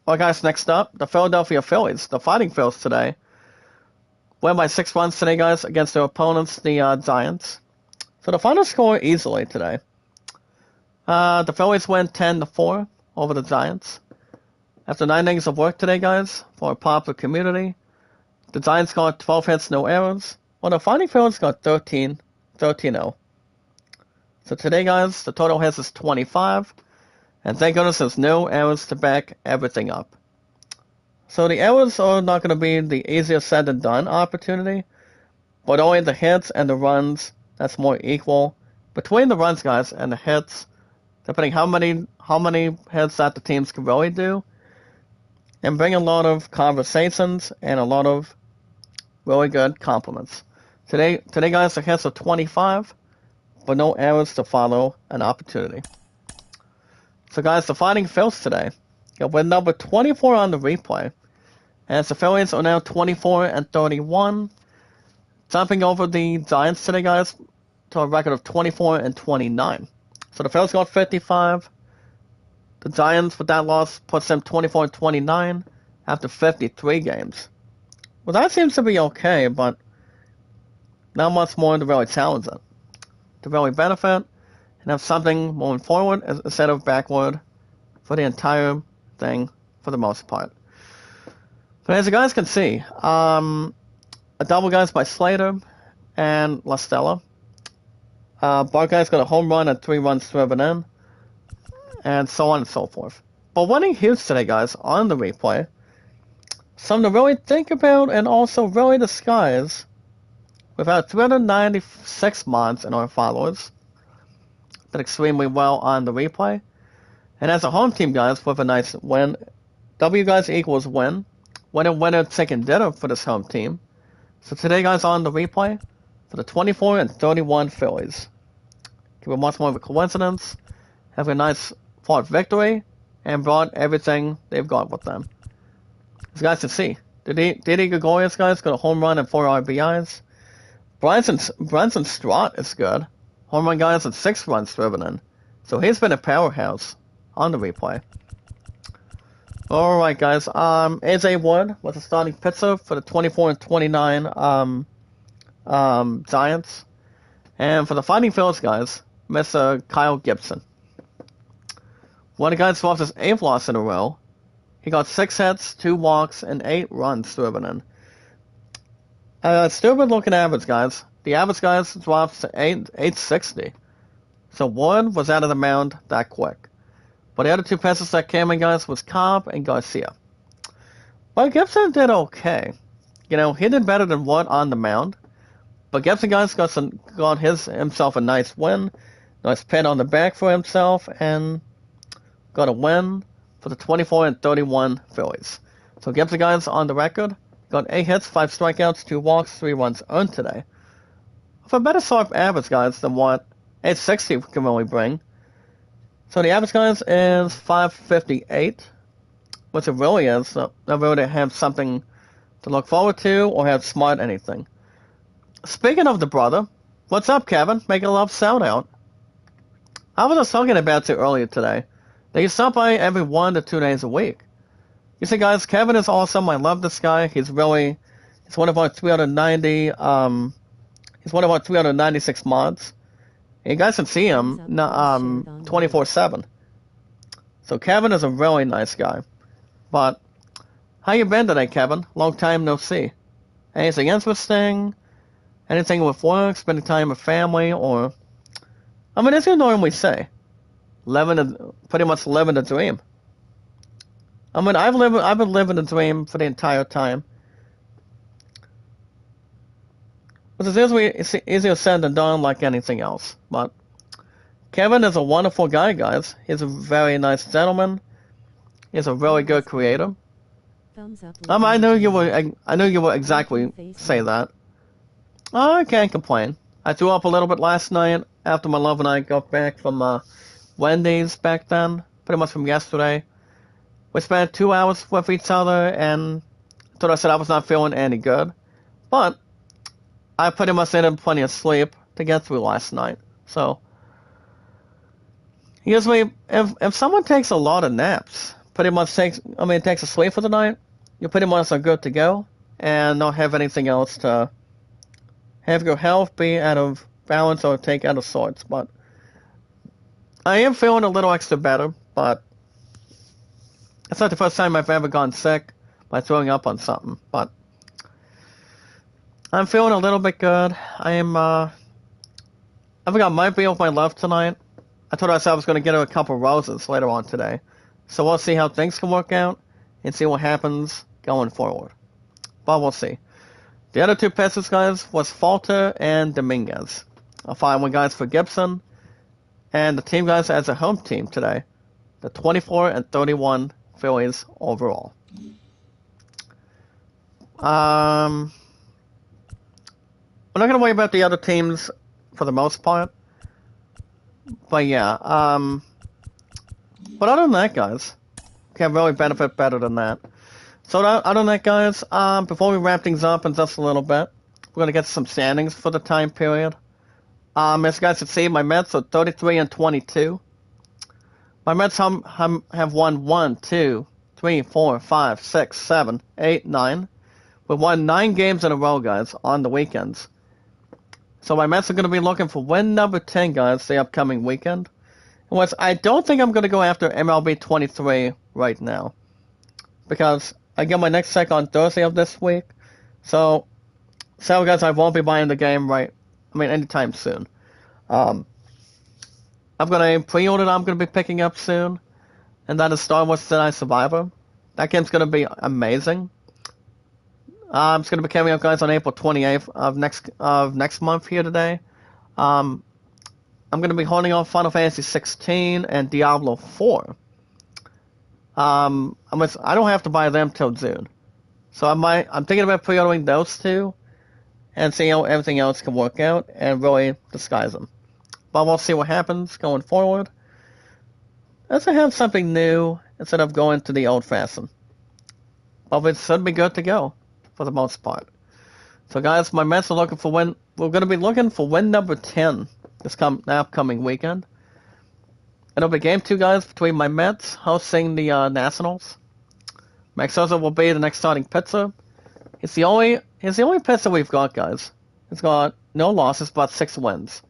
guys, next up, the Philadelphia Phillies, the Fighting Phils today, win by 6 runs today, guys, against their opponents, the Giants. So the final score easily today. The Phillies win 10-4 over the Giants. After 9 innings of work today, guys, for a popular community, the Giants got 12 hits, no errors, while the Fighting Phils got 13-0. So today, guys, the total hits is 25, and thank goodness there's no errors to back everything up. So the errors are not going to be the easier said than done opportunity, but only the hits and the runs that's more equal between the runs, guys, and the hits, depending how many hits that the teams can really do, and bring a lot of conversations and a lot of really good compliments. Today, guys, the hits are 25, but no errors to follow an opportunity. So, guys, the Fighting Phils today got win number 24 on the replay, as the Phillies are now 24-31, jumping over the Giants today, guys, to a record of 24-29. So the Phillies got 55. The Giants, with that loss, puts them 24-29 after 53 games. Well, that seems to be okay, but not much more to really challenge it. To really benefit and have something moving forward instead of backward for the entire thing for the most part. But as you guys can see, a double, guys, by Slater and La Stella. Bart, guys, got a home run and 3 runs driven in, and so on and so forth. But winning huge today, guys, on the replay, something to really think about and also really disguise. We've had 396 mods in our followers. Did extremely well on the replay. And as a home team, guys, with a nice win, W, guys, equals win. Winner, chicken dinner for this home team. So today, guys, on the replay, for the 24-31 Phillies. Give it much more of a coincidence. Have a nice fought victory, and brought everything they've got with them. As you guys can see, Didi Gregorius, guys, got a home run and 4 RBIs. Bronson Strout is good. Home run, guys, and 6 runs driven in. So he's been a powerhouse on the replay. Alright, guys, AJ Wood was a starting pitcher for the 24-29 Giants. And for the Fighting Phils, guys, Mr. Kyle Gibson. One of the guys lost his 8th loss in a row. He got 6 hits, 2 walks, and 8 runs driven in. Still good looking average, guys. The average, guys, drops to 860. So Ward was out of the mound that quick. But the other 2 pitchers that came in, guys, was Cobb and Garcia. But Gibson did okay. You know, he did better than Ward on the mound. But Gibson, guys, got himself a nice win. Nice pat on the back for himself. And got a win for the 24-31 Phillies. So Gibson, guys, on the record, got 8 hits, 5 strikeouts, 2 walks, 3 runs earned today. For a better sort of average, guys, than what 860 can really bring. So the average, guys, is 558, which it really is. So not really to have something to look forward to or have smart anything. Speaking of the brother, what's up, Kevin? Making a love shout out. I was just talking about you earlier today. That you stop by every 1 to 2 days a week. You see, guys, Kevin is awesome. I love this guy. He's one of our 390. He's one of our 396 mods. You guys can see him 24/7. So Kevin is a really nice guy. But how you been today, Kevin? Long time no see. Anything interesting? Anything with work? Spending time with family? Or I mean, as you normally say, pretty much living the dream. I mean, I've been living the dream for the entire time. It's easier said than done, like anything else. But Kevin is a wonderful guy, guys. He's a very nice gentleman. He's a really good creator. I know you will exactly say that. I can't complain. I threw up a little bit last night after my love and I got back from Wendy's back then, pretty much from yesterday. We spent 2 hours with each other, and I said I was not feeling any good. But I pretty much needed plenty of sleep to get through last night. So usually, if someone takes a lot of naps, takes a sleep for the night, you pretty much are good to go, and not have anything else to have your health be out of balance or take out of sorts. But I am feeling a little extra better, but it's not the first time I've ever gone sick by throwing up on something. But I'm feeling a little bit good. I think I might be with my love tonight. I told her I was going to get her a couple roses later on today. So we'll see how things can work out and see what happens going forward. But we'll see. The other 2 pitchers, guys, was Falter and Dominguez. A 5-1 guys for Gibson. And the team, guys, as a home team today. The 24-31 Phillies overall. I'm not going to worry about the other teams for the most part. But yeah, but other than that, guys, can really benefit better than that. So other than that, guys, before we wrap things up in just a little bit, we're going to get some standings for the time period. As you guys can see, my Mets are 33-22. My Mets have won 1, 2, 3, 4, 5, 6, 7, 8, 9. We've won 9 games in a row, guys, on the weekends. So my Mets are going to be looking for win number 10, guys, the upcoming weekend. And I don't think I'm going to go after MLB 23 right now. Because I get my next check on Thursday of this week. So guys, I won't be buying the game anytime soon. I've got a pre-order that I'm going to be picking up soon. And that is Star Wars Jedi Survivor. That game's going to be amazing. It's going to be coming up, guys, on April 28th of next month here today. I'm going to be holding off Final Fantasy 16 and Diablo 4. I don't have to buy them till June. So I'm thinking about pre-ordering those 2 and seeing how everything else can work out and really disguise them. But we'll see what happens going forward. Let's have something new instead of going to the old-fashioned. But it should be good to go for the most part. So guys, my Mets are looking for win. We're going to be looking for win number 10 this upcoming weekend. It'll be game 2, guys, between my Mets hosting the Nationals. Max Scherzer will be the next starting pitcher. He's the only pitcher we've got, guys. He's got no losses but 6 wins.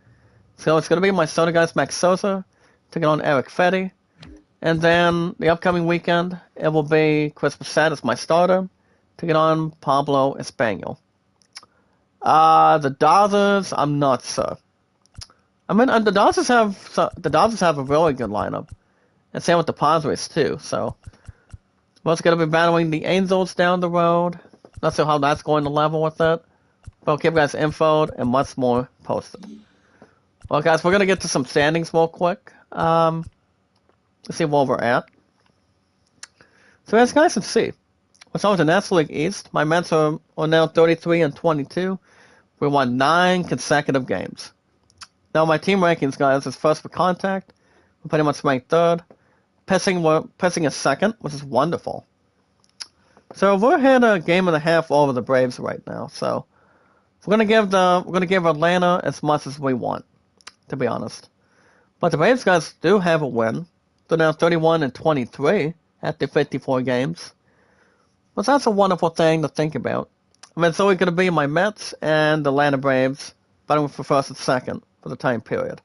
So it's going to be my starter guys, Max Sosa, taking on Eric Fetty. And then the upcoming weekend, it will be Chris Bassett as my starter, taking on Pablo Espanol. The Dodgers, I'm not sure. I mean, the Dodgers have a really good lineup, and same with the Padres too. So, what's going to be battling the Angels down the road? Not sure how that's going to level with it, but I'll keep you guys info and much more posted. Well, guys, we're going to get to some standings real quick. Let's see where we're at. So, as guys can see, we're starting with the National League East. My Mets are now 33 and 22. We won 9 consecutive games. Now, my team rankings, guys, is first for contact. We're pretty much ranked third. Pitching is second, which is wonderful. So we're ahead a game and a half over the Braves right now. So we're gonna give Atlanta as much as we want, to be honest. But the Braves guys do have a win. They're now 31 and 23 after 54 games. But that's a wonderful thing to think about. I mean, it's always going to be my Mets and the Atlanta Braves fighting for first and second for the time period.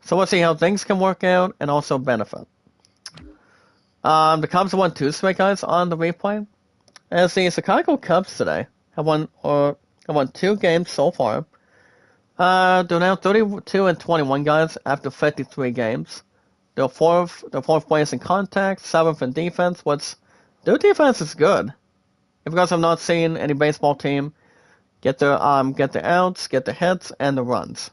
So we'll see how things can work out and also benefit. The Cubs won 2 straight, guys, on the replay. As the Chicago Cubs today have won 2 games so far. They're now 32 and 21, guys, after 53 games. They're fourth place in contact, 7th in defense, which their defense is good. If you guys have not seen any baseball team get the outs, get the hits, and the runs.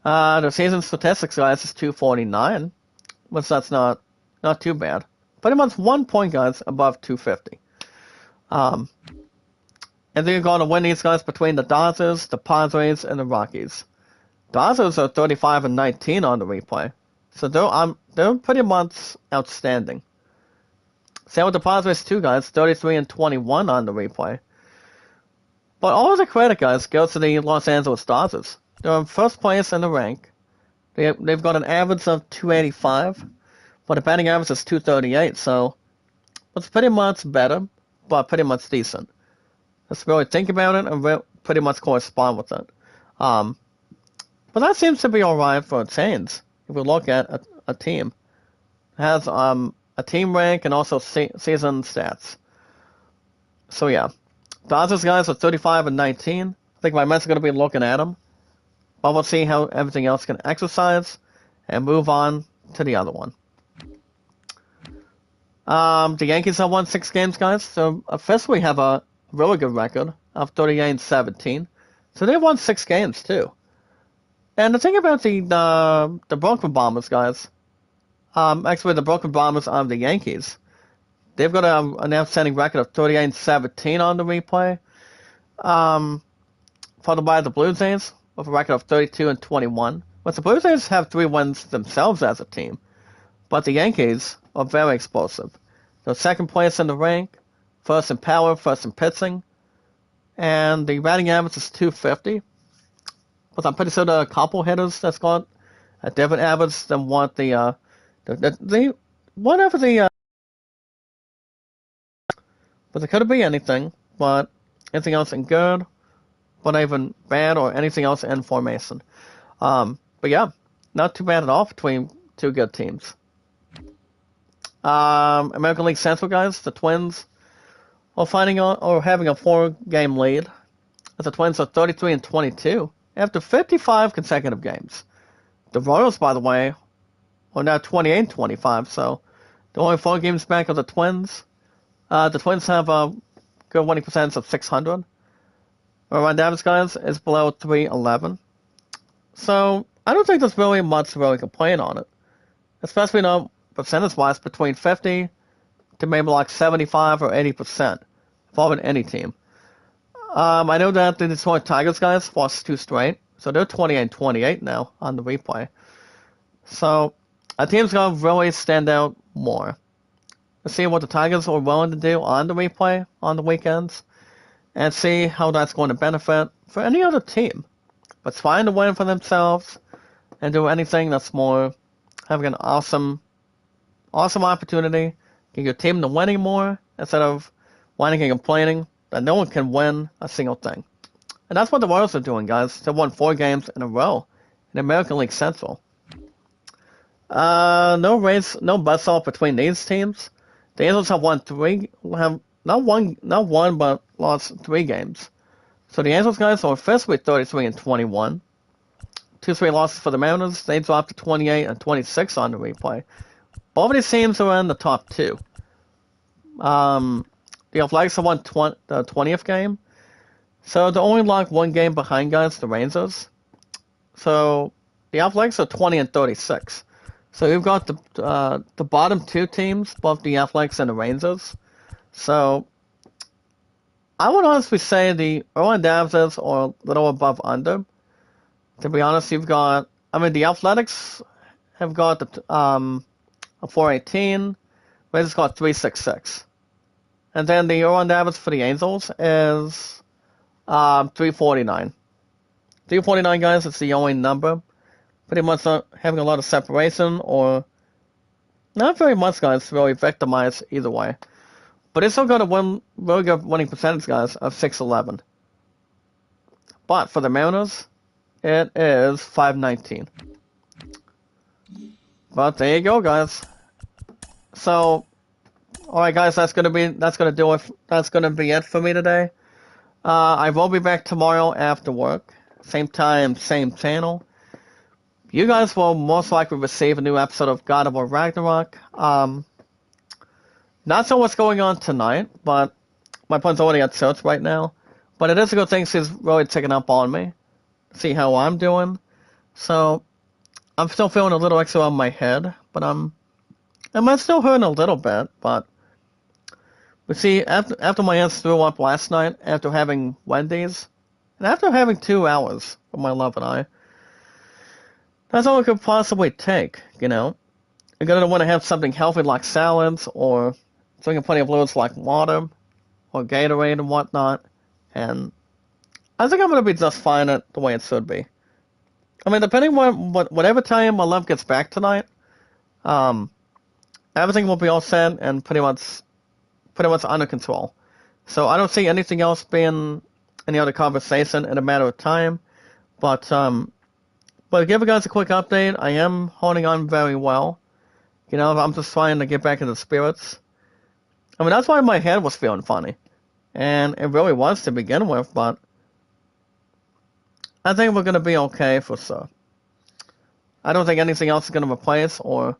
The season statistics, guys, is 249, which that's not too bad. Pretty much 1 point, guys, above 250. And then you're going to win these guys between the Dodgers, the Padres, and the Rockies. Dodgers are 35 and 19 on the replay, so they're pretty much outstanding. Same with the Padres too, guys, 33 and 21 on the replay. But all of the credit, guys, goes to the Los Angeles Dodgers. They're in first place in the rank. They've got an average of 285, but the batting average is 238, so it's pretty much better, but pretty much decent. Let's really think about it and pretty much correspond with it. But that seems to be alright for a change. If we look at a team, it has a team rank and also season stats. So yeah, Dodgers guys are 35 and 19. I think my Mets are going to be looking at them, but we'll see how everything else can exercise and move on to the other one. The Yankees have won 6 games, guys, so officially have a really good record of 38 and 17. So they've won 6 games too. And the thing about the Brooklyn Bombers, guys, actually the Brooklyn Bombers are the Yankees. They've got an outstanding record of 38 and 17 on the replay. Followed by the Blue Jays with a record of 32 and 21. But the Blue Jays have 3 wins themselves as a team. But the Yankees are very explosive. They're second place in the rank, first in power, first in pitching, and the batting average is 250. But I'm pretty sure there are a couple hitters that's got a different average than what whatever but it could be anything, but anything else in good, but not even bad, or anything else in formation. But yeah, not too bad at all between 2 good teams. American League Central, guys, the Twins are having a 4-game lead. As the Twins are 33 and 22 after 55 consecutive games. The Royals, by the way, are now 28 and 25, so they're only 4 games back of the Twins. The Twins have a good winning percentage of 600. Ryan Davis, guys, is below 311. So I don't think there's really much to really complain on it, especially not percentage-wise between 50 to maybe like 75 or 80% involving any team. I know that the Detroit Tigers, guys, lost 2 straight, so they're 28 and 28 now on the replay. So a team's gonna really stand out more. Let's see what the Tigers are willing to do on the replay on the weekends, and see how that's going to benefit for any other team. But trying to win for themselves and do anything that's more having an awesome opportunity, get your team to winning more instead of whining and complaining that no one can win a single thing. And that's what the Royals are doing, guys. They won 4 games in a row in American League Central. No race, no buzz off between these teams. The Angels have won 3, have not one, but lost 3 games. So the Angels guys are officially 33-21. 2-3 losses for the Mariners. They dropped to 28 and 26 on the replay. Both of these teams are in the top 2. The Athletics have won the 20th game. So they're only like 1 game behind, guys, the Rangers. So the Athletics are 20-36. So you've got the bottom 2 teams, both the Athletics and the Rangers. So I would honestly say the Orlando Davises are a little above under. To be honest, the Athletics have got a 418. Rangers got 366. And then the Orlando Davises for the Angels is 349. 349, guys, it's the only number. Pretty much not having a lot of separation, or not very much, guys, really victimized either way. But it's still got a really good winning percentage, guys, of 611. But for the Mariners, it is 519. But there you go, guys. So, alright, guys, that's gonna be it for me today. I will be back tomorrow after work. Same time, same channel. You guys will most likely receive a new episode of God of War Ragnarok. Not sure what's going on tonight, but my phone's already at church right now. But it is a good thing she's really taking up on me. See how I'm doing. So, I'm still feeling a little extra on my head, but I'm still hurting a little bit, but see, after my aunt threw up last night, after having Wendy's, and after having 2 hours with my love and I, that's all I could possibly take, you know? I'm gonna want to have something healthy like salads, or drinking plenty of fluids like water, or Gatorade and whatnot, and I think I'm gonna be just fine at the way it should be. I mean, depending on whatever time my love gets back tonight, everything will be all set and pretty much under control. So I don't see anything else being any other conversation in a matter of time. But to give you guys a quick update, I am holding on very well. You know, I'm just trying to get back into spirits. I mean, that's why my head was feeling funny. And it really was to begin with, but I think we're going to be okay for sure. I don't think anything else is going to replace or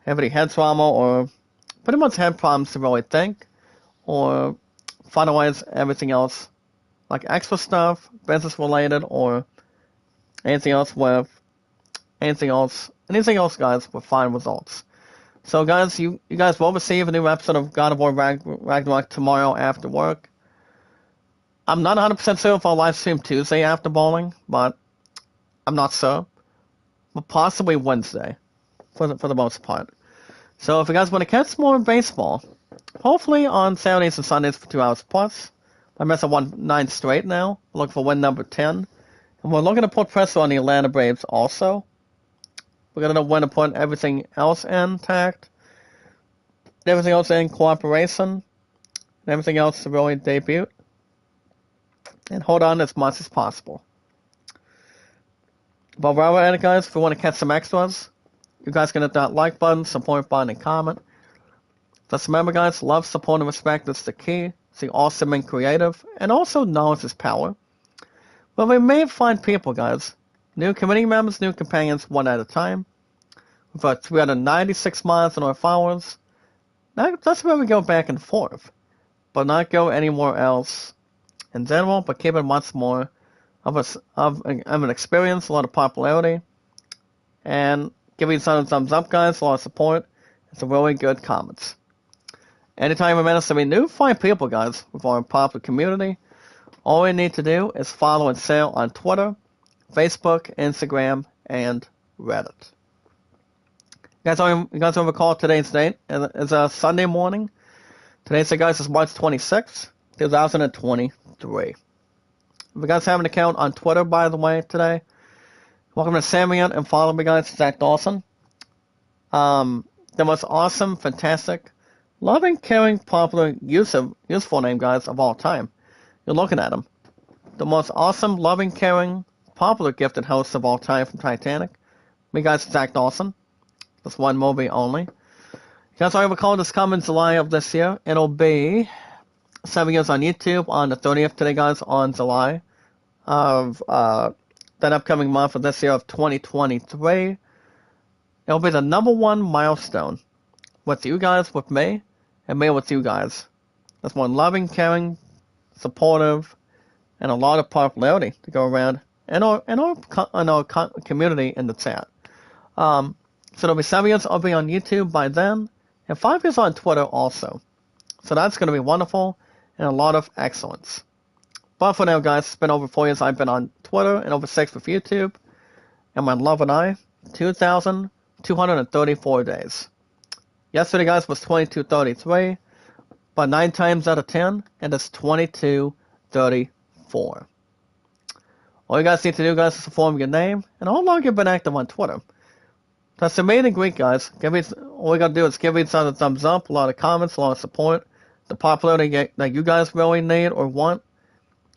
have any head trauma or pretty much head problems to really think, or finalize everything else, like extra stuff, business related, or anything else, guys, with fine results. So, guys, you guys will receive a new episode of God of War Ragnarok tomorrow after work. I'm not 100% sure if I'll live stream Tuesday after bowling, but I'm not sure. But possibly Wednesday, for the most part. So if you guys want to catch more baseball, hopefully on Saturdays and Sundays for 2 hours plus. I mess up 9 straight now. We're looking for win number 10. And we're looking to put pressure on the Atlanta Braves also. We're going to know when to put everything else intact. Everything else in cooperation. And everything else to really debut. And hold on as much as possible. But while we're at it, guys, if you want to catch some extras, you guys can hit that like button, support button, and comment. Just remember, guys, love, support, and respect is the key. See, awesome and creative, and also knowledge is power. But we may find people, guys, new community members, new companions, one at a time. We've got 396 miles in our followers. That's where we go back and forth, but not go anywhere else in general, but keep it much more of an experience, a lot of popularity, and giving some thumbs up, guys, a lot of support, and some really good comments. Anytime we manage to be new, find people, guys, with our popular community. All we need to do is follow and share on Twitter, Facebook, Instagram, and Reddit. You guys will recall today's date. It's a Sunday morning. Today's date, guys, is March 26th, 2023. If you guys have an account on Twitter, by the way, today, welcome to Samian and follow me, guys, Zach Dawson. The most awesome, fantastic, loving, caring, popular, useful name, guys, of all time. You're looking at him. the most awesome, loving, caring, popular gifted host of all time from Titanic. Me guys, Zach Dawson. That's one movie only. You guys already recall this coming July of this year. It'll be 7 years on YouTube on the 30th today, guys, on July of that upcoming month of this year of 2023. It'll be the #1 milestone with you guys, with me, and me with you guys. That's one loving, caring, supportive, and a lot of popularity to go around in our community in the chat. So it'll be 7 years. I'll be on YouTube by then, and 5 years on Twitter also. So that's going to be wonderful and a lot of excellence. But for now, guys, it's been over 4 years I've been on Twitter and over 6 with YouTube. And my love and I, 2,234 days. Yesterday, guys, was 2233, but 9 times out of 10, and it's 2234. All you guys need to do, guys, is inform your name and how long you've been active on Twitter. That's the main and great, guys. All we gotta do is give each other a thumbs up, a lot of comments, a lot of support, the popularity that you guys really need or want.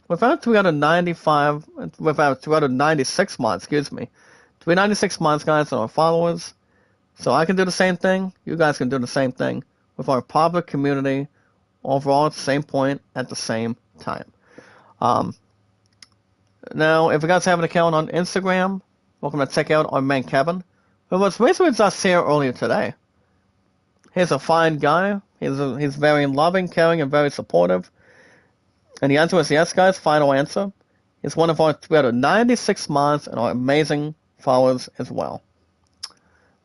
Without 396 months, 396 months, guys, on our followers. So I can do the same thing. You guys can do the same thing with our popular community overall at the same point at the same time. Now, if you guys have an account on Instagram, welcome to check out our man Kevin, who was basically just here earlier today. He's a fine guy. He's very loving, caring, and very supportive. And the answer is yes, guys. Final answer. He's one of our 396 mods and our amazing followers as well.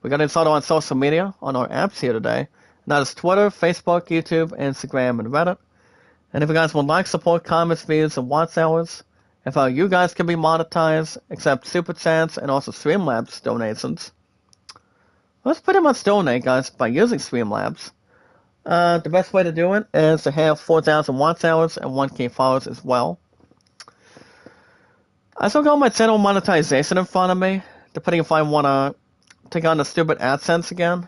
We got installed on social media on our apps here today. And that is Twitter, Facebook, YouTube, Instagram, and Reddit. And if you guys would like support, comments, views, and watch hours, if you guys can be monetized, accept super chats, and also Streamlabs donations, let's pretty much donate, guys, by using Streamlabs. The best way to do it is to have 4,000 watch hours and 1K followers as well. I still got my channel monetization in front of me, depending if I want to take on the stupid AdSense again.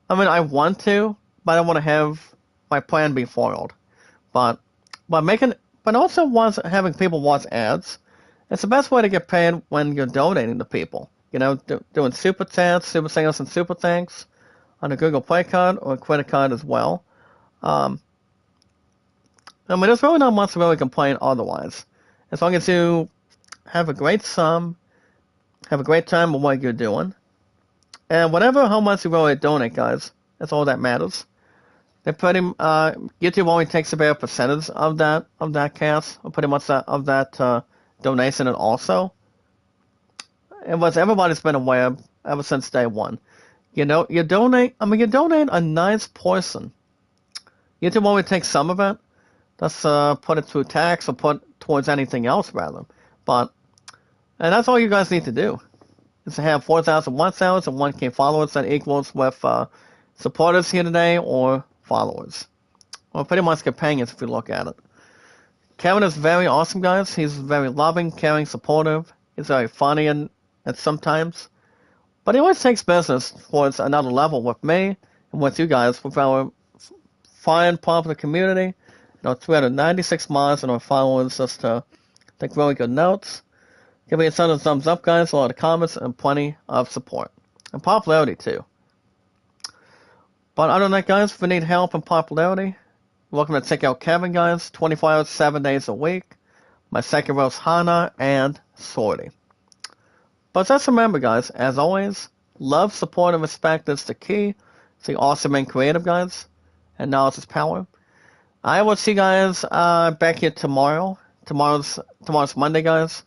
I mean, I want to, but I don't want to have my plan be foiled. But also having people watch ads, it's the best way to get paid when you're donating to people. You know, doing super chats, super singles, and super thanks on a Google Play card or a credit card as well. I mean, there's really not much to really complain otherwise. As long as you have a great time with what you're doing, and how much you really donate, guys, that's all that matters. YouTube only takes about a percentage of that cash, or pretty much of that donation, and also, and what everybody's been aware of ever since day one. You know, you donate a nice portion. YouTube only takes some of it. Let's put it through tax or put towards anything else, rather. And that's all you guys need to do. Is to have 4,000 watch hours and 1K followers that equals with supporters here today or followers. Or pretty much companions if you look at it. Kevin is very awesome, guys. He's very loving, caring, supportive. He's very funny and sometimes. But he always takes business towards another level with me and with you guys, with our fine, popular community, 396 mods and our followers, just to take really good notes. Give me a ton of thumbs up, guys, a lot of comments, and plenty of support. And popularity, too. But other than that, guys, if you need help and popularity, welcome to check out Kevin, guys, 24 hours, 7 days a week. My second row is Hana and Sorty. But just remember, guys, as always, love, support, and respect is the key. Stay awesome and creative, guys. And knowledge is power. I will see you guys back here tomorrow. Tomorrow's Monday, guys.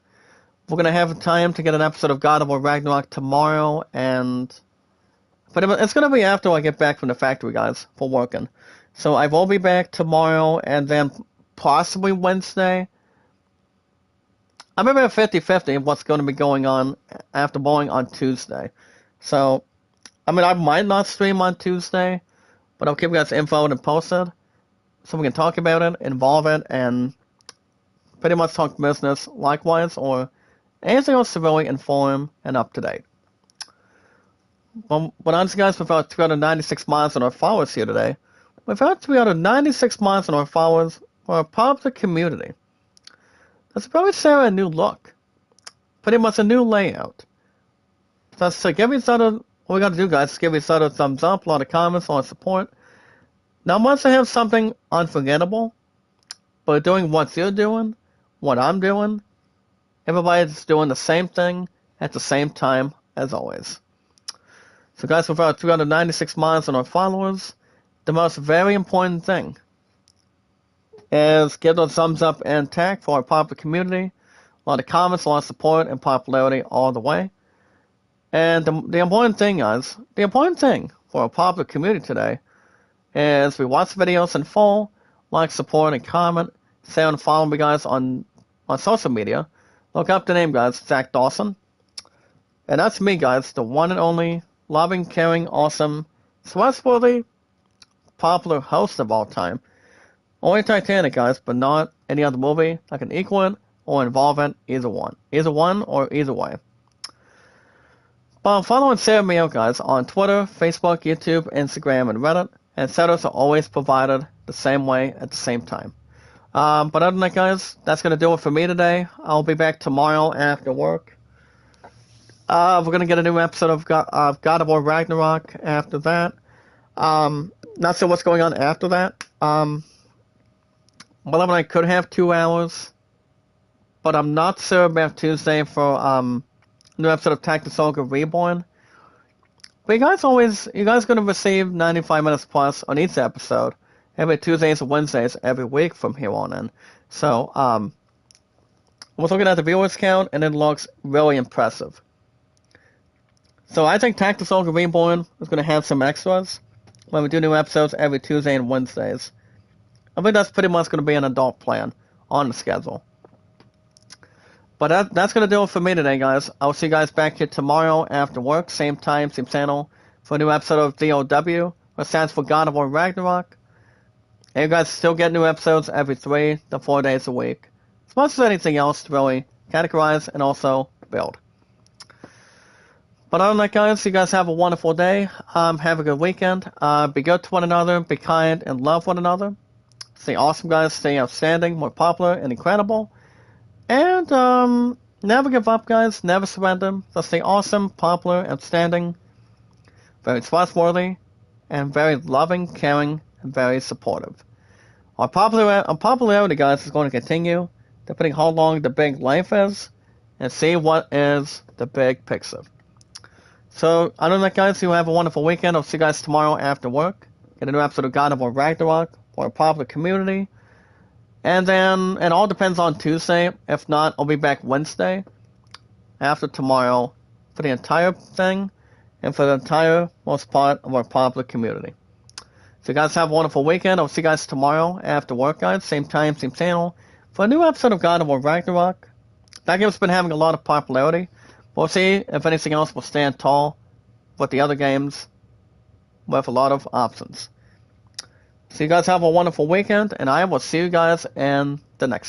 We're going to have time to get an episode of God of War Ragnarok tomorrow. But it's going to be after I get back from the factory, guys, for working. So I will be back tomorrow and then possibly Wednesday. I'm about 50-50 of what's going to be going on after bowling on Tuesday. So, I mean, I might not stream on Tuesday, but I'll keep you guys info and posted so we can talk about it, involve it, and pretty much talk business likewise, or anything else to really inform and up to date. But honestly, guys, with our 396 miles on our followers here today, with our 396 miles on our followers for our popular community, Let's probably say a new look. Pretty much a new layout. So give each other, what we gotta do, guys, is give each other a thumbs up, a lot of comments, a lot of support. Now, once I have something unforgettable, but doing what you're doing, what I'm doing, everybody's doing the same thing at the same time as always. So guys, with our 396 miles on our followers, the most very important thing is give those thumbs up and tag for our popular community. A lot of comments, a lot of support, and popularity all the way. And the important thing, guys, the important thing for our popular community today is we watch videos in full, like, support, and comment. Say and follow me, guys, on social media. Look up the name, guys, Zach Dawson. And that's me, guys, the one and only loving, caring, awesome, trustworthy, popular host of all time. Only Titanic, guys, but not any other movie that can equal it or involve it, either one or either way. But follow and share me out, guys, on Twitter, Facebook, YouTube, Instagram, and Reddit, and setups are always provided the same way at the same time. But other than that, guys, that's going to do it for me today. I'll be back tomorrow after work. We're going to get a new episode of God of War Ragnarok after that. Not sure what's going on after that. Well, I could have 2 hours, but I'm not sure about Tuesday for a new episode of Tactics Ogre Reborn. But you guys going to receive 95 minutes plus on each episode, every Tuesdays and Wednesdays every week from here on in. So, I was looking at the viewers count, and it looks really impressive. So I think Tactics Ogre Reborn is going to have some extras when we do new episodes every Tuesday and Wednesdays. I think that's pretty much going to be an adult plan on the schedule. But that's going to do it for me today, guys. I'll see you guys back here tomorrow after work, same time, same channel, for a new episode of DOW, which stands for God of War Ragnarok. And you guys still get new episodes every 3 to 4 days a week. As much as anything else to really categorize and also build. But other than that, guys, you guys have a wonderful day. Have a good weekend. Be good to one another, be kind, and love one another. Stay awesome, guys. Stay outstanding, more popular, and incredible. And never give up, guys. Never surrender. Just stay awesome, popular, outstanding, very trustworthy, and very loving, caring, and very supportive. Our popularity, guys, is going to continue, depending how long the big life is, and see what is the big picture. So, other than that, guys, you have a wonderful weekend. I'll see you guys tomorrow after work. Get a new episode of God of War Ragnarok for a popular community. And then, it all depends on Tuesday. If not, I'll be back Wednesday after tomorrow for the entire thing and for the entire most part of our popular community. So you guys have a wonderful weekend. I'll see you guys tomorrow after work, guys. Same time, same channel for a new episode of God of War Ragnarok. That game's been having a lot of popularity. We'll see if anything else will stand tall with the other games with a lot of options. So you guys have a wonderful weekend, and I will see you guys in the next one.